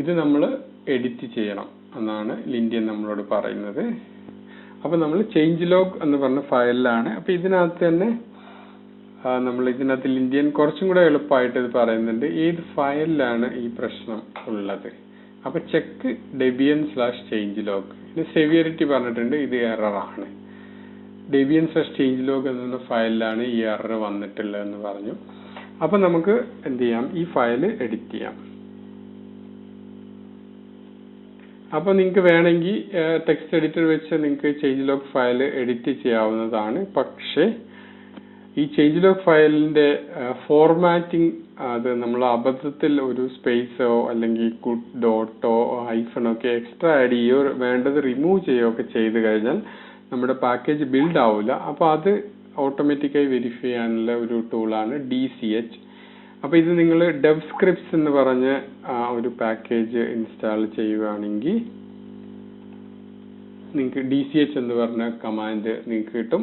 ഇത് നമ്മൾ എഡിറ്റ് ചെയ്യണം എന്നാണ് ലിൻഡിയൻ നമ്മളോട് പറയുന്നത്. അപ്പൊ നമ്മൾ ചേഞ്ച് ലോഗ് എന്ന് പറഞ്ഞ ഫയലിലാണ്. അപ്പൊ ഇതിനകത്ത് തന്നെ നമ്മൾ ഇതിനകത്ത് ലിൻഡിയൻ കുറച്ചും കൂടെ എളുപ്പമായിട്ട് ഇത് പറയുന്നുണ്ട് ഏത് ഫയലിലാണ് ഈ പ്രശ്നം ഉള്ളത്. അപ്പൊ ചെക്ക് debian/changelog. ഇത് സെവിയറിറ്റി പറഞ്ഞിട്ടുണ്ട്, ഇത് എറർ ആണ്. debian/changelog എന്ന ഫയലിലാണ് ഈ എറർ വന്നിട്ടുള്ളത് എന്ന് പറഞ്ഞു. അപ്പൊ നമുക്ക് എന്ത് ചെയ്യാം, ഈ ഫയൽ എഡിറ്റ് ചെയ്യാം. അപ്പോൾ നിങ്ങൾക്ക് വേണമെങ്കിൽ ടെക്സ്റ്റ് എഡിറ്റർ വെച്ച് നിങ്ങൾക്ക് ചേഞ്ച് ലോഗ് ഫയൽ എഡിറ്റ് ചെയ്യാവുന്നതാണ്. പക്ഷേ ഈ ചേഞ്ച് ലോഗ് ഫയലിന്റെ ഫോർമാറ്റിംഗ് അത് നമ്മൾ അബദ്ധത്തിൽ ഒരു സ്പേസോ അല്ലെങ്കിൽ ഡോട്ടോ ഹൈഫണോ ഒക്കെ എക്സ്ട്രാ ആഡ് ചെയ്യുകയോ വേണ്ടത് റിമൂവ് ചെയ്യുകയോ ഒക്കെ ചെയ്ത് കഴിഞ്ഞാൽ നമ്മുടെ പാക്കേജ് ബിൽഡ് ആവില്ല. അപ്പോൾ അത് ഓട്ടോമാറ്റിക്കായി വെരിഫൈ ചെയ്യാനുള്ള ഒരു ടൂളാണ് DCH. അപ്പോൾ ഇത് നിങ്ങൾ DevScripts എന്ന് പറഞ്ഞ ഒരു പാക്കേജ് ഇൻസ്റ്റാൾ ചെയ്യുകയാണെങ്കിൽ നിങ്ങൾക്ക് DCH എന്ന് പറഞ്ഞ കമാൻഡ് നിങ്ങൾക്ക് കിട്ടും.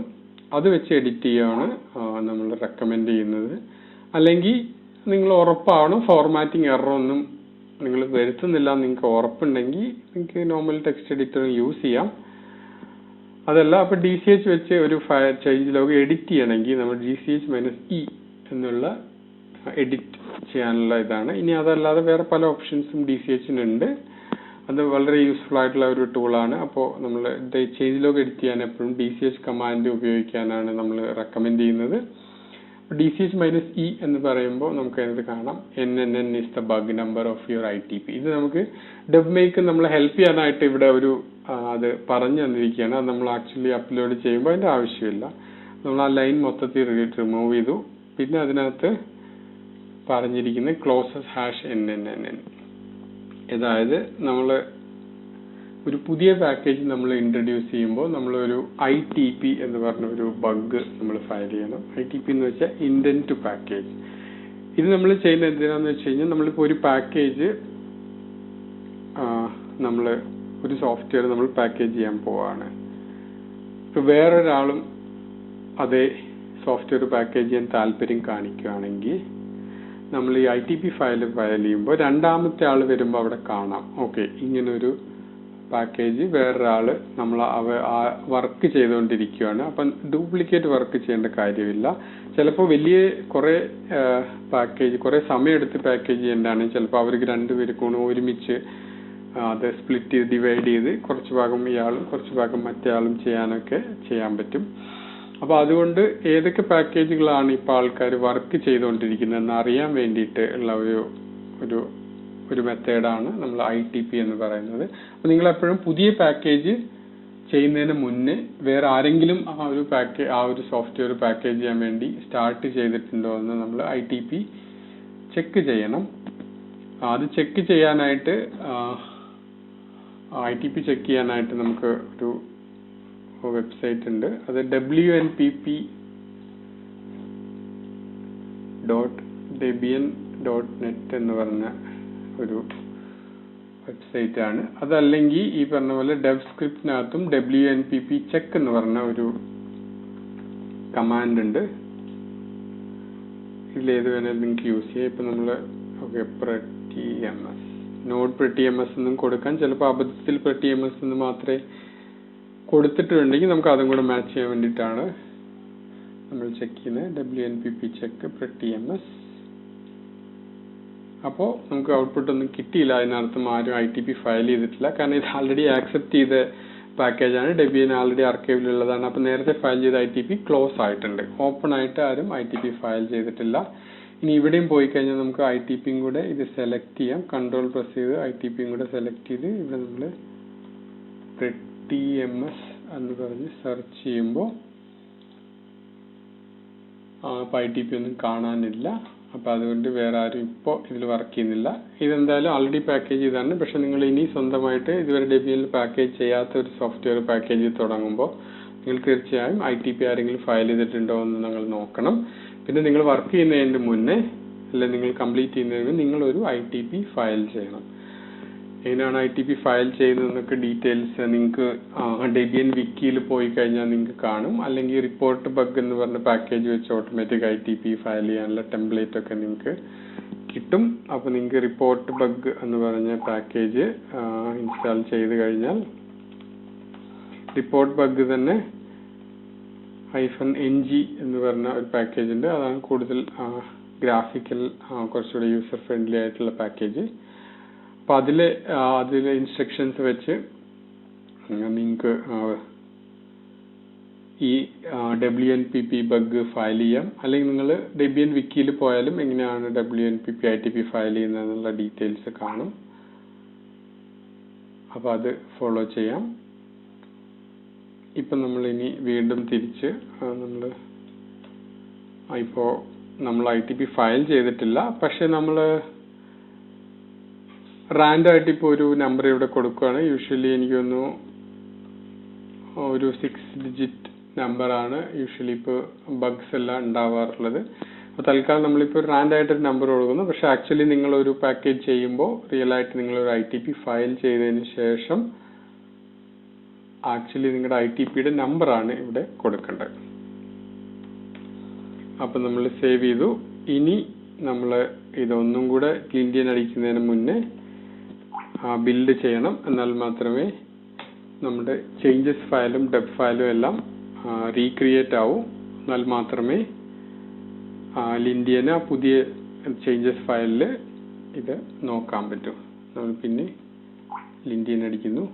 അത് വെച്ച് എഡിറ്റ് ചെയ്യുകയാണ് നമ്മൾ റെക്കമെൻഡ് ചെയ്യുന്നത്. അല്ലെങ്കിൽ നിങ്ങൾ ഉറപ്പാണ് ഫോർമാറ്റിംഗ് എററൊന്നും നിങ്ങൾ വരുത്തുന്നില്ല നിങ്ങൾക്ക് ഉറപ്പുണ്ടെങ്കിൽ നിങ്ങൾക്ക് നോർമൽ ടെക്സ്റ്റ് എഡിറ്റർ യൂസ് ചെയ്യാം. അതല്ല അപ്പോൾ DCH വെച്ച് ഒരു ഫയൽ ചേഞ്ച് ലോഗ് എഡിറ്റ് ചെയ്യണമെങ്കിൽ നമ്മൾ GCH-E എന്നുള്ള എഡിറ്റ് ചെയ്യാനുള്ള ഇതാണ്. ഇനി അതല്ലാതെ വേറെ പല ഓപ്ഷൻസും DCH-നുണ്ട്. അത് വളരെ യൂസ്ഫുൾ ആയിട്ടുള്ള ഒരു ടൂളാണ്. അപ്പോൾ നമ്മൾ ചേഞ്ച് ലോഗ് എഡിറ്റ് ചെയ്യാൻ എപ്പോഴും DCH കമാൻഡ് ഉപയോഗിക്കാനാണ് നമ്മൾ റെക്കമെൻഡ് ചെയ്യുന്നത്. DCH-E എന്ന് പറയുമ്പോൾ നമുക്ക് അതിനകത്ത് കാണാം NNN is the bug number of your ITP. ഇത് നമുക്ക് DevMake നമ്മളെ ഹെൽപ്പ് ചെയ്യാനായിട്ട് ഇവിടെ ഒരു അത് പറഞ്ഞു തന്നിരിക്കുകയാണ്. അത് നമ്മൾ ആക്ച്വലി അപ്ലോഡ് ചെയ്യുമ്പോൾ അതിൻ്റെ ആവശ്യമില്ല. നമ്മൾ ആ ലൈൻ മൊത്തത്തിൽ റിമൂവ് ചെയ്തു. പിന്നെ അതിനകത്ത് പറഞ്ഞിരിക്കുന്ന ക്ലോസസ് #NNN. അതായത് നമ്മൾ ഒരു പുതിയ പാക്കേജ് നമ്മൾ ഇൻട്രൊഡ്യൂസ് ചെയ്യുമ്പോൾ നമ്മളൊരു ITP എന്ന് പറഞ്ഞ ഒരു ബഗ് നമ്മൾ ഫയൽ ചെയ്യണം. ITP എന്ന് വെച്ചാൽ ഇൻറ്റന്റ് ടു പാക്കേജ്. ഇത് നമ്മൾ ചെയ്യുന്നത് എന്തിനാന്ന് വെച്ച് കഴിഞ്ഞാൽ നമ്മളിപ്പോൾ ഒരു പാക്കേജ് നമ്മൾ ഒരു സോഫ്റ്റ്വെയർ നമ്മൾ പാക്കേജ് ചെയ്യാൻ പോവാണ്. ഇപ്പോൾ വേറൊരാളും അതേ സോഫ്റ്റ്വെയർ പാക്കേജ് ചെയ്യാൻ താല്പര്യം കാണിക്കുകയാണെങ്കിൽ നമ്മൾ ഈ ITP ഫയൽ ചെയ്യുമ്പോൾ രണ്ടാമത്തെ ആൾ വരുമ്പോൾ അവിടെ കാണാം ഓക്കെ ഇങ്ങനൊരു പാക്കേജ് വേറൊരാൾ നമ്മൾ വർക്ക് ചെയ്തുകൊണ്ടിരിക്കുകയാണ്. അപ്പം ഡ്യൂപ്ലിക്കേറ്റ് വർക്ക് ചെയ്യേണ്ട കാര്യമില്ല. ചിലപ്പോൾ വലിയ കുറേ സമയമെടുത്ത് പാക്കേജ് ചെയ്യേണ്ടതാണ്. ചിലപ്പോൾ അവർക്ക് രണ്ടുപേർക്കും ഒരുമിച്ച് അത് സ്പ്ലിറ്റ് ചെയ്ത് ഡിവൈഡ് ചെയ്ത് കുറച്ച് ഭാഗം ഇയാളും കുറച്ച് ഭാഗം മറ്റേ ആളും ചെയ്യാൻ പറ്റും. അപ്പോൾ അതുകൊണ്ട് ഏതൊക്കെ പാക്കേജുകളാണ് ഇപ്പോൾ ആൾക്കാർ വർക്ക് ചെയ്തുകൊണ്ടിരിക്കുന്നതെന്ന് അറിയാൻ വേണ്ടിയിട്ട് ഉള്ള ഒരു മെത്തേഡാണ് നമ്മൾ ITP എന്ന് പറയുന്നത്. അപ്പോൾ നിങ്ങൾ എപ്പോഴും പുതിയ പാക്കേജ് ചെയ്യുന്നതിന് മുന്നേ വേറെ ആരെങ്കിലും ആ ഒരു സോഫ്റ്റ്വെയർ പാക്കേജ് ചെയ്യാൻ വേണ്ടി സ്റ്റാർട്ട് ചെയ്തിട്ടുണ്ടോ എന്ന് നമ്മൾ ITP ചെക്ക് ചെയ്യണം. അത് ചെക്ക് ചെയ്യാനായിട്ട് ITP ചെക്ക് ചെയ്യാനായിട്ട് നമുക്ക് ഒരു വെബ്സൈറ്റ് ഉണ്ട്. അത് WNPP.debian.net എന്ന് പറഞ്ഞ ഒരു വെബ്സൈറ്റ് ആണ്. അതല്ലെങ്കിൽ ഈ പറഞ്ഞ പോലെ DevScriptനകത്തും WNPP check എന്ന് പറഞ്ഞ ഒരു കമാൻഡ് ഉണ്ട്. ഇതിലേത് വേണേലും നിങ്ങൾക്ക് യൂസ് ചെയ്യാം. ഇപ്പൊ നമ്മള് prettyms നോഡ് prettyms എന്നും കൊടുക്കാൻ ചിലപ്പോൾ അബദ്ധത്തിൽ prettyms എന്ന് മാത്രമേ കൊടുത്തിട്ടുണ്ടെങ്കിൽ നമുക്ക് അതും കൂടെ മാച്ച് ചെയ്യാൻ വേണ്ടിയിട്ടാണ് നമ്മൾ ചെക്ക് ചെയ്യുന്നത്. WNPP check prettyms. അപ്പോൾ നമുക്ക് ഔട്ട്പുട്ട് ഒന്നും കിട്ടിയില്ല. അതിനർത്ഥം ആരും ITP ഫയൽ ചെയ്തിട്ടില്ല. കാരണം ഇത് ആൾറെഡി ആക്സെപ്റ്റ് ചെയ്ത പാക്കേജാണ്. ഡെബിയൻ ആൾറെഡി ആർക്കൈവിലുള്ളതാണ്. അപ്പോൾ നേരത്തെ ഫയൽ ചെയ്ത ITP ക്ലോസ് ആയിട്ടുണ്ട്. ഓപ്പൺ ആയിട്ട് ആരും ITP ഫയൽ ചെയ്തിട്ടില്ല. ഇനി ഇവിടെയും പോയി കഴിഞ്ഞാൽ നമുക്ക് ITPയും കൂടെ ഇത് സെലക്ട് ചെയ്യാം. കൺട്രോൾ പ്രസ് ചെയ്ത് ITPയും കൂടെ സെലക്ട് ചെയ്ത് ഇവിടെ നമ്മൾ prettyms എന്ന് പറഞ്ഞ് സെർച്ച് ചെയ്യുമ്പോൾ അപ്പോൾ ITP ഒന്നും കാണാനില്ല. അപ്പോൾ അതുകൊണ്ട് വേറെ ആരും ഇപ്പോൾ ഇതിൽ വർക്ക് ചെയ്യുന്നില്ല. ഇതെന്തായാലും ആൾറെഡി പാക്കേജ് ചെയ്താണ്. പക്ഷെ നിങ്ങൾ ഇനി സ്വന്തമായിട്ട് ഇതുവരെ ഡെബിയനിൽ പാക്കേജ് ചെയ്യാത്ത ഒരു സോഫ്റ്റ്വെയർ പാക്കേജ് തുടങ്ങുമ്പോൾ നിങ്ങൾ തീർച്ചയായും ITP ആരെങ്കിലും ഫയൽ ചെയ്തിട്ടുണ്ടോ എന്ന് നിങ്ങൾ നോക്കണം. പിന്നെ നിങ്ങൾ വർക്ക് ചെയ്യുന്നതിന് മുന്നേ അല്ലെങ്കിൽ നിങ്ങൾ കംപ്ലീറ്റ് ചെയ്യുന്നതിന് നിങ്ങളൊരു ITP ഫയൽ ചെയ്യണം. എങ്ങനെയാണ് ITP ഫയൽ ചെയ്യുന്നതെന്നൊക്കെ ഡീറ്റെയിൽസ് നിങ്ങൾക്ക് ഡെബിയൻ വിക്കിയിൽ പോയി കഴിഞ്ഞാൽ നിങ്ങൾക്ക് കാണും. അല്ലെങ്കിൽ റിപ്പോർട്ട് ബഗ് എന്ന് പറഞ്ഞ പാക്കേജ് വെച്ച് ഓട്ടോമാറ്റിക് ITP ഫയൽ ചെയ്യാനുള്ള ടെംപ്ലേറ്റ് ഒക്കെ നിങ്ങൾക്ക് കിട്ടും. അപ്പോൾ നിങ്ങൾക്ക് റിപ്പോർട്ട് ബഗ് എന്ന് പറഞ്ഞ പാക്കേജ് ഇൻസ്റ്റാൾ ചെയ്ത് കഴിഞ്ഞാൽ റിപ്പോർട്ട് ബഗ് തന്നെ -ng എന്ന് പറഞ്ഞ ഒരു പാക്കേജ് ഉണ്ട്. അതാണ് കൂടുതൽ ഗ്രാഫിക്കൽ കുറച്ചുകൂടി യൂസർ ഫ്രണ്ട്ലി ആയിട്ടുള്ള പാക്കേജ്. അപ്പോൾ അതിലെ ഇൻസ്ട്രക്ഷൻസ് വെച്ച് നിങ്ങൾക്ക് ഈ WNPP ബഗ് ഫയൽ ചെയ്യാം. അല്ലെങ്കിൽ നിങ്ങൾ ഡെബിയൻ വിക്കിയിൽ പോയാലും എങ്ങനെയാണ് WNPP ITP ഫയൽ ചെയ്യുന്നതെന്നുള്ള ഡീറ്റെയിൽസ് കാണും. അപ്പോൾ അത് ഫോളോ ചെയ്യാം. ഇപ്പം നമ്മൾ ഇനി വീണ്ടും തിരിച്ച് ഇപ്പോൾ നമ്മൾ ITP ഫയൽ ചെയ്തിട്ടില്ല, പക്ഷെ നമ്മൾ റാൻഡം ആയിട്ട് ഇപ്പോൾ ഒരു നമ്പർ ഇവിടെ കൊടുക്കുകയാണ്. യൂഷ്വലി എനിക്ക് തോന്നുന്നു ഒരു 6 ഡിജിറ്റ് നമ്പറാണ് യൂഷ്വലി ഇപ്പോൾ ബഗ്സ് എല്ലാം ഉണ്ടാവാറുള്ളത്. അപ്പോൾ തൽക്കാലം നമ്മളിപ്പോൾ റാൻഡം ആയിട്ടൊരു നമ്പർ കൊടുക്കുന്നു. പക്ഷെ ആക്ച്വലി നിങ്ങളൊരു പാക്കേജ് ചെയ്യുമ്പോൾ റിയലായിട്ട് നിങ്ങളൊരു ITP ഫയൽ ചെയ്തതിന് ശേഷം ആക്ച്വലി നിങ്ങളുടെ ITPയുടെ നമ്പറാണ് ഇവിടെ കൊടുക്കേണ്ടത്. അപ്പം നമ്മൾ സേവ് ചെയ്തു. ഇനി നമ്മൾ ഇതൊന്നും കൂടെ ലിൻഡിയൻ അടിക്കുന്നതിന് മുന്നേ ബിൽഡ് ചെയ്യണം. എന്നാൽ മാത്രമേ നമ്മുടെ ചേഞ്ചസ് ഫയലും ഡെബ് ഫയലും എല്ലാം റീക്രിയേറ്റ് ആവും. എന്നാൽ മാത്രമേ ലിൻഡിയന് പുതിയ ചേഞ്ചസ് ഫയലിൽ ഇത് നോക്കാൻ പറ്റും. നമ്മൾ പിന്നെ ലിൻഡിയൻ അടിക്കുന്നു.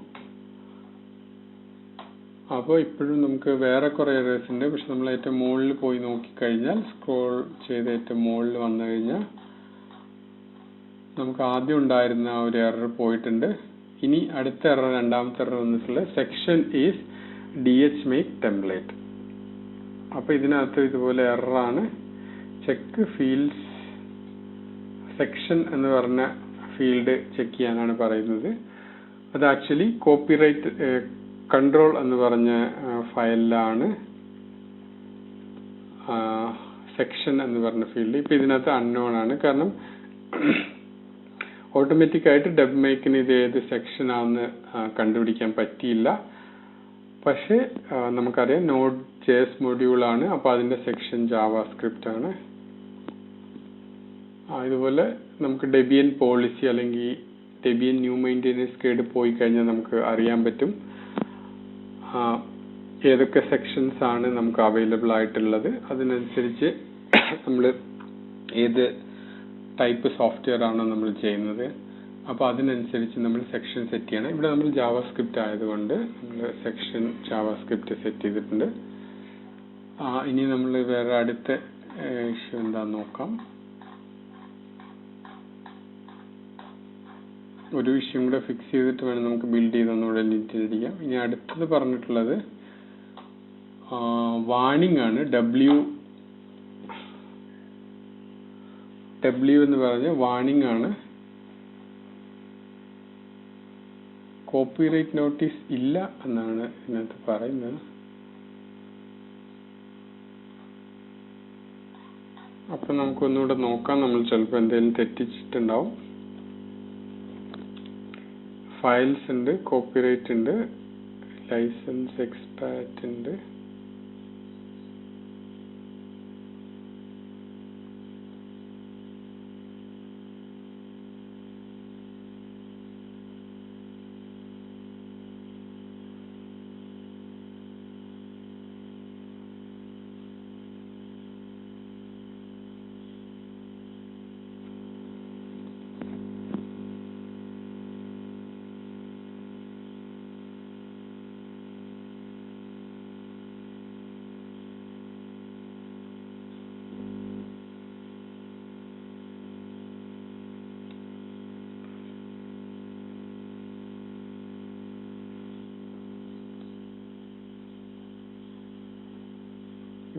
അപ്പോൾ ഇപ്പോഴും നമുക്ക് വേറെ കുറേ എറേഴ്സ് ഉണ്ട്. പക്ഷെ നമ്മൾ ഏറ്റവും മുകളിൽ പോയി നോക്കിക്കഴിഞ്ഞാൽ, സ്ക്രോൾ ചെയ്ത് ഏറ്റവും മുകളിൽ വന്നു കഴിഞ്ഞാൽ നമുക്ക് ആദ്യം ഉണ്ടായിരുന്ന ഒരു എറർ പോയിട്ടുണ്ട്. ഇനി അടുത്ത എറർ, രണ്ടാമത്തെ എറർ വന്നിട്ടുള്ളത് section is DH make template. അപ്പോൾ ഇതിനകത്ത് ഇതുപോലെ എററാണ്. ചെക്ക് ഫീൽഡ്സ് സെക്ഷൻ എന്ന് പറഞ്ഞ ഫീൽഡ് ചെക്ക് ചെയ്യാനാണ് പറയുന്നത്. അത് ആക്ച്വലി കോപ്പിറൈറ്റ് കൺട്രോൾ എന്ന് പറഞ്ഞ ഫയലിലാണ് സെക്ഷൻ എന്ന് പറഞ്ഞ ഫീൽഡ്. ഇപ്പം ഇതിനകത്ത് അൺനോൺ ആണ്. കാരണം ഓട്ടോമാറ്റിക് ആയിട്ട് ഡെബ് മേക്കിന് ഇത് ഏത് സെക്ഷൻ ആണെന്ന് കണ്ടുപിടിക്കാൻ പറ്റിയില്ല. പക്ഷേ നമുക്കറിയാം Node.js മൊഡ്യൂൾ ആണ്. അപ്പോൾ അതിന്റെ സെക്ഷൻ ജാവാസ്ക്രിപ്റ്റ് ആണ്. ഇതുപോലെ നമുക്ക് ഡെബിയൻ പോളിസി അല്ലെങ്കിൽ ഡെബിയൻ ന്യൂ മെയിൻ്റെനൻസ് ഗൈഡ് പോയി കഴിഞ്ഞാൽ നമുക്ക് അറിയാൻ പറ്റും ഏതൊക്കെ സെക്ഷൻസ് ആണ് നമുക്ക് അവൈലബിൾ ആയിട്ടുള്ളത്. അതിനനുസരിച്ച് നമ്മൾ ഏത് ടൈപ്പ് സോഫ്റ്റ്വെയർ ആണോ നമ്മൾ ചെയ്യുന്നത്, അപ്പോൾ അതിനനുസരിച്ച് നമ്മൾ സെക്ഷൻ സെറ്റ് ചെയ്യണം. ഇവിടെ നമ്മൾ ജാവാസ്ക്രിപ്റ്റ് ആയതുകൊണ്ട് നമ്മൾ സെക്ഷൻ ജാവാസ്ക്രിപ്റ്റ് സെറ്റ് ചെയ്തിട്ടുണ്ട്. ഇനി നമ്മൾ വേറെ അടുത്ത ഇഷ്യൂ എന്താന്ന് നോക്കാം. ഒരു ഇഷ്യൂ കൂടെ ഫിക്സ് ചെയ്തിട്ട് വേണം നമുക്ക് ബിൽഡ് ചെയ്തൊന്നുകൂടെ ലിറ്റ് അടിക്കാം. ഇനി അടുത്തത് പറഞ്ഞിട്ടുള്ളത് വാണിംഗ് ആണ്. W എന്ന് പറഞ്ഞ വാണിംഗ് ആണ്. കോപ്പിറൈറ്റ് നോട്ടീസ് ഇല്ല എന്നാണ് ഇതിനകത്ത് പറയുന്നത്. അപ്പൊ നമുക്കൊന്നുകൂടെ നോക്കാം. നമ്മൾ ചിലപ്പോൾ എന്തെങ്കിലും തെറ്റിച്ചിട്ടുണ്ടാവും. ഫയൽസ് ഉണ്ട്, കോപ്പിറൈറ്റ് ഉണ്ട്, ലൈസൻസ് എക്സ്പാറ്റ് ഉണ്ട്.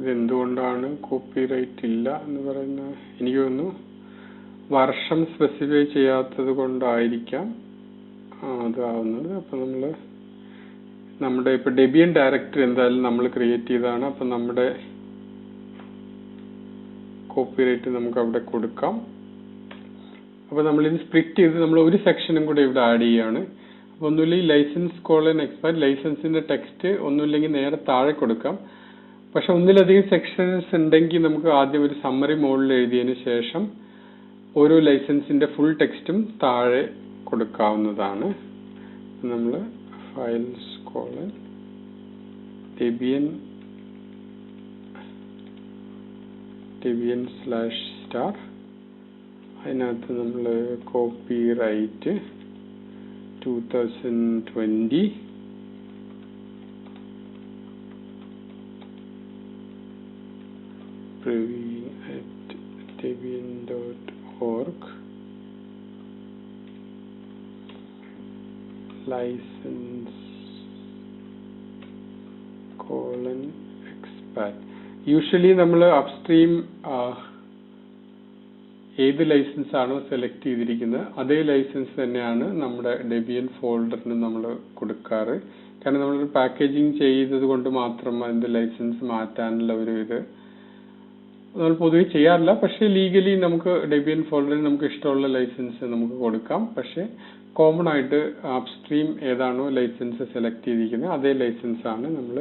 ഇതെന്തുകൊണ്ടാണ് കോപ്പിറൈറ്റ് ഇല്ല എന്ന് പറയുന്നത്? എനിക്ക് തോന്നുന്നു വർഷം സ്പെസിഫൈ ചെയ്യാത്തത് കൊണ്ടായിരിക്കാം അതാവുന്നത്. അപ്പൊ നമ്മുടെ ഇപ്പൊ ഡെബിയൻ ഡയറക്ടറി എന്തായാലും നമ്മൾ ക്രിയേറ്റ് ചെയ്തതാണ്. അപ്പൊ നമ്മുടെ കോപ്പിറൈറ്റ് നമുക്ക് അവിടെ കൊടുക്കാം. അപ്പൊ നമ്മൾ ഇത് സ്പ്ലിറ്റ് ചെയ്ത് നമ്മൾ ഒരു സെക്ഷനും കൂടെ ഇവിടെ ആഡ് ചെയ്യാണ്. അപ്പൊ ഒന്നുമില്ലെങ്കിൽ license:expand ലൈസൻസിന്റെ ടെക്സ്റ്റ് ഒന്നുമില്ലെങ്കിൽ നേരെ താഴെ കൊടുക്കാം. പക്ഷെ ഒന്നിലധികം സെക്ഷൻസ് ഉണ്ടെങ്കിൽ നമുക്ക് ആദ്യം ഒരു സമ്മറി മോഡിൽ എഴുതിയതിനു ശേഷം ഓരോ ലൈസൻസിന്റെ ഫുൾ ടെക്സ്റ്റും താഴെ കൊടുക്കാവുന്നതാണ്. നമ്മൾ debian/star അതിനകത്ത് നമ്മൾ copyright 2020 praveen@debian.org license expat. Usually നമ്മൾ upstream ഏത് ലൈസൻസ് ആണോ സെലക്ട് ചെയ്തിരിക്കുന്നത് അതേ ലൈസൻസ് തന്നെയാണ് നമ്മുടെ ഡെബിയൻ ഫോൾഡറിന് നമ്മൾ കൊടുക്കാറ്. കാരണം നമ്മളൊരു പാക്കേജിങ് ചെയ്തത് കൊണ്ട് മാത്രം അതിന്റെ ലൈസൻസ് മാറ്റാനുള്ള ഒരു ഇത് നമ്മൾ പൊതുവെ ചെയ്യാറില്ല. പക്ഷെ ലീഗലി നമുക്ക് ഡെബിയൻ ഫോൾഡറിൽ നമുക്ക് ഇഷ്ടമുള്ള ലൈസൻസ് നമുക്ക് കൊടുക്കാം. പക്ഷെ കോമൺ ആയിട്ട് അപ്സ്ട്രീം ഏതാണോ ലൈസൻസ് സെലക്ട് ചെയ്തിരിക്കുന്നത് അതേ ലൈസൻസ് ആണ് നമ്മൾ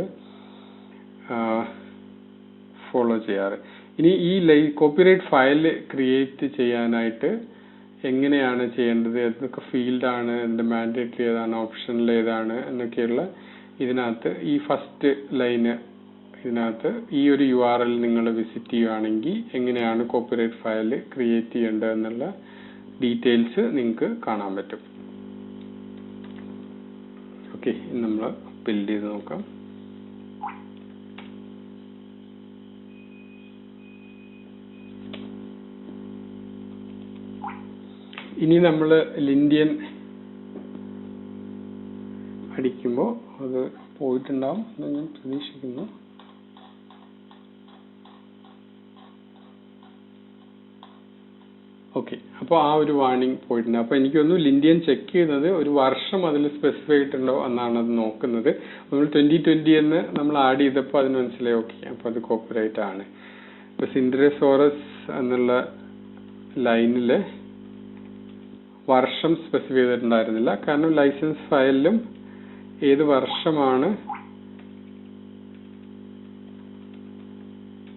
ഫോളോ ചെയ്യാറ്. ഇനി ഈ കോപ്പിറൈറ്റ് ഫയൽ ക്രിയേറ്റ് ചെയ്യാനായിട്ട് എങ്ങനെയാണ് ചെയ്യേണ്ടത്, ഏതൊക്കെ ഫീൽഡാണ്, അതിന്റെ മാൻഡേറ്ററി ഏതാണ്, ഓപ്ഷണൽ ഏതാണ് എന്നൊക്കെയുള്ള ഇതിനകത്ത് ഈ ഫസ്റ്റ് ലൈന് ഇതിനകത്ത് ഈ ഒരു URL നിങ്ങൾ വിസിറ്റ് ചെയ്യുകയാണെങ്കിൽ എങ്ങനെയാണ് കോപ്പിറൈറ്റ് ഫയൽ ക്രിയേറ്റ് ചെയ്യേണ്ടത് എന്നുള്ള ഡീറ്റെയിൽസ് നിങ്ങൾക്ക് കാണാൻ പറ്റും. ഓക്കെ, നമ്മൾ ബിൽഡ് ചെയ്ത് നോക്കാം. ഇനി നമ്മൾ ലിൻഡിയൻ അടിക്കുമ്പോൾ അത് പോയിട്ടുണ്ടാവും എന്ന് ഞാൻ പ്രതീക്ഷിക്കുന്നു. ഓക്കെ, അപ്പോൾ ആ ഒരു വാർണിംഗ് പോയിട്ടുണ്ട്. അപ്പോൾ എനിക്കൊന്ന് ലിൻഡിയൻ ചെക്ക് ചെയ്യുന്നത് ഒരു വർഷം അതിൽ സ്പെസിഫൈ ആയിട്ടുണ്ടോ എന്നാണ് അത് നോക്കുന്നത്. നമ്മൾ 2020 എന്ന് നമ്മൾ ആഡ് ചെയ്തപ്പോൾ അതിന് മനസ്സിലായി ഓക്കെ അപ്പോൾ അത് കോപ്പിറൈറ്റ് ആണ്. ഇപ്പോൾ സിൻഡ്രസോറസ് എന്നുള്ള ലൈനിൽ വർഷം സ്പെസിഫൈ ചെയ്തിട്ടുണ്ടായിരുന്നില്ല. കാരണം ലൈസൻസ് ഫയലിലും ഏത് വർഷമാണ്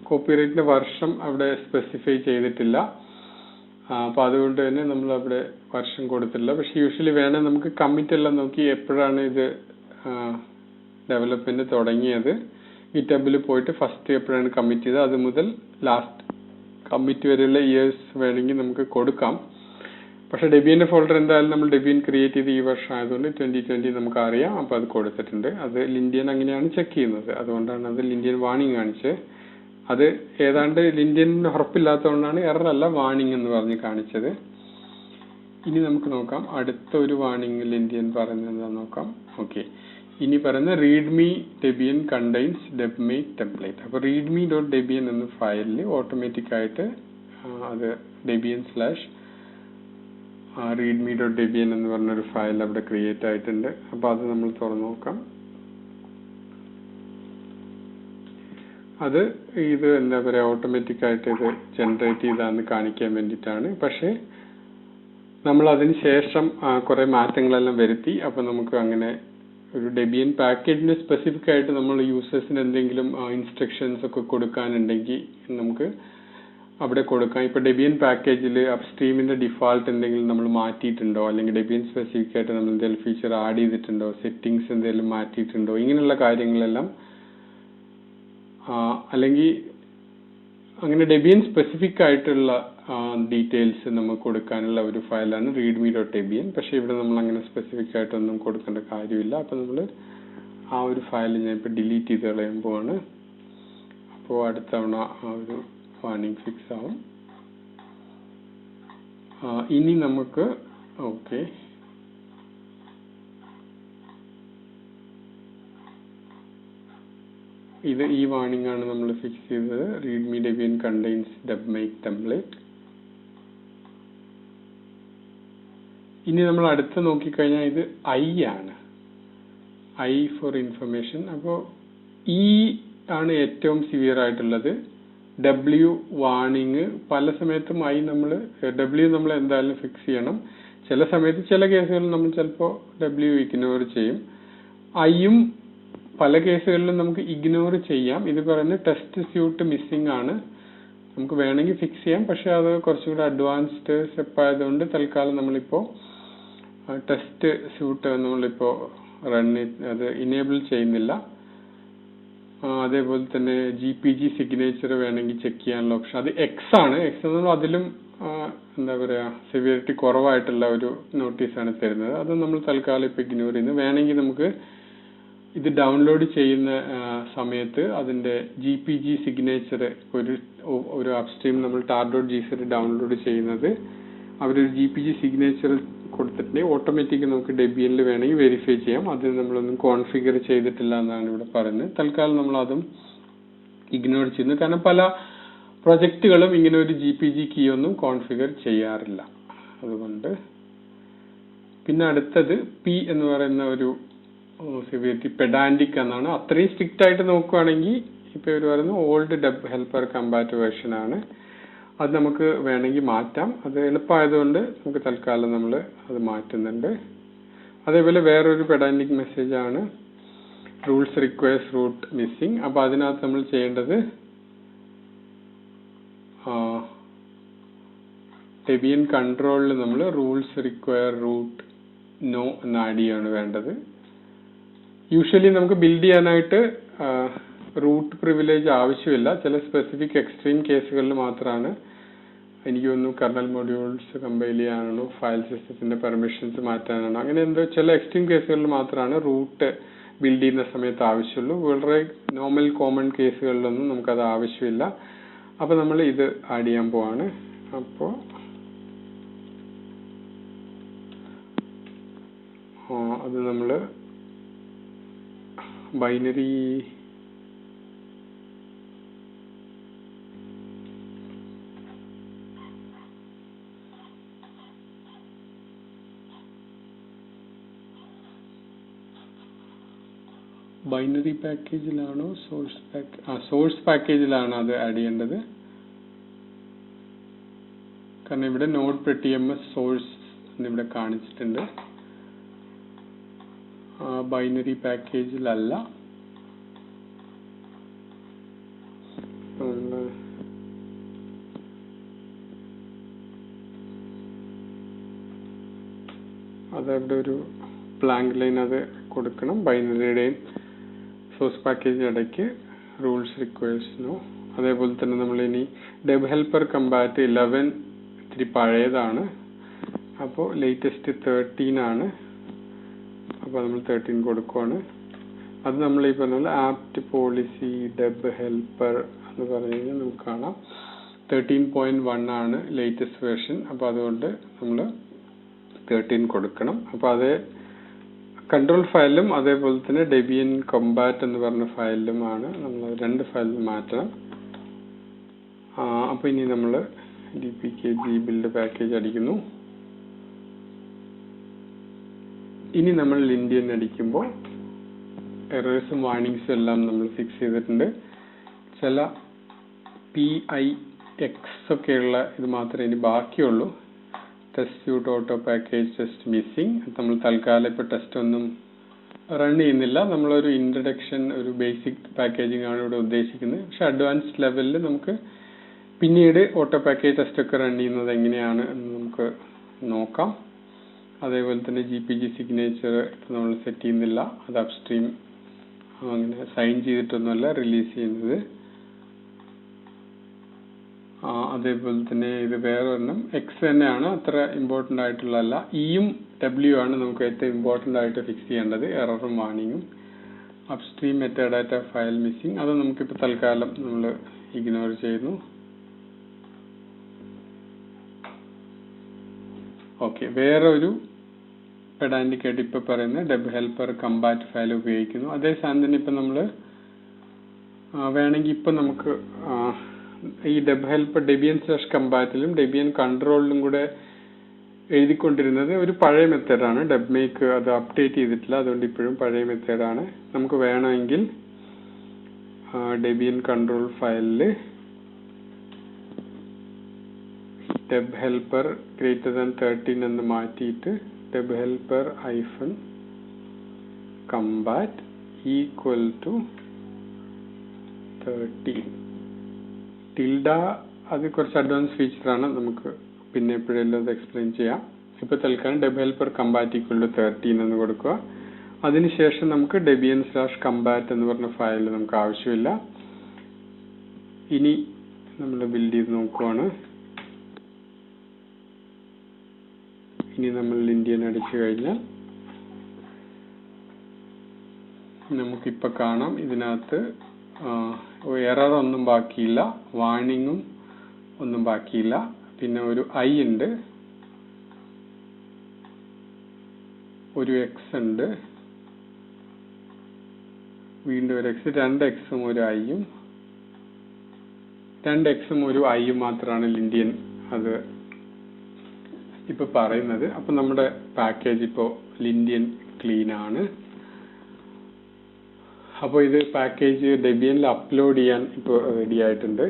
കോപ്പിറൈറ്റിന്റെ വർഷം അവിടെ സ്പെസിഫൈ ചെയ്തിട്ടില്ല. അപ്പൊ അതുകൊണ്ട് തന്നെ നമ്മൾ അവിടെ വർഷം കൊടുത്തിട്ടില്ല. പക്ഷെ യൂഷ്വലി വേണേൽ നമുക്ക് കമ്മിറ്റ് എല്ലാം നോക്കി എപ്പോഴാണ് ഇത് ഡെവലപ്മെന്റ് തുടങ്ങിയത്, ഗിറ്റബിൽ പോയിട്ട് ഫസ്റ്റ് എപ്പോഴാണ് കമ്മിറ്റ് ചെയ്തത് അത് മുതൽ ലാസ്റ്റ് കമ്മിറ്റ് വരെയുള്ള ഇയേഴ്സ് വേണമെങ്കിൽ നമുക്ക് കൊടുക്കാം. പക്ഷെ ഡെബിയന്റെ ഫോൾഡർ എന്തായാലും നമ്മൾ ഡെബിയൻ ക്രിയേറ്റ് ചെയ്ത് ഈ വർഷം ആയതുകൊണ്ട് 2020 നമുക്ക് അറിയാം. അപ്പൊ അത് കൊടുത്തിട്ടുണ്ട്. അത് ലിൻഡിയൻ അങ്ങനെയാണ് ചെക്ക് ചെയ്യുന്നത്. അതുകൊണ്ടാണ് അത് ലിൻഡിയൻ വാർണിംഗ് കാണിച്ചത്. അത് ഏതാണ്ട് ലിൻഡിയൻ ഉറപ്പില്ലാത്തതുകൊണ്ടാണ് എറർ അല്ല വാർണിംഗ് എന്ന് പറഞ്ഞ് കാണിച്ചത്. ഇനി നമുക്ക് നോക്കാം അടുത്ത ഒരു വാർണിംഗ് ലിൻഡിയൻ പറയുന്നത് എന്താണെന്ന് നോക്കാം. ഓക്കെ, ഇനി പറയുന്ന റീഡ്മി ഡെബിയൻ കണ്ടെയ്ൻസ് ഡെബ്മേക്ക് ടെംപ്ലേറ്റ്. അപ്പൊ readme.debian എന്ന ഫയലിൽ ഓട്ടോമാറ്റിക് ആയിട്ട് അത് debian/readme.debian എന്ന് പറഞ്ഞൊരു ഫയൽ അവിടെ ക്രിയേറ്റ് ആയിട്ടുണ്ട്. അപ്പൊ അത് നമ്മൾ തുറന്നു നോക്കാം. അത് ഇത് എന്താ പറയാ ഓട്ടോമാറ്റിക് ആയിട്ട് ഇത് ജനറേറ്റ് ചെയ്താന്ന് കാണിക്കാൻ വേണ്ടിയിട്ടാണ്. പക്ഷെ നമ്മൾ അതിന് ശേഷം കുറെ മാറ്റങ്ങളെല്ലാം വരുത്തി. അപ്പൊ നമുക്ക് അങ്ങനെ ഒരു ഡെബിയൻ പാക്കേജിന് സ്പെസിഫിക് ആയിട്ട് നമ്മൾ യൂസേഴ്സിന് എന്തെങ്കിലും ഇൻസ്ട്രക്ഷൻസ് ഒക്കെ കൊടുക്കാനുണ്ടെങ്കിൽ നമുക്ക് അവിടെ കൊടുക്കാം. ഇപ്പൊ ഡെബിയൻ പാക്കേജിൽ അപ്സ്ട്രീമിന്റെ ഡിഫാൾട്ട് എന്തെങ്കിലും നമ്മൾ മാറ്റിയിട്ടുണ്ടോ, അല്ലെങ്കിൽ ഡെബിയൻ സ്പെസിഫിക് ആയിട്ട് നമ്മൾ എന്തെങ്കിലും ഫീച്ചർ ആഡ് ചെയ്തിട്ടുണ്ടോ, സെറ്റിംഗ്സ് എന്തെങ്കിലും മാറ്റിയിട്ടുണ്ടോ, ഇങ്ങനെയുള്ള കാര്യങ്ങളെല്ലാം അല്ലെങ്കിൽ അങ്ങനെ ഡെബിയൻ സ്പെസിഫിക് ആയിട്ടുള്ള ഡീറ്റെയിൽസ് നമുക്ക് കൊടുക്കാനുള്ള ഒരു ഫയലാണ് readme.debian. പക്ഷെ ഇവിടെ നമ്മൾ അങ്ങനെ സ്പെസിഫിക് ആയിട്ടൊന്നും കൊടുക്കേണ്ട കാര്യമില്ല. അപ്പൊ നമ്മൾ ആ ഒരു ഫയൽ ഞാൻ ഇപ്പൊ ഡിലീറ്റ് ചെയ്ത് കളയുമ്പോഴാണ് അപ്പോൾ അടുത്ത തവണ ആ ഒരു വാർണിംഗ് ഫിക്സ് ആവും. ഇനി നമുക്ക് ഓക്കെ ഇത് ഈ വാർണിംഗ് ആണ് നമ്മൾ ഫിക്സ് ചെയ്തത്. readme debian contains debmake template. ഇനി നമ്മൾ അടുത്ത് നോക്കിക്കഴിഞ്ഞാൽ ഇത് I ആണ്, I ഫോർ ഇൻഫർമേഷൻ. അപ്പോൾ E ആണ് ഏറ്റവും സിവിയർ ആയിട്ടുള്ളത്. W വാർണിംഗ് പല സമയത്തും W നമ്മൾ എന്തായാലും ഫിക്സ് ചെയ്യണം. ചില സമയത്ത് ചില കേസുകളിൽ നമ്മൾ ചിലപ്പോൾ W ഇഗ്നോർ ചെയ്യും. Iയും പല കേസുകളിലും നമുക്ക് ഇഗ്നോർ ചെയ്യാം. ഇത് പറയുന്നത് ടെസ്റ്റ് സ്യൂട്ട് മിസ്സിംഗ് ആണ്, നമുക്ക് വേണമെങ്കിൽ ഫിക്സ് ചെയ്യാം. പക്ഷെ അത് കുറച്ചും കൂടെ അഡ്വാൻസ്ഡ് സ്റ്റെപ്പ് ആയതുകൊണ്ട് തൽക്കാലം നമ്മളിപ്പോ ടെസ്റ്റ് സ്യൂട്ട് നമ്മളിപ്പോ അത് ഇനേബിൾ ചെയ്യുന്നില്ല. അതേപോലെ തന്നെ GPG സിഗ്നേച്ചർ വേണമെങ്കിൽ ചെക്ക് ചെയ്യാനുള്ള ഓപ്ഷൻ അത് X ആണ്. X എന്ന് അതിലും എന്താ പറയാ സിവിയറിറ്റി കുറവായിട്ടുള്ള ഒരു നോട്ടീസാണ് തരുന്നത്. അത് നമ്മൾ തൽക്കാലം ഇപ്പൊ ഇഗ്നോർ ചെയ്യുന്നു. വേണമെങ്കിൽ നമുക്ക് ഇത് ഡൗൺലോഡ് ചെയ്യുന്ന സമയത്ത് അതിന്റെ GPG സിഗ്നേച്ചർ ഒരു അപ്സ്ട്രീം നമ്മൾ tar.gz ഡൗൺലോഡ് ചെയ്യുന്നത് അവരൊരു GPG സിഗ്നേച്ചർ കൊടുത്തിട്ടുണ്ടെങ്കിൽ ഓട്ടോമാറ്റിക് നമുക്ക് ഡെബിയനിൽ വേണമെങ്കിൽ വെരിഫൈ ചെയ്യാം. അത് നമ്മളൊന്നും കോൺഫിഗർ ചെയ്തിട്ടില്ല എന്നാണ് ഇവിടെ പറയുന്നത്. തൽക്കാലം നമ്മൾ അതും ഇഗ്നോർ ചെയ്യുന്നു, കാരണം പല പ്രൊജക്റ്റുകളും ഇങ്ങനെ ഒരു GPG കീ ഒന്നും കോൺഫിഗർ ചെയ്യാറില്ല. അതുകൊണ്ട് പിന്നെ അടുത്തത് P എന്ന് പറയുന്ന ഒരു സിവിയറിറ്റി പെഡാൻറ്റിക് എന്നാണ്. അത്രയും സ്ട്രിക്റ്റ് ആയിട്ട് നോക്കുകയാണെങ്കിൽ ഇപ്പൊ ഇവർ പറയുന്നത് old debt helper combat version ആണ്. അത് നമുക്ക് വേണമെങ്കിൽ മാറ്റാം. അത് എളുപ്പമായതുകൊണ്ട് നമുക്ക് തൽക്കാലം നമ്മൾ അത് മാറ്റുന്നുണ്ട്. അതേപോലെ വേറൊരു പെഡാൻറ്റിക് മെസ്സേജ് ആണ് റൂൾസ് റിക്വയർസ് റൂട്ട് മിസ്സിംഗ്. അപ്പൊ അതിനകത്ത് നമ്മൾ ചെയ്യേണ്ടത് ഡെബിയൻ കൺട്രോളിൽ നമ്മൾ റൂൾസ് റിക്വയർ റൂട്ട് നോ എന്ന് ആഡ് ചെയ്യാണ് വേണ്ടത്. യൂഷ്വലി നമുക്ക് ബിൽഡ് ചെയ്യാനായിട്ട് റൂട്ട് പ്രിവിലേജ് ആവശ്യമില്ല. ചില സ്പെസിഫിക് എക്സ്ട്രീം കേസുകളിൽ മാത്രമാണ്. എനിക്ക് തോന്നുന്നു കർണൽ മൊഡ്യൂൾസ് കമ്പൈൽ ചെയ്യാനാണോ ഫയൽ സിസ്റ്റത്തിന്റെ പെർമിഷൻസ് മാറ്റാനാണോ അങ്ങനെ എന്തോ ചില എക്സ്ട്രീം കേസുകളിൽ മാത്രമാണ് റൂട്ട് ബിൽഡ് ചെയ്യുന്ന സമയത്ത് ആവശ്യമുള്ളൂ. വളരെ നോർമൽ കോമൺ കേസുകളിലൊന്നും നമുക്കത് ആവശ്യമില്ല. അപ്പൊ നമ്മൾ ഇത് ആഡ് ചെയ്യാൻ പോവാണ്. അപ്പോൾ അത് നമ്മൾ ബൈനറി പാക്കേജിലാണോ സോഴ്സ് പാക്കേജിലാണ് അത് ആഡ് ചെയ്യേണ്ടത്. കാരണം ഇവിടെ node.ms സോഴ്സ് എന്നിവിടെ കാണിച്ചിട്ടുണ്ട്. ബൈനറി പാക്കേജിലല്ല. അതവിടെ ഒരു ബ്ലാങ്ക് ലൈൻ അത് കൊടുക്കണം. ബൈനറിയുടെയും സോഴ്സ് പാക്കേജിന് ഇടയ്ക്ക് റൂൾസ് റിക്വയർസ് നോ. അതേപോലെ തന്നെ നമ്മൾ ഇനി ഡെബ് ഹെൽപ്പർ കമ്പാറ്റ് 11 ഇത്തിരി പഴയതാണ്. അപ്പോൾ ലേറ്റസ്റ്റ് 13 ആണ്. അപ്പോൾ നമ്മൾ 13 കൊടുക്കുവാണ്. അത് നമ്മൾ ഈ പറഞ്ഞ പോലെ ആപ്റ്റ് പോളിസി ഡെബ് ഹെൽപ്പർ എന്ന് പറഞ്ഞു കഴിഞ്ഞാൽ നമുക്ക് കാണാം 13.1 ആണ് ലേറ്റസ്റ്റ് വേർഷൻ. അപ്പോൾ അതുകൊണ്ട് നമ്മൾ 13 കൊടുക്കണം. അപ്പോൾ അതേ കൺട്രോൾ ഫയലിലും അതേപോലെ തന്നെ ഡെബിയൻ കമ്പാറ്റ് എന്ന് പറഞ്ഞ ഫയലിലുമാണ് നമ്മൾ രണ്ട് ഫയലിലും മാറ്റണം. അപ്പോൾ ഇനി നമ്മൾ dpkg ബിൽഡ് പാക്കേജ് അടിക്കുന്നു. ഇനി നമ്മൾ ലിൻഡിയൻ അടിക്കുമ്പോൾ എറേഴ്സും വാർണിംഗ്സും എല്ലാം നമ്മൾ ഫിക്സ് ചെയ്തിട്ടുണ്ട്. ചില PIX ഒക്കെയുള്ള ഇത് മാത്രമേ ഇനി ബാക്കിയുള്ളൂ. Test suite auto package test missing. നമ്മൾ തൽക്കാലം ഇപ്പോൾ ടെസ്റ്റ് ഒന്നും റൺ ചെയ്യുന്നില്ല. നമ്മളൊരു ഇൻട്രഡക്ഷൻ ഒരു ബേസിക് പാക്കേജിംഗ് ആണ് ഇവിടെ ഉദ്ദേശിക്കുന്നത്. പക്ഷെ അഡ്വാൻസ്ഡ് ലെവലിൽ നമുക്ക് പിന്നീട് ഓട്ടോ പാക്കേജ് ടെസ്റ്റ് ഒക്കെ റൺ ചെയ്യുന്നത് എങ്ങനെയാണ് എന്ന് നമുക്ക് നോക്കാം. അതേപോലെ തന്നെ GPG സിഗ്നേച്ചർ ഇപ്പോൾ നമ്മൾ സെറ്റ് ചെയ്യുന്നില്ല. അത് അപ്സ്ട്രീം അങ്ങനെ സൈൻ ചെയ്തിട്ടൊന്നുമല്ല റിലീസ് ചെയ്യുന്നത്. അതേപോലെ തന്നെ ഇത് വേറെ ഒരെണ്ണം X തന്നെയാണ്, അത്ര ഇമ്പോർട്ടൻ്റ് ആയിട്ടുള്ളതല്ല. ഇയും W ആണ് നമുക്ക് ഏറ്റവും ഇമ്പോർട്ടൻ്റ് ആയിട്ട് ഫിക്സ് ചെയ്യേണ്ടത്. എററും വാർണിംഗും. അപ്സ്ട്രീം മെറ്റാഡാറ്റ ഫയൽ മിസ്സിംഗ് അത് നമുക്കിപ്പോൾ തൽക്കാലം നമ്മൾ ഇഗ്നോർ ചെയ്യുന്നു. ഓക്കെ, വേറെ ഒരു പെഡാൻറ്റിക് ആയിട്ട് ഇപ്പൊ പറയുന്ന ഡെബ് ഹെൽപ്പർ കമ്പാറ്റ് ഫയൽ ഉപയോഗിക്കുന്നു. അതേ സാധനം തന്നെ ഇപ്പൊ നമ്മൾ വേണമെങ്കിൽ ഇപ്പൊ നമുക്ക് ഈ ഡെബ് ഹെൽപ്പർ ഡെബിയൻ/കമ്പാറ്റിലും ഡെബിയൻ കൺട്രോളിലും കൂടെ എഴുതിക്കൊണ്ടിരുന്നത് ഒരു പഴയ മെത്തേഡാണ്. ഡെബ് മേക്ക് അത് അപ്ഡേറ്റ് ചെയ്തിട്ടില്ല, അതുകൊണ്ട് ഇപ്പോഴും പഴയ മെത്തേഡാണ്. നമുക്ക് വേണമെങ്കിൽ ഡെബിയൻ കൺട്രോൾ ഫയലില് ഡെബ് ഹെൽപ്പർ >13 എന്ന് മാറ്റിയിട്ട് ഡെബ് ഹെൽപ്പർ -combat =13 ടിൽഡ അത് കുറച്ച് അഡ്വാൻസ് ഫീച്ചറാണ്, നമുക്ക് പിന്നെ എപ്പോഴെല്ലാം അത് എക്സ്പ്ലെയിൻ ചെയ്യാം. ഇപ്പൊ തൽക്കാലം ഡെബ് ഹെൽപ്പർ കമ്പാറ്റ് =13 എന്ന് കൊടുക്കുക. അതിനുശേഷം നമുക്ക് debian/combat എന്ന് പറഞ്ഞ ഫയൽ നമുക്ക് ആവശ്യമില്ല. ഇനി നമ്മൾ ബിൽഡ് ചെയ്ത് നോക്കുവാണ്. ഇനി നമ്മൾ ലിൻഡിയൻ അടിച്ചു കഴിഞ്ഞാൽ നമുക്കിപ്പോൾ കാണാം ഇതിനകത്ത് എറർ ഒന്നും ബാക്കിയില്ല, വാർണിംഗും ഒന്നും ബാക്കിയില്ല. പിന്നെ ഒരു I ഉണ്ട്. ഒരു എക്സ് ഉണ്ട്, വീണ്ടും ഒരു എക്സ്, 2x ഒരു ഐയും, 2x ഒരു ഐയും മാത്രമാണ് ലിൻഡിയൻ അത് ഇപ്പൊ പറയുന്നത്. അപ്പൊ നമ്മുടെ പാക്കേജ് ഇപ്പോൾ ലിൻഡിയൻ ക്ലീൻ ആണ്. അപ്പോൾ ഇത് പാക്കേജ് ഡെബിയനിൽ അപ്ലോഡ് ചെയ്യാൻ ഇപ്പോൾ റെഡി ആയിട്ടുണ്ട്.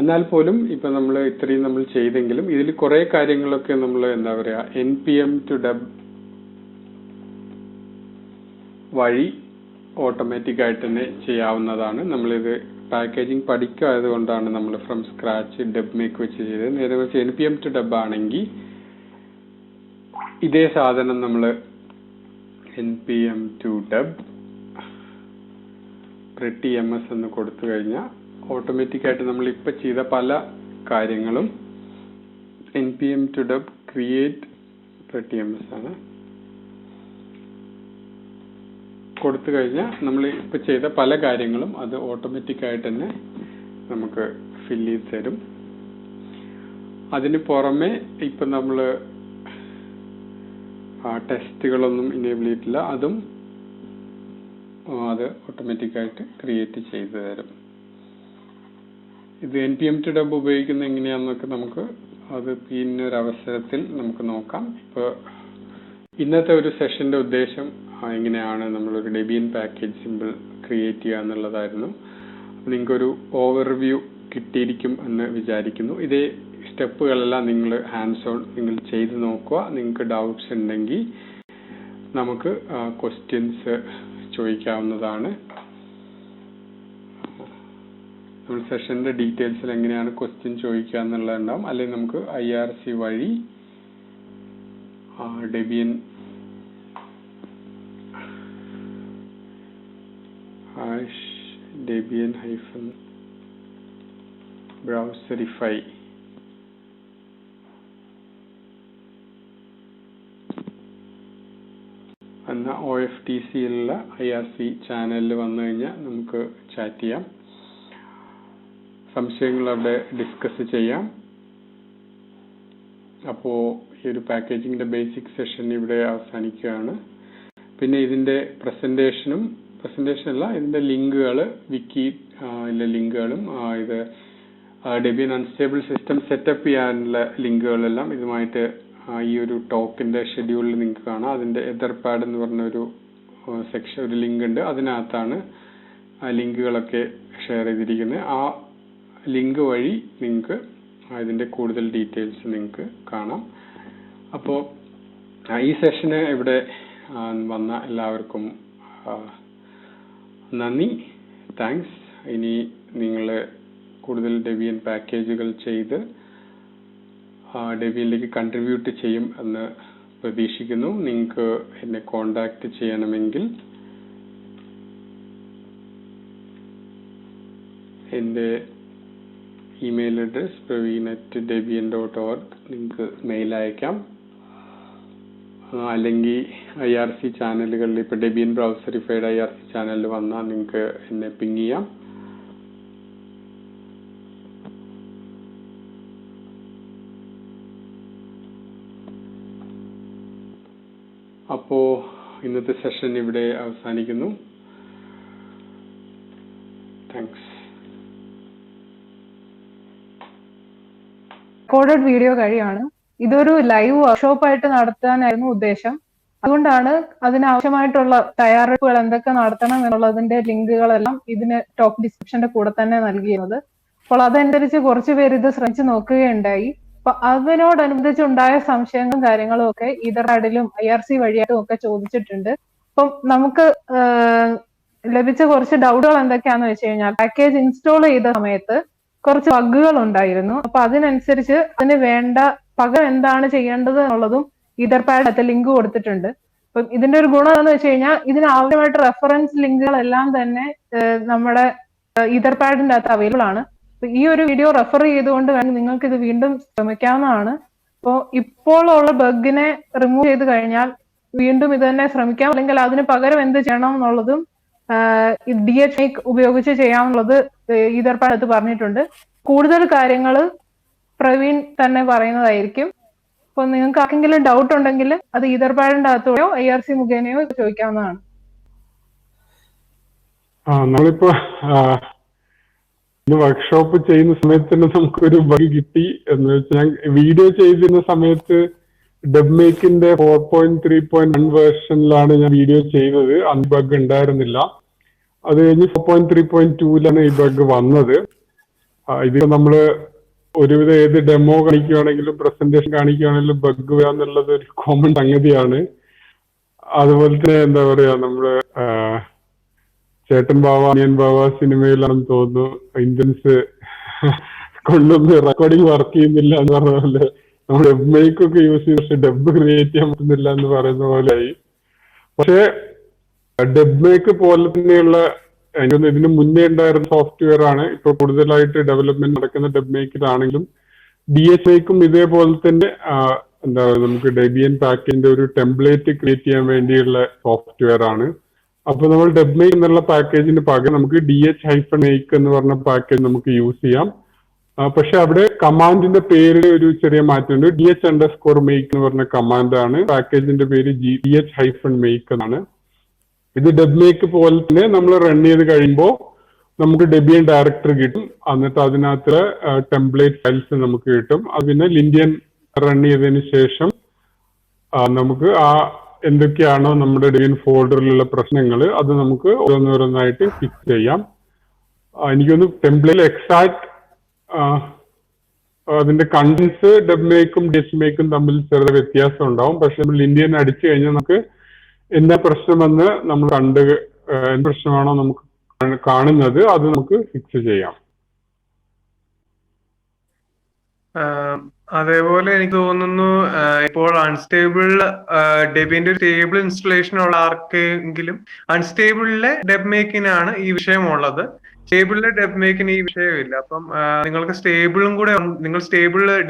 എന്നാൽ പോലും ഇപ്പൊ നമ്മൾ ഇത്രയും നമ്മൾ ചെയ്തെങ്കിലും ഇതിൽ കുറെ കാര്യങ്ങളൊക്കെ നമ്മൾ എന്താ പറയാ npm to deb വഴി ഓട്ടോമാറ്റിക് ആയിട്ട് തന്നെ ചെയ്യാവുന്നതാണ്. നമ്മളിത് പാക്കേജിങ് പഠിക്കായത് കൊണ്ടാണ് നമ്മൾ ഫ്രം സ്ക്രാച്ച് ഡെബ് മേക്ക് വെച്ച് ചെയ്തത്. നേരെ വെച്ച് npm to deb ആണെങ്കിൽ ഇതേ സാധനം നമ്മൾ npm to deb prettyms എന്ന് കൊടുത്തു കഴിഞ്ഞാൽ ഓട്ടോമാറ്റിക് ആയിട്ട് നമ്മൾ ഇപ്പൊ ചെയ്ത പല കാര്യങ്ങളും npm to deb create prettyms ആണ് കൊടുത്തു കഴിഞ്ഞാൽ നമ്മൾ ഇപ്പൊ ചെയ്ത പല കാര്യങ്ങളും അത് ഓട്ടോമാറ്റിക് ആയിട്ട് തന്നെ നമുക്ക് ഫില്ല് ചെയ്ത് തരും. അതിന് പുറമെ ഇപ്പൊ നമ്മൾ ടെസ്റ്റുകളൊന്നും ഇനേബിൾ ചെയ്തിട്ടില്ല, അതും അത് ഓട്ടോമാറ്റിക് ആയിട്ട് ക്രിയേറ്റ് ചെയ്തു തരും. ഇത് npm to deb ഉപയോഗിക്കുന്ന എങ്ങനെയാണെന്നൊക്കെ നമുക്ക് അത് പിന്നെ ഒരു അവസരത്തിൽ നമുക്ക് നോക്കാം. ഇപ്പൊ ഇന്നത്തെ ഒരു സെഷന്റെ ഉദ്ദേശം എങ്ങനെയാണ് നമ്മളൊരു ഡെബിയൻ പാക്കേജ് സിമ്പിൾ ക്രിയേറ്റ് ചെയ്യുക എന്നുള്ളതായിരുന്നു. നിങ്ങൾക്കൊരു ഓവർവ്യൂ കിട്ടിയിരിക്കും എന്ന് വിചാരിക്കുന്നു. ഇതേ സ്റ്റെപ്പുകളെല്ലാം നിങ്ങൾ ഹാൻഡ്സ് ഓൺ നിങ്ങൾ ചെയ്ത് നോക്കുക. നിങ്ങൾക്ക് ഡൗട്ട്സ് ഉണ്ടെങ്കിൽ നമുക്ക് ക്വസ്റ്റ്യൻസ് ചോദിക്കാവുന്നതാണ്. നമ്മൾ സെഷന്റെ ഡീറ്റെയിൽസിൽ എങ്ങനെയാണ് ക്വസ്റ്റ്യൻ ചോദിക്കുക എന്നുള്ളതുണ്ടാവും. അല്ലെങ്കിൽ നമുക്ക് IRC വഴി ഡെബിയൻ -browserify എന്ന OFTC ഉള്ള IRC ചാനലിൽ വന്നു കഴിഞ്ഞാൽ നമുക്ക് ചാറ്റ് ചെയ്യാം, സംശയങ്ങൾ അവിടെ ഡിസ്കസ് ചെയ്യാം. അപ്പോൾ ഈ ഒരു പാക്കേജിങ്ങിന്റെ ബേസിക് സെഷൻ ഇവിടെ അവസാനിക്കുകയാണ്. പിന്നെ ഇതിന്റെ പ്രസന്റേഷൻ അല്ല, ഇതിന്റെ ലിങ്കുകൾ വിക്കി ലിങ്കുകളും ഇത് ഡെബിയൻ അൺസ്റ്റേബിൾ സിസ്റ്റം സെറ്റപ്പ് ചെയ്യാനുള്ള ലിങ്കുകളെല്ലാം ഇതുമായിട്ട് ഈ ഒരു ടോക്കിന്റെ ഷെഡ്യൂളിൽ നിങ്ങൾക്ക് കാണാം. അതിന്റെ എതർപാഡ് എന്ന് പറഞ്ഞ ഒരു സെക്ഷൻ ഒരു ലിങ്ക് ഉണ്ട്, അതിനകത്താണ് ആ ലിങ്കുകളൊക്കെ ഷെയർ ചെയ്തിരിക്കുന്നത്. ആ ലിങ്ക് വഴി നിങ്ങൾക്ക് ഇതിന്റെ കൂടുതൽ ഡീറ്റെയിൽസ് നിങ്ങൾക്ക് കാണാം. അപ്പോൾ ഈ സെഷന് ഇവിടെ വന്ന എല്ലാവർക്കും നന്ദി, താങ്ക്സ്. ഇനി നിങ്ങൾ കൂടുതൽ ഡെബിയൻ പാക്കേജുകൾ ചെയ്ത് ഡെബിയനിലേക്ക് കൺട്രിബ്യൂട്ട് ചെയ്യും എന്ന് പ്രതീക്ഷിക്കുന്നു. നിങ്ങൾക്ക് എന്നെ കോണ്ടാക്ട് ചെയ്യണമെങ്കിൽ എൻ്റെ ഇമെയിൽ അഡ്രസ് praveen@debian.org നിങ്ങൾക്ക് മെയിൽ അയക്കാം. അല്ലെങ്കിൽ IRC ചാനലുകളിൽ ഇപ്പോൾ ഡെബിയൻ ബ്രൗസറിഫൈഡ് IRC ചാനലിൽ വന്നാൽ നിങ്ങൾക്ക് എന്നെ പിങ് ചെയ്യാം. അപ്പോൾ ഇന്നത്തെ സെഷൻ ഇവിടെ അവസാനിക്കുന്നു. താങ്ക്സ്. റെക്കോർഡഡ് വീഡിയോ കഴിയാണ്. ഇതൊരു ലൈവ് വർക്ക്ഷോപ്പ് ആയിട്ട് നടത്താനായിരുന്നു ഉദ്ദേശം. അതുകൊണ്ടാണ് അതിനാവശ്യമായിട്ടുള്ള തയ്യാറെടുപ്പുകൾ എന്തൊക്കെ നടത്തണം എന്നുള്ളതിന്റെ ലിങ്കുകളെല്ലാം ഇതിന് ടോക്ക് ഡിസ്ക്രിപ്ഷന്റെ കൂടെ തന്നെ നൽകിയിരുന്നത്. അപ്പോൾ അതനുസരിച്ച് കുറച്ച് പേര് ഇത് ശ്രമിച്ചു നോക്കുകയുണ്ടായി. അപ്പൊ അതിനോടനുബന്ധിച്ചുണ്ടായ സംശയങ്ങളും കാര്യങ്ങളും ഒക്കെ ഈതർപാഡിലും IRC വഴിയായിട്ടും ഒക്കെ ചോദിച്ചിട്ടുണ്ട്. അപ്പം നമുക്ക് ലഭിച്ച കുറച്ച് ഡൗട്ടുകൾ എന്തൊക്കെയാന്ന് വെച്ച് കഴിഞ്ഞാൽ, പാക്കേജ് ഇൻസ്റ്റാൾ ചെയ്ത സമയത്ത് കുറച്ച് ബഗ്ഗുകൾ ഉണ്ടായിരുന്നു. അപ്പൊ അതിനനുസരിച്ച് അതിന് വേണ്ട പകരം എന്താണ് ചെയ്യേണ്ടത് എന്നുള്ളതും ഈതർപാഡിനകത്ത് ലിങ്ക് കൊടുത്തിട്ടുണ്ട്. അപ്പം ഇതിന്റെ ഒരു ഗുണം എന്ന് വെച്ച് കഴിഞ്ഞാൽ ഇതിന് ആവശ്യമായിട്ട് റെഫറൻസ് ലിങ്കുകളെല്ലാം തന്നെ നമ്മുടെ ഈതർപാഡിന്റെ അകത്ത് അവൈലബിൾ ആണ്. ഈ ഒരു വീഡിയോ റെഫർ ചെയ്തുകൊണ്ട് വേണം നിങ്ങൾക്ക് ഇത് വീണ്ടും ശ്രമിക്കാവുന്നതാണ്. അപ്പോൾ ഇപ്പോൾ ഉള്ള ബഗ്ഗിനെ റിമൂവ് ചെയ്ത് കഴിഞ്ഞാൽ വീണ്ടും ഇത് തന്നെ ശ്രമിക്കാം. അല്ലെങ്കിൽ അതിന് പകരം എന്ത് ചെയ്യണം എന്നുള്ളതും DHMake ഉപയോഗിച്ച് ചെയ്യാമെന്നുള്ളത് ഈതർപാഡ് പറഞ്ഞിട്ടുണ്ട്. കൂടുതൽ കാര്യങ്ങൾ പ്രവീൺ തന്നെ പറയുന്നതായിരിക്കും. അപ്പൊ നിങ്ങൾക്ക് ആർക്കെങ്കിലും ഡൗട്ട് ഉണ്ടെങ്കിൽ അത് ഈതർപാടിന്റെ അകത്തൂടെയോ IRC മുഖേനയോ ചോദിക്കാവുന്നതാണ്. നമ്മളിപ്പോ വർക്ക്ഷോപ്പ് ചെയ്യുന്ന സമയത്ത് തന്നെ നമുക്കൊരു ബഗ് കിട്ടി എന്ന് വെച്ചാൽ, ഞാൻ വീഡിയോ ചെയ്തിരുന്ന സമയത്ത് ഡെബ്മേക്കിന്റെ 4.3.1 വേർഷനിലാണ് ഞാൻ വീഡിയോ ചെയ്തത്. അന്ന് ബഗ് ഉണ്ടായിരുന്നില്ല. അത് കഴിഞ്ഞ് 4.3.2ലാണ് ഈ ബഗ് വന്നത്. ഇത് നമ്മള് ഒരുവിധം ഏത് ഡെമോ കാണിക്കുകയാണെങ്കിലും പ്രസന്റേഷൻ കാണിക്കുകയാണെങ്കിലും ബഗ് വരാന്നുള്ളത് ഒരു കോമൺ സംഗതിയാണ്. അതുപോലെ തന്നെ എന്താ പറയാ, നമ്മള് ചേട്ടൻ ബാവ അനിയൻ ബാവ സിനിമയിലാണെന്ന് തോന്നുന്നു, ഇന്ത്യൻസ് കൊണ്ടുവന്ന് റെക്കോർഡിംഗ് വർക്ക് ചെയ്യുന്നില്ല എന്ന് പറഞ്ഞ പോലെ നമ്മൾ ഡബ് മേക്കൊക്കെ യൂസ് ചെയ്ത് പക്ഷെ ഡബ് ക്രിയേറ്റ് ചെയ്യാൻ പറ്റുന്നില്ല എന്ന് പറയുന്ന പോലെ ആയി. പക്ഷേ ഡബ് മേക്ക് പോലെ തന്നെയുള്ള എനിക്കൊന്ന് ഇതിന് മുന്നേ ഉണ്ടായിരുന്ന സോഫ്റ്റ്വെയർ ആണ് ഇപ്പൊ കൂടുതലായിട്ട് ഡെവലപ്മെന്റ് നടക്കുന്ന ഡബ് മേക്കിലാണെങ്കിലും. DHMakeഉം ഇതേപോലെ തന്നെ എന്താ പറയുക, നമുക്ക് ഡെബിയൻ പാക്കേജിന്റെ ഒരു ടെംപ്ലേറ്റ് ക്രിയേറ്റ് ചെയ്യാൻ വേണ്ടിയുള്ള സോഫ്റ്റ്വെയർ ആണ്. അപ്പൊ നമ്മൾ ഡെബ്മേക്ക് എന്നുള്ള പാക്കേജിന് പകരം നമുക്ക് DH-make എന്ന് പറഞ്ഞ പാക്കേജ് നമുക്ക് യൂസ് ചെയ്യാം. പക്ഷെ അവിടെ കമാൻഡിന്റെ പേരിൽ ഒരു ചെറിയ മാറ്റമുണ്ട്. DH_make എന്ന് പറഞ്ഞ കമാൻഡാണ്. പാക്കേജിന്റെ പേര് DH-make എന്നാണ്. ഇത് ഡെബ്മേക്ക് പോലെ തന്നെ നമ്മൾ റൺ ചെയ്ത് കഴിയുമ്പോൾ നമുക്ക് ഡെബിയൻ ഡയറക്ടറി കിട്ടും. എന്നിട്ട് അതിനകത്ത് ടെംപ്ലേറ്റ് ഫയൽസ് നമുക്ക് കിട്ടും. അത് പിന്നെ ലിൻഡിയൻ റൺ ചെയ്തതിന് ശേഷം നമുക്ക് എന്തൊക്കെയാണോ നമ്മുടെ ഡെബിയൻ ഫോൾഡറിലുള്ള പ്രശ്നങ്ങൾ അത് നമുക്ക് ഓരോന്നോരോന്നായിട്ട് ഫിക്സ് ചെയ്യാം. എനിക്കൊന്ന് ടെംപ്ലേറ്റ് എക്സാക്ട് അതിന്റെ കണ്ടൻസ് ഡെബ്മേക്കും DHMakeഉം തമ്മിൽ ചെറിയ വ്യത്യാസം ഉണ്ടാവും. പക്ഷെ നമ്മൾ ലിൻഡിയൻ അടിച്ചു കഴിഞ്ഞാൽ നമുക്ക് എന്താ പ്രശ്നമെന്ന് നമ്മൾ എന്ത് പ്രശ്നമാണോ നമുക്ക് കാണുന്നത് അത് നമുക്ക് ഫിക്സ് ചെയ്യാം. അതേപോലെ എനിക്ക് തോന്നുന്നു ഇപ്പോൾ അൺസ്റ്റേബിൾ ഡെബിന്റെ ഒരു സ്റ്റേബിൾ ഇൻസ്റ്റലേഷൻ ഉള്ള ആർക്കെങ്കിലും അൺസ്റ്റേബിളിലെ ഡെബ്മേക്കിനാണ് ഈ വിഷയമുള്ളത്. സ്റ്റേബിളിലെ ഡെബ്മേക്കിന് ഈ വിഷയമില്ല. അപ്പം നിങ്ങൾക്ക് സ്റ്റേബിളും കൂടെ, നിങ്ങൾ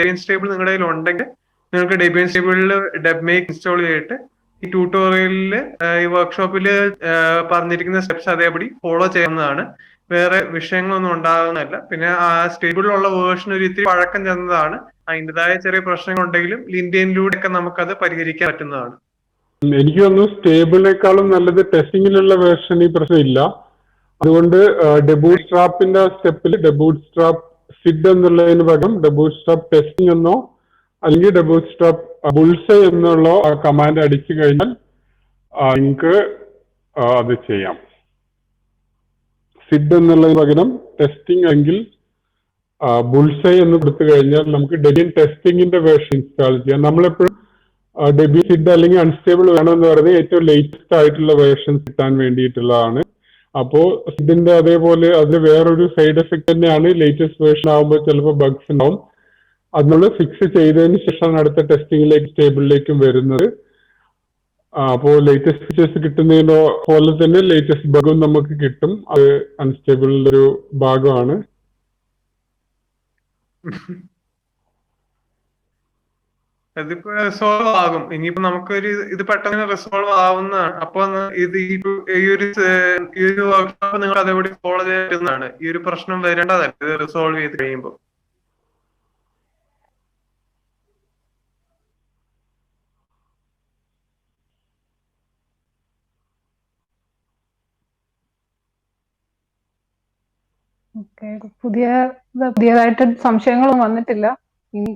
ഡെബിയൻ സ്റ്റേബിൾ നിങ്ങളുടെ കയ്യിൽ ഉണ്ടെങ്കിൽ നിങ്ങൾക്ക് ഡെബിയൻ സ്റ്റേബിളിൽ ഡെബ്മേക്ക് ഇൻസ്റ്റാൾ ചെയ്തിട്ട് ഈ ട്യൂട്ടോറിയലില് ഈ വർക്ക്ഷോപ്പില് പറഞ്ഞിരിക്കുന്ന സ്റ്റെപ്സ് അതേപടി ഫോളോ ചെയ്യുന്നതാണ്. വേറെ വിഷയങ്ങളൊന്നും ഉണ്ടാകുന്നതല്ല. പിന്നെ ആ സ്റ്റേബിളിലുള്ള വേർഷൻ ഒരു ഇത്തിരി പഴക്കം ചെന്നതാണ്. അതിൻ്റെതായ ചെറിയ പ്രശ്നങ്ങൾ ഉണ്ടെങ്കിലും ലിൻഡിയനിലൂടെ ഒക്കെ നമുക്കത് പരിഹരിക്കാൻ പറ്റുന്നതാണ്. എനിക്ക് തോന്നുന്നു സ്റ്റേബിളിനേക്കാളും നല്ലത് ടെസ്റ്റിംഗിലുള്ള വേർഷൻ ഈ പ്രശ്നമില്ല. അതുകൊണ്ട് ഡെബൂട്ട് സ്ട്രാപ്പിന്റെ സ്റ്റെപ്പിൽ ഡെബൂട്ട് സ്ട്രാപ്പ് സിഡ് എന്നുള്ളതിന് പകരം ഡെബൂട്ട് സ്ട്രാപ്പ് ടെസ്റ്റിംഗ് എന്നോ അല്ലെങ്കിൽ ഡെബൂട്ട് സ്ട്രാപ്പ് ബുൾസൈ എന്നുള്ള കമാൻഡ് അടിച്ചു കഴിഞ്ഞാൽ നിങ്ങൾക്ക് അത് ചെയ്യാം. സിഡ് എന്നുള്ളതിന് പകരം ടെസ്റ്റിംഗ് അല്ലെങ്കിൽ ബുൾസൈ എന്ന് കൊടുത്തു കഴിഞ്ഞാൽ നമുക്ക് ഡെബിയൻ ടെസ്റ്റിംഗിന്റെ വേർഷൻ ഇൻസ്റ്റാൾ ചെയ്യാം. നമ്മളെപ്പോഴും ഡെബിയൻ സിഡ് അല്ലെങ്കിൽ അൺസ്റ്റേബിൾ വേണമെന്ന് പറയുന്നത് ഏറ്റവും ലേറ്റസ്റ്റ് ആയിട്ടുള്ള വേർഷൻസ് കിട്ടാൻ വേണ്ടിയിട്ടുള്ളതാണ്. അപ്പോ സിഡിന്റെ അതേപോലെ അതിന് വേറൊരു സൈഡ് എഫക്ട് തന്നെയാണ്. ലേറ്റസ്റ്റ് വേർഷൻ ആകുമ്പോൾ ചിലപ്പോൾ ബഗ്സ് ഉണ്ടാവും. അത് നമ്മൾ ഫിക്സ് ചെയ്തതിന് ശേഷമാണ് അടുത്ത ടെസ്റ്റിംഗിലേക്ക് സ്റ്റേബിളിലേക്കും വരുന്നത്. അപ്പോൾ ലേറ്റസ്റ്റ് ഫീച്ചേഴ്സ് കിട്ടുന്നതിനോ പോലെ തന്നെ ലേറ്റസ്റ്റ് ബഗും നമുക്ക് കിട്ടും. അത് അൺസ്റ്റേബിളിന്റെ ഒരു ഭാഗമാണ്. അതിപ്പോ റിസോൾവ് ആകും. ഇനിയിപ്പോ നമുക്കൊരു ഇത് പെട്ടെന്ന് റിസോൾവ് ആവുന്നതാണ്. അപ്പൊ ഇത് ഈ ഒരു വർക്ക്ഷോപ്പ് നിങ്ങൾ അതേപടി ഫോളോ ചെയ്യുന്നതാണ്. ഈ ഒരു പ്രശ്നം വരേണ്ടതല്ല ഇത് റിസോൾവ് ചെയ്ത് കഴിയുമ്പോൾ. പുതിയതായിട്ട് സംശയങ്ങളൊന്നും വന്നിട്ടില്ല. ഇനി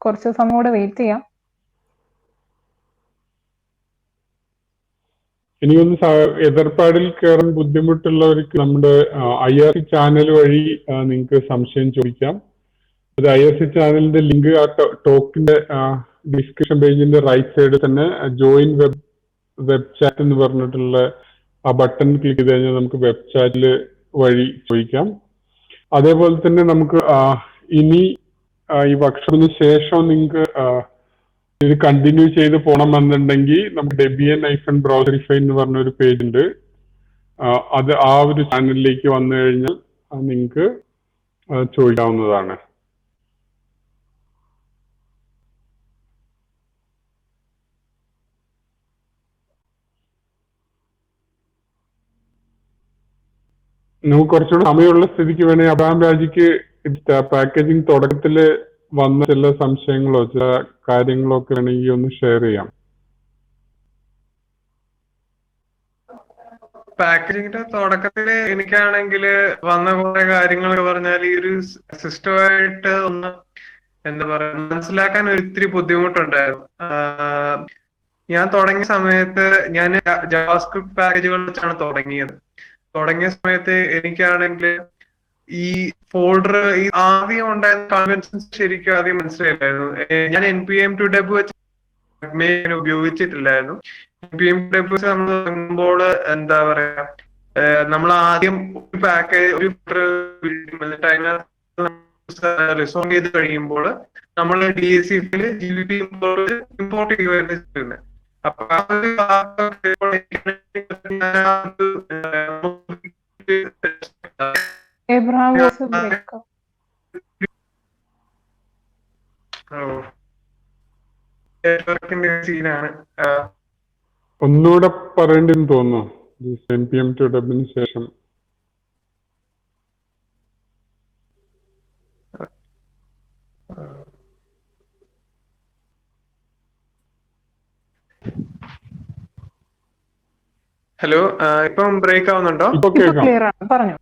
കുറച്ച് സമയം കൂടെ വെയിറ്റ് ചെയ്യാം. ഇനിയൊന്ന് എതിർപ്പാടിൽ കയറാൻ ബുദ്ധിമുട്ടുള്ളവർക്ക് നമ്മുടെ IRC ചാനൽ വഴി നിങ്ങൾക്ക് സംശയം ചോദിക്കാം. അത് IRC ചാനലിന്റെ ലിങ്ക് ആ ടോക്കിന്റെ ഡിസ്ക്രിപ്ഷൻ പേജിന്റെ റൈറ്റ് സൈഡിൽ തന്നെ ജോയിൻ വെബ് ചാറ്റ് എന്ന് പറഞ്ഞിട്ടുള്ള ആ ബട്ടൺ ക്ലിക്ക് ചെയ്ത് കഴിഞ്ഞാൽ നമുക്ക് വെബ് ചാറ്റിൽ വഴി ചോദിക്കാം. അതേപോലെ തന്നെ നമുക്ക് ഇനി ഈ വർക്ക്ഷോപ്പിന് ശേഷം നിങ്ങൾക്ക് ഇത് കണ്ടിന്യൂ ചെയ്ത് പോകണമെന്നുണ്ടെങ്കിൽ നമുക്ക് Debian-Browserify എന്ന് പറഞ്ഞ ഒരു പേജ് ഉണ്ട്. അത് ആ ഒരു ചാനലിലേക്ക് വന്നു കഴിഞ്ഞാൽ നിങ്ങൾക്ക് ചോദിക്കാവുന്നതാണ്. നമുക്ക് കുറച്ചുകൂടെ സമയമുള്ള സ്ഥിതിക്ക് വേണേൽ അബ്രഹാം രാജിക്ക് പാക്കേജിങ് തുടക്കത്തില് വന്ന ചില സംശയങ്ങളോ ചില കാര്യങ്ങളോ ഒക്കെ വേണമെങ്കിൽ ഒന്ന് ഷെയർ ചെയ്യാം. പാക്കേജിങ്ങിന്റെ തുടക്കത്തില് എനിക്കാണെങ്കിൽ വന്ന കുറെ കാര്യങ്ങൾ പറഞ്ഞാൽ ഈ ഒരു സിസ്റ്റമായിട്ട് ഒന്ന് എന്താ പറയാ മനസ്സിലാക്കാൻ ഒരിത്തിരി ബുദ്ധിമുട്ടുണ്ടായിരുന്നു. ഞാൻ തുടങ്ങിയ സമയത്ത് ഞാൻ ജാവാസ്ക്രിപ്റ്റ് പാക്കേജുകൾ വെച്ചാണ് തുടങ്ങിയത്. തുടങ്ങിയ സമയത്ത് എനിക്കാണെങ്കിൽ ഈ ഫോൾഡർ ഈ ആദ്യം ഉണ്ടായിരുന്ന കൺവെൻഷൻസ് ശരിക്കും ആദ്യം മനസ്സിലായില്ലായിരുന്നു. ഞാൻ npm2dev വെച്ച് ഉപയോഗിച്ചിട്ടില്ലായിരുന്നു. npm dev നമ്മൾ തുടങ്ങുമ്പോൾ എന്താ പറയാ നമ്മൾ ആദ്യം ഒരു പാക്കേജ് ഒരു എന്നിട്ട് അതിനകത്ത് റിസോൾവ് ചെയ്ത് കഴിയുമ്പോൾ നമ്മൾ DSCFല് GVP ഇമ്പോർട്ട് ചെയ്യുകയാണ് ചെയ്യുന്നത്. അപ്പൊ ആ ഒരു Abraham was a breakup. സീനാണ്. ഒന്നുകൂടെ പറയേണ്ടെന്ന് തോന്നുന്നു npm2dev ശേഷം. ഹലോ, ഇപ്പം ബ്രേക്ക് ആവുന്നുണ്ടോ? ഇപ്പൊ ഇപ്പൊ കേൾക്കാം. ക്ലിയർ ആണ്, പറഞ്ഞു.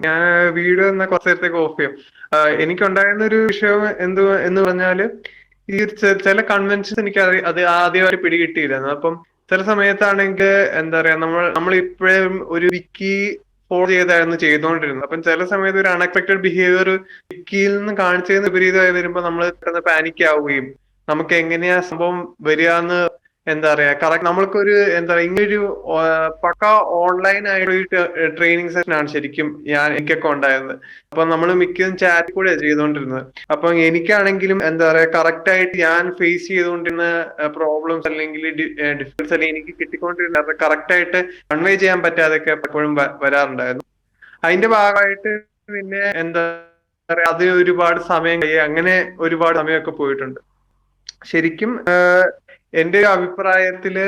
ഞാൻ വീഡിയോ എന്ന കുറച്ച് നേരത്തേക്ക് ഓഫ് ചെയ്യും. എനിക്കുണ്ടായിരുന്ന ഒരു വിഷയം എന്ന് പറഞ്ഞാല് ഈ ചില കൺവെൻഷൻസ് എനിക്ക് അത് ആദ്യമായി പിടികിട്ടിയിരുന്നു. അപ്പം ചില സമയത്താണെങ്കിൽ എന്താ പറയാ നമ്മൾ ഇപ്പോഴും ഒരു വിക്കി ഫോളോ ചെയ്തായിരുന്നു ചെയ്തുകൊണ്ടിരുന്നത്. അപ്പം ചില സമയത്ത് ഒരു അൺഎക്സ്പെക്ടഡ് ബിഹേവിയർ വിക്കിയിൽ നിന്ന് കാണിച്ചതിന് വിപരീതമായി വരുമ്പോൾ നമ്മൾ പെട്ടെന്ന് പാനിക് ആവുകയും നമുക്ക് എങ്ങനെയാ സംഭവം വരികയെന്ന് എന്താ പറയാ കറക്റ്റ് നമ്മൾക്കൊരു എന്താ പറയാ ഇങ്ങനൊരു പക്ക ഓൺലൈൻ ആയിട്ട് ട്രെയിനിങ് സെഷൻ ആണ് ശരിക്കും എനിക്കൊക്കെ ഉണ്ടായിരുന്നത്. അപ്പൊ നമ്മൾ മിക്കതും ചാറ്റ് കൂടെ ചെയ്തുകൊണ്ടിരുന്നത്. അപ്പൊ എനിക്കാണെങ്കിലും എന്താ പറയാ കറക്റ്റ് ആയിട്ട് ഞാൻ ഫേസ് ചെയ്തുകൊണ്ടിരുന്ന പ്രോബ്ലംസ് അല്ലെങ്കിൽ ഡിഫിക്കൽസ് അല്ലെങ്കിൽ എനിക്ക് കിട്ടിക്കൊണ്ടിരുന്ന കറക്റ്റ് ആയിട്ട് കൺവേ ചെയ്യാൻ പറ്റാതെയൊക്കെ എപ്പോഴും വരാറുണ്ടായിരുന്നു. അതിന്റെ ഭാഗമായിട്ട് പിന്നെ എന്താ പറയാ അത് ഒരുപാട് സമയം അങ്ങനെ ഒരുപാട് സമയമൊക്കെ പോയിട്ടുണ്ട്. ശരിക്കും എന്റെ ഒരു അഭിപ്രായത്തില്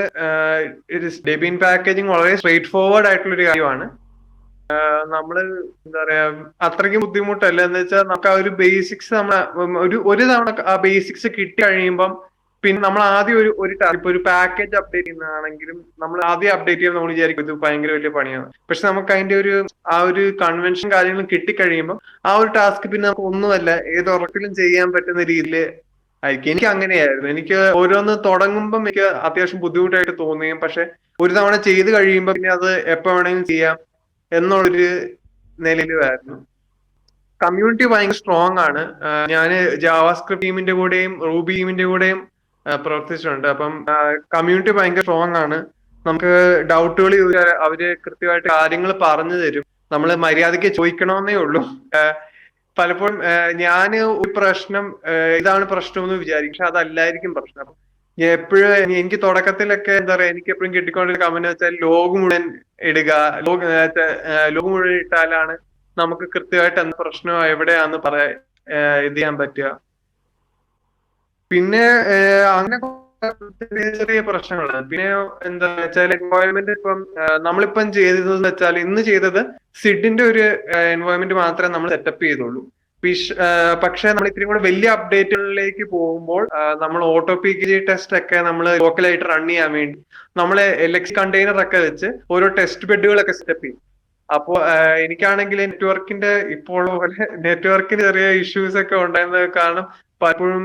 ഡെബിയൻ പാക്കേജിങ് വളരെ സ്ട്രെയിറ്റ് ഫോർവേഡ് ആയിട്ടുള്ള ഒരു കാര്യമാണ്. നമ്മള് എന്താ പറയാ അത്രയ്ക്ക് ബുദ്ധിമുട്ടല്ല. എന്ന് വെച്ചാൽ നമുക്ക് ആ ഒരു ബേസിക്സ് ഒരു തവണ ആ ബേസിക്സ് കിട്ടി കഴിയുമ്പം പിന്നെ നമ്മൾ ആദ്യം ഇപ്പൊ ഒരു പാക്കേജ് അപ്ഡേറ്റ് ചെയ്യുന്നതാണെങ്കിലും നമ്മൾ ആദ്യം അപ്ഡേറ്റ് ചെയ്യുമ്പോൾ നമ്മൾ വിചാരിക്കും ഇത് ഭയങ്കര വലിയ പണിയാണ്. പക്ഷെ നമുക്ക് അതിന്റെ ആ ഒരു കൺവെൻഷൻ കാര്യങ്ങളും കിട്ടിക്കഴിയുമ്പോൾ ആ ഒരു ടാസ്ക് പിന്നെ നമുക്ക് ഒന്നുമല്ല ഏത് ഉറപ്പിലും ചെയ്യാൻ പറ്റുന്ന രീതിയിൽ ആയിരിക്കും. എനിക്ക് അങ്ങനെയായിരുന്നു. എനിക്ക് ഓരോന്ന് തുടങ്ങുമ്പോൾ എനിക്ക് അത്യാവശ്യം ബുദ്ധിമുട്ടായിട്ട് തോന്നുകയും പക്ഷെ ഒരു തവണ ചെയ്ത് കഴിയുമ്പോൾ പിന്നെ അത് എപ്പോ വേണമെങ്കിലും ചെയ്യാം എന്നുള്ളൊരു നിലയിലുമായിരുന്നു. കമ്മ്യൂണിറ്റി ഭയങ്കര സ്ട്രോങ് ആണ്. ഞാൻ ജാവാസ്ക്രിപ്റ്റ് ടീമിന്റെ കൂടെയും റൂബി ടീമിന്റെ കൂടെയും പ്രവർത്തിച്ചിട്ടുണ്ട്. അപ്പം കമ്മ്യൂണിറ്റി ഭയങ്കര സ്ട്രോങ് ആണ്. നമുക്ക് ഡൗട്ടുകൾ അവര് കൃത്യമായിട്ട് കാര്യങ്ങൾ പറഞ്ഞു തരും. നമ്മൾ മര്യാദയ്ക്ക് ചോദിക്കണമെന്നേ ഉള്ളൂ. പലപ്പോഴും ഞാൻ ഒരു പ്രശ്നം ഇതാണ് പ്രശ്നം എന്ന് വിചാരിക്കും, പക്ഷെ അതല്ലായിരിക്കും പ്രശ്നം. അപ്പൊ എപ്പോഴും എനിക്ക് തുടക്കത്തിലൊക്കെ എന്താ പറയാ എനിക്ക് എപ്പോഴും കിട്ടിക്കൊണ്ടിരുന്ന കമന്റ് വെച്ചാൽ ലോഗ് മുഴുവൻ ഇടുക, ലോഗ് മുഴുവൻ ഇട്ടാലാണ് നമുക്ക് കൃത്യമായിട്ട് എന്ത് പ്രശ്നം എവിടെയാന്ന് ഇത് ചെയ്യാൻ പറ്റുക. പിന്നെ അങ്ങനെ ചെറിയ ചെറിയ പ്രശ്നങ്ങളാണ്. പിന്നെ എന്താ വെച്ചാൽ എൻവയോൺമെന്റ് ഇപ്പം നമ്മളിപ്പം ചെയ്തതെന്ന് വെച്ചാൽ ഇന്ന് ചെയ്തത് സിഡിന്റെ ഒരു എൻവയോൺമെന്റ് മാത്രമേ നമ്മൾ സെറ്റപ്പ് ചെയ്തുള്ളൂ. പക്ഷെ നമ്മൾ ഇത്തിരി കൂടെ വലിയ അപ്ഡേറ്റുകളിലേക്ക് പോകുമ്പോൾ നമ്മൾ ഓട്ടോ PKG ടെസ്റ്റ് ഒക്കെ നമ്മൾ ലോക്കലായിട്ട് റൺ ചെയ്യാൻ വേണ്ടി നമ്മൾ LX കണ്ടെയ്നർ ഒക്കെ വെച്ച് ഓരോ ടെസ്റ്റ് ബെഡുകളൊക്കെ സെറ്റപ്പ് ചെയ്യും. അപ്പോ എനിക്കാണെങ്കിൽ നെറ്റ്വർക്കിന്റെ ഇപ്പോൾ പോലെ നെറ്റ്വർക്കിന് ചെറിയ ഇഷ്യൂസ് ഒക്കെ ഉണ്ടായിരുന്നത് കാരണം പലപ്പോഴും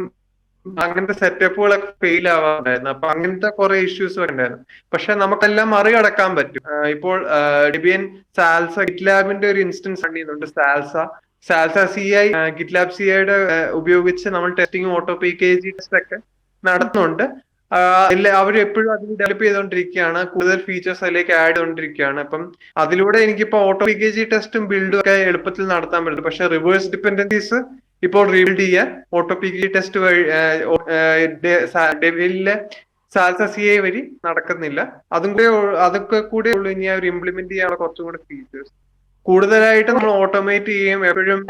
അങ്ങനത്തെ സെറ്റപ്പുകളൊക്കെ ഫെയിൽ ആവാറുണ്ടായിരുന്നു. അപ്പൊ അങ്ങനത്തെ കുറെ ഇഷ്യൂസ് ഉണ്ടായിരുന്നു. പക്ഷെ നമുക്കെല്ലാം മറികടക്കാൻ പറ്റും. ഇപ്പോൾ ഡെബിയൻ സാൽസ ഗിറ്റ്ലാബിന്റെ ഒരു ഇൻസ്റ്റൻസ് റൺ ചെയ്യുന്നുണ്ട്. സാൽസ CI ഗിറ്റ്ലാബ് CIയുടെ ഉപയോഗിച്ച് നമ്മൾ ടെസ്റ്റിംഗ് ഓട്ടോ PKG ടെസ്റ്റ് ഒക്കെ നടത്തുന്നുണ്ട്. അവർ എപ്പോഴും അതിൽ ഡെവലപ്പ് ചെയ്തുകൊണ്ടിരിക്കുകയാണ്. കൂടുതൽ ഫീച്ചേഴ്സ് അതിലേക്ക് ആഡ് ചെയ്തുകൊണ്ടിരിക്കുകയാണ്. അപ്പം അതിലൂടെ എനിക്കിപ്പോ ഓട്ടോ PKG ടെസ്റ്റും ബിൽഡും ഒക്കെ എളുപ്പത്തിൽ നടത്താൻ പറ്റും. പക്ഷെ റിവേഴ്സ് ഡിപ്പെൻഡൻസീസ് ഇപ്പോൾ റീബിൽഡ് ചെയ്യാൻ ഓട്ടോ PKG ടെസ്റ്റ് വഴി ഡെവിലെ സാൽസ CI വഴി നടക്കുന്നില്ല. അതൊക്കെ കൂടെ ഉള്ളൂ ഇനി അവർ ഇംപ്ലിമെന്റ് ചെയ്യാനുള്ള കുറച്ചും കൂടെ ഫീച്ചേഴ്സ്. കൂടുതലായിട്ട് നമ്മൾ ഓട്ടോമേറ്റ് ചെയ്യും, എപ്പോഴും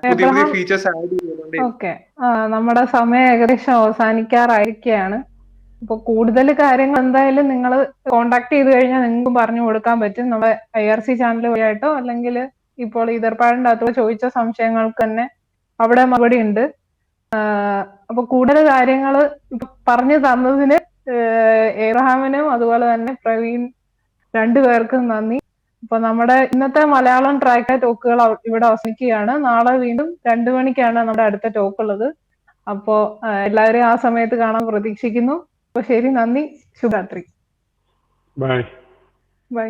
പുതിയ പുതിയ ഫീച്ചേഴ്സ് ആഡ് ചെയ്യുന്നുണ്ട്. ഓക്കെ, നമ്മുടെ സമയം ഏകദേശം അവസാനിക്കാറായിരിക്കുകയാണ്. അപ്പൊ കൂടുതൽ കാര്യങ്ങൾ എന്തായാലും നിങ്ങൾ കോണ്ടാക്ട് ചെയ്ത് കഴിഞ്ഞാൽ നിങ്ങൾക്ക് പറഞ്ഞു കൊടുക്കാൻ പറ്റും. നമ്മുടെ IRC ചാനൽ വഴിയായിട്ടോ അല്ലെങ്കിൽ ഇപ്പോൾ ഈതർപ്പാടിന്റെ അകത്തോ ചോദിച്ച സംശയങ്ങൾക്ക് തന്നെ അവിടെ മറുപടി ഉണ്ട്. അപ്പൊ കൂടുതൽ കാര്യങ്ങൾ പറഞ്ഞു തന്നതിന് ഏബ്രഹാമിനും അതുപോലെ തന്നെ പ്രവീൺ രണ്ടുപേർക്കും നന്ദി. അപ്പൊ നമ്മുടെ ഇന്നത്തെ മലയാളം ട്രാക്ക് ടോക്കുകൾ ഇവിടെ അവസാനിക്കുകയാണ്. നാളെ വീണ്ടും 2 മണിക്കാണ് നമ്മുടെ അടുത്ത ടോക്ക് ഉള്ളത്. അപ്പോ എല്ലാവരെയും ആ സമയത്ത് കാണാൻ പ്രതീക്ഷിക്കുന്നു. അപ്പൊ ശരി, നന്ദി, ശുഭരാത്രി. ബൈ. ബൈ.